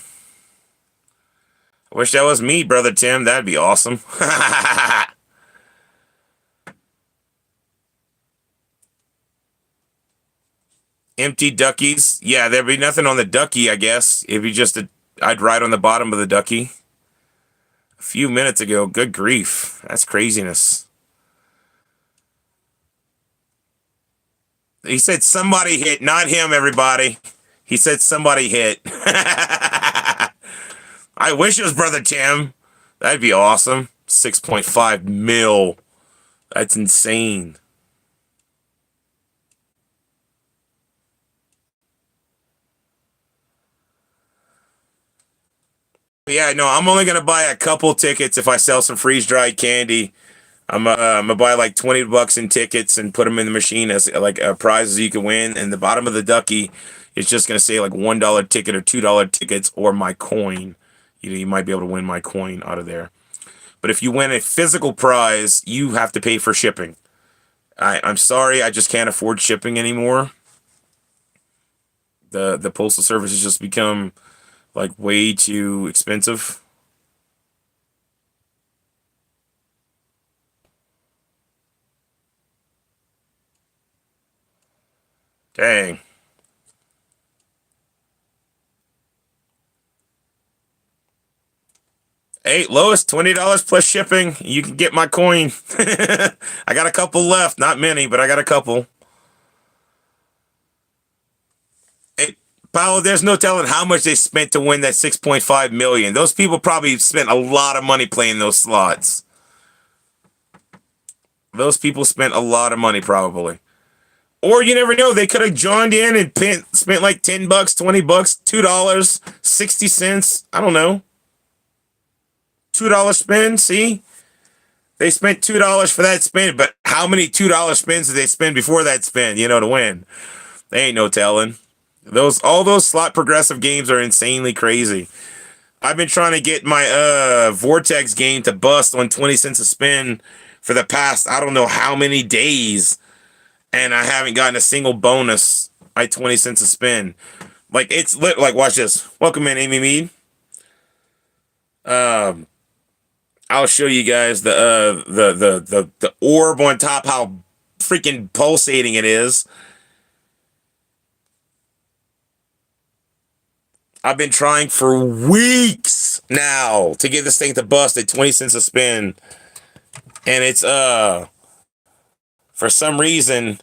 I wish that was me, Brother Tim. That'd be awesome. Empty duckies. Yeah, there'd be nothing on the ducky, I guess. It'd be just I'd ride on the bottom of the ducky. A few minutes ago. Good grief. That's craziness. He said somebody hit, not him, everybody. He said somebody hit. I wish it was Brother Tim. That'd be awesome. 6.5 mil. That's insane. Yeah, no, I'm only gonna buy a couple tickets if I sell some freeze dried candy. I'm gonna buy like $20 in tickets and put them in the machine as like prizes you can win. And the bottom of the ducky is just gonna say like $1 ticket or $2 tickets or my coin. You might be able to win my coin out of there. But if you win a physical prize, you have to pay for shipping. I'm sorry, I just can't afford shipping anymore. The postal service has just become like way too expensive. Dang. Hey, lowest $20 plus shipping. You can get my coin. I got a couple left. Not many, but I got a couple. Hey, Paolo, there's no telling how much they spent to win that 6.5 million. Those people probably spent a lot of money playing those slots. Those people spent a lot of money probably. Or you never know, they could have joined in and spent like $10, $20, $2, 60 cents. I don't know. $2 spin, see? They spent $2 for that spin, but how many $2 spins did they spend before that spin, to win? They ain't no telling. All those slot progressive games are insanely crazy. I've been trying to get my Vortex game to bust on 20 cents a spin for the past I don't know how many days, and I haven't gotten a single bonus by 20 cents a spin. Like it's lit. Like watch this. Welcome in, Amy Mead. I'll show you guys the orb on top, how freaking pulsating it is. I've been trying for weeks now to get this thing to bust at 20 cents a spin. And it's for some reason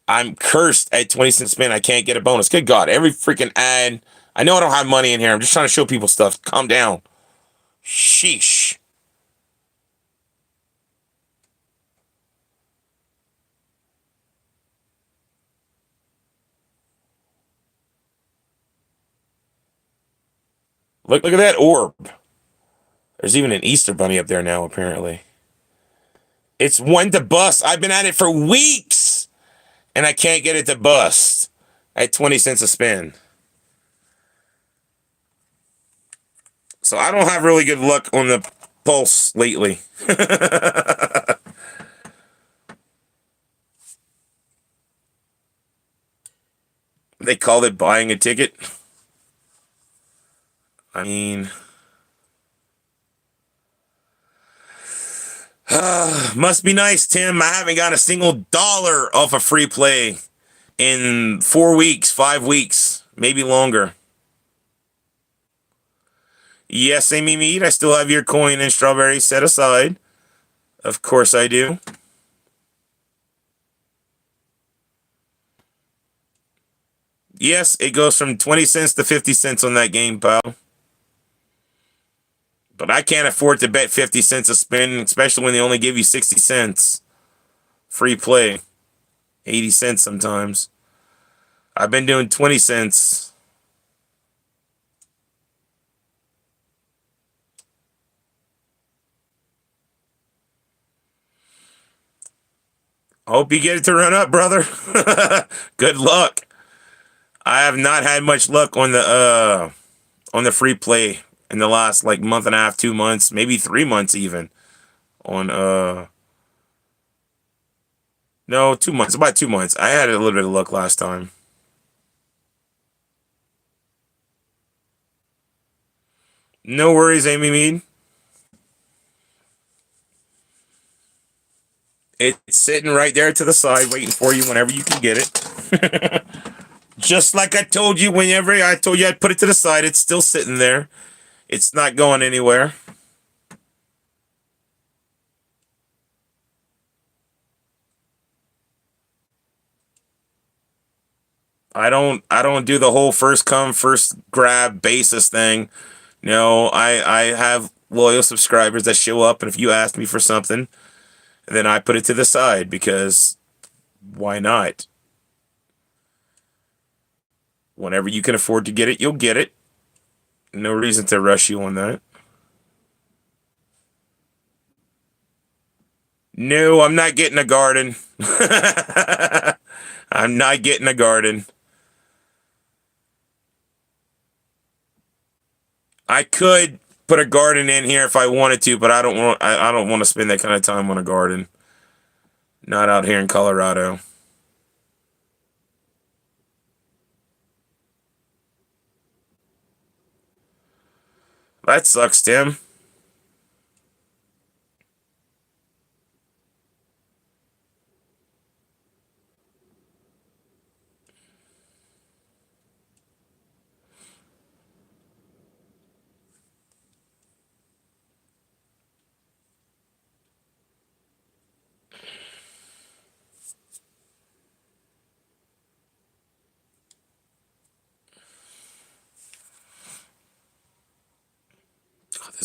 I'm cursed at 20 cents a spin. I can't get a bonus. Good God, every freaking ad. I know I don't have money in here. I'm just trying to show people stuff. Calm down. Sheesh. Look at that orb. There's even an Easter bunny up there now, apparently. It's one to bust. I've been at it for weeks, and I can't get it to bust at 20 cents a spin. So I don't have really good luck on the pulse lately. They call it buying a ticket. I mean, must be nice, Tim. I haven't got a single dollar off a free play in 4 weeks, 5 weeks, maybe longer. Yes, Amy Mead, I still have your coin and strawberry set aside. Of course I do. Yes, it goes from 20 cents to 50 cents on that game, pal. But I can't afford to bet 50 cents a spin, especially when they only give you 60 cents. Free play. 80 cents sometimes. I've been doing 20 cents. I hope you get it to run up, brother. Good luck. I have not had much luck on the free play in the last like month and a half, 2 months, maybe 3 months even. On no, 2 months, about 2 months. I had a little bit of luck last time. No worries, Amy Mead. It's sitting right there to the side, waiting for you whenever you can get it. Just like I told you, whenever I told you I'd put it to the side, it's still sitting there. It's not going anywhere. I don't do the whole first come, first grab basis thing. No, I have loyal subscribers that show up, and if you ask me for something, then I put it to the side because why not? Whenever you can afford to get it, you'll get it. No reason to rush you on that. No, I'm not getting a garden. I'm not getting a garden. I could put a garden in here if I wanted to, but I don't want. I don't want to spend that kind of time on a garden. Not out here in Colorado. That sucks, Tim.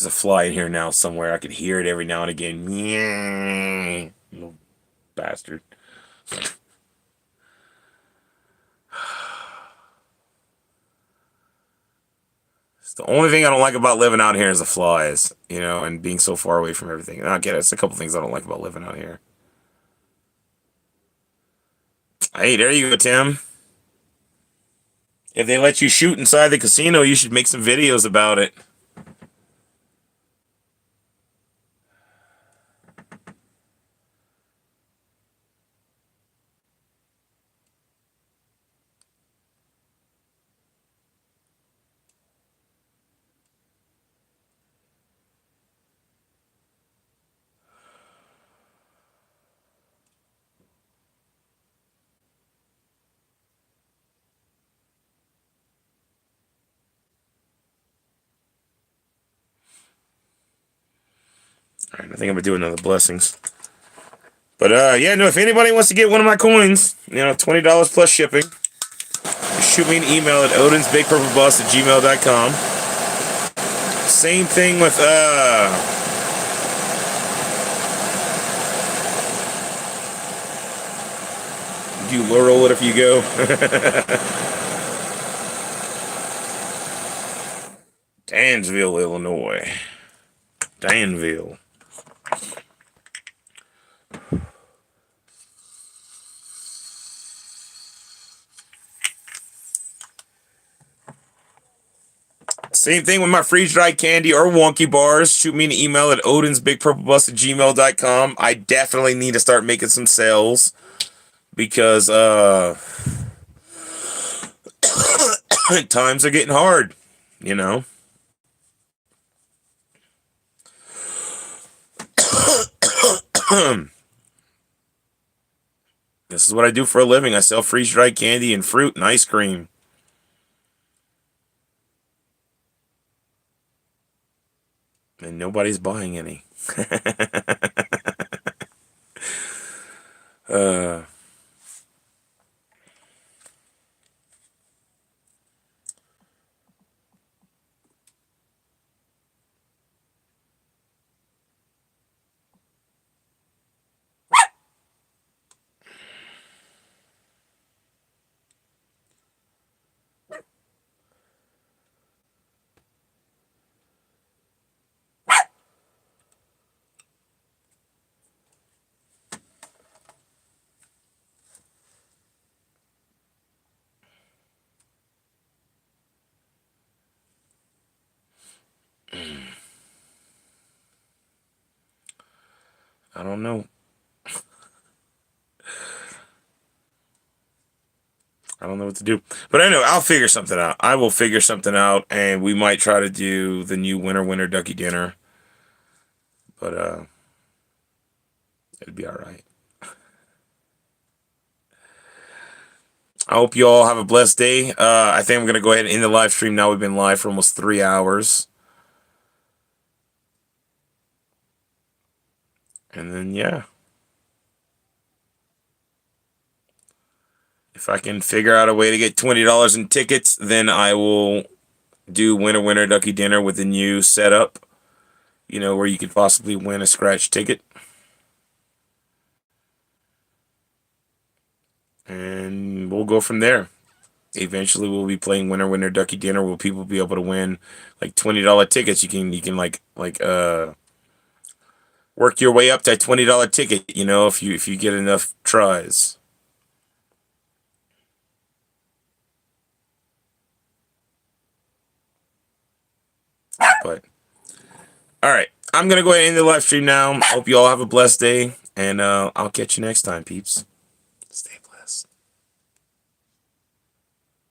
There's a fly in here now somewhere. I could hear it every now and again. Yeah, little bastard. It's the only thing I don't like about living out here is the flies, you know, and being so far away from everything. And I get it. It's a couple things I don't like about living out here. Hey, there you go, Tim. If they let you shoot inside the casino, you should make some videos about it. All right, I think I'm gonna do another blessings. But yeah, no. If anybody wants to get one of my coins, you know, $20 plus shipping, shoot me an email at odinsbigpurplebus@gmail.com. Same thing with do you low roll it if you go? Dansville, Illinois. Danville. Same thing with my freeze-dried candy or wonky bars. Shoot me an email at odinsbigpurplebus@gmail.com. I definitely need to start making some sales because times are getting hard, you know. This is what I do for a living. I sell freeze-dried candy and fruit and ice cream. And nobody's buying any. I don't know. I don't know what to do. But anyway, I'll figure something out. I will figure something out, and we might try to do the new winter ducky dinner. But it'd be all right. I hope you all have a blessed day. I think I'm going to go ahead and end the live stream now. We've been live for almost 3 hours. And then, yeah. If I can figure out a way to get $20 in tickets, then I will do winter ducky dinner with the new setup. You know, where you could possibly win a scratch ticket. And we'll go from there. Eventually, we'll be playing winter ducky dinner. Will people be able to win like $20 tickets? You can work your way up to a $20 ticket. You know, if you get enough tries. But all right, I'm gonna go ahead and end the live stream now. Hope you all have a blessed day, and I'll catch you next time, peeps. Stay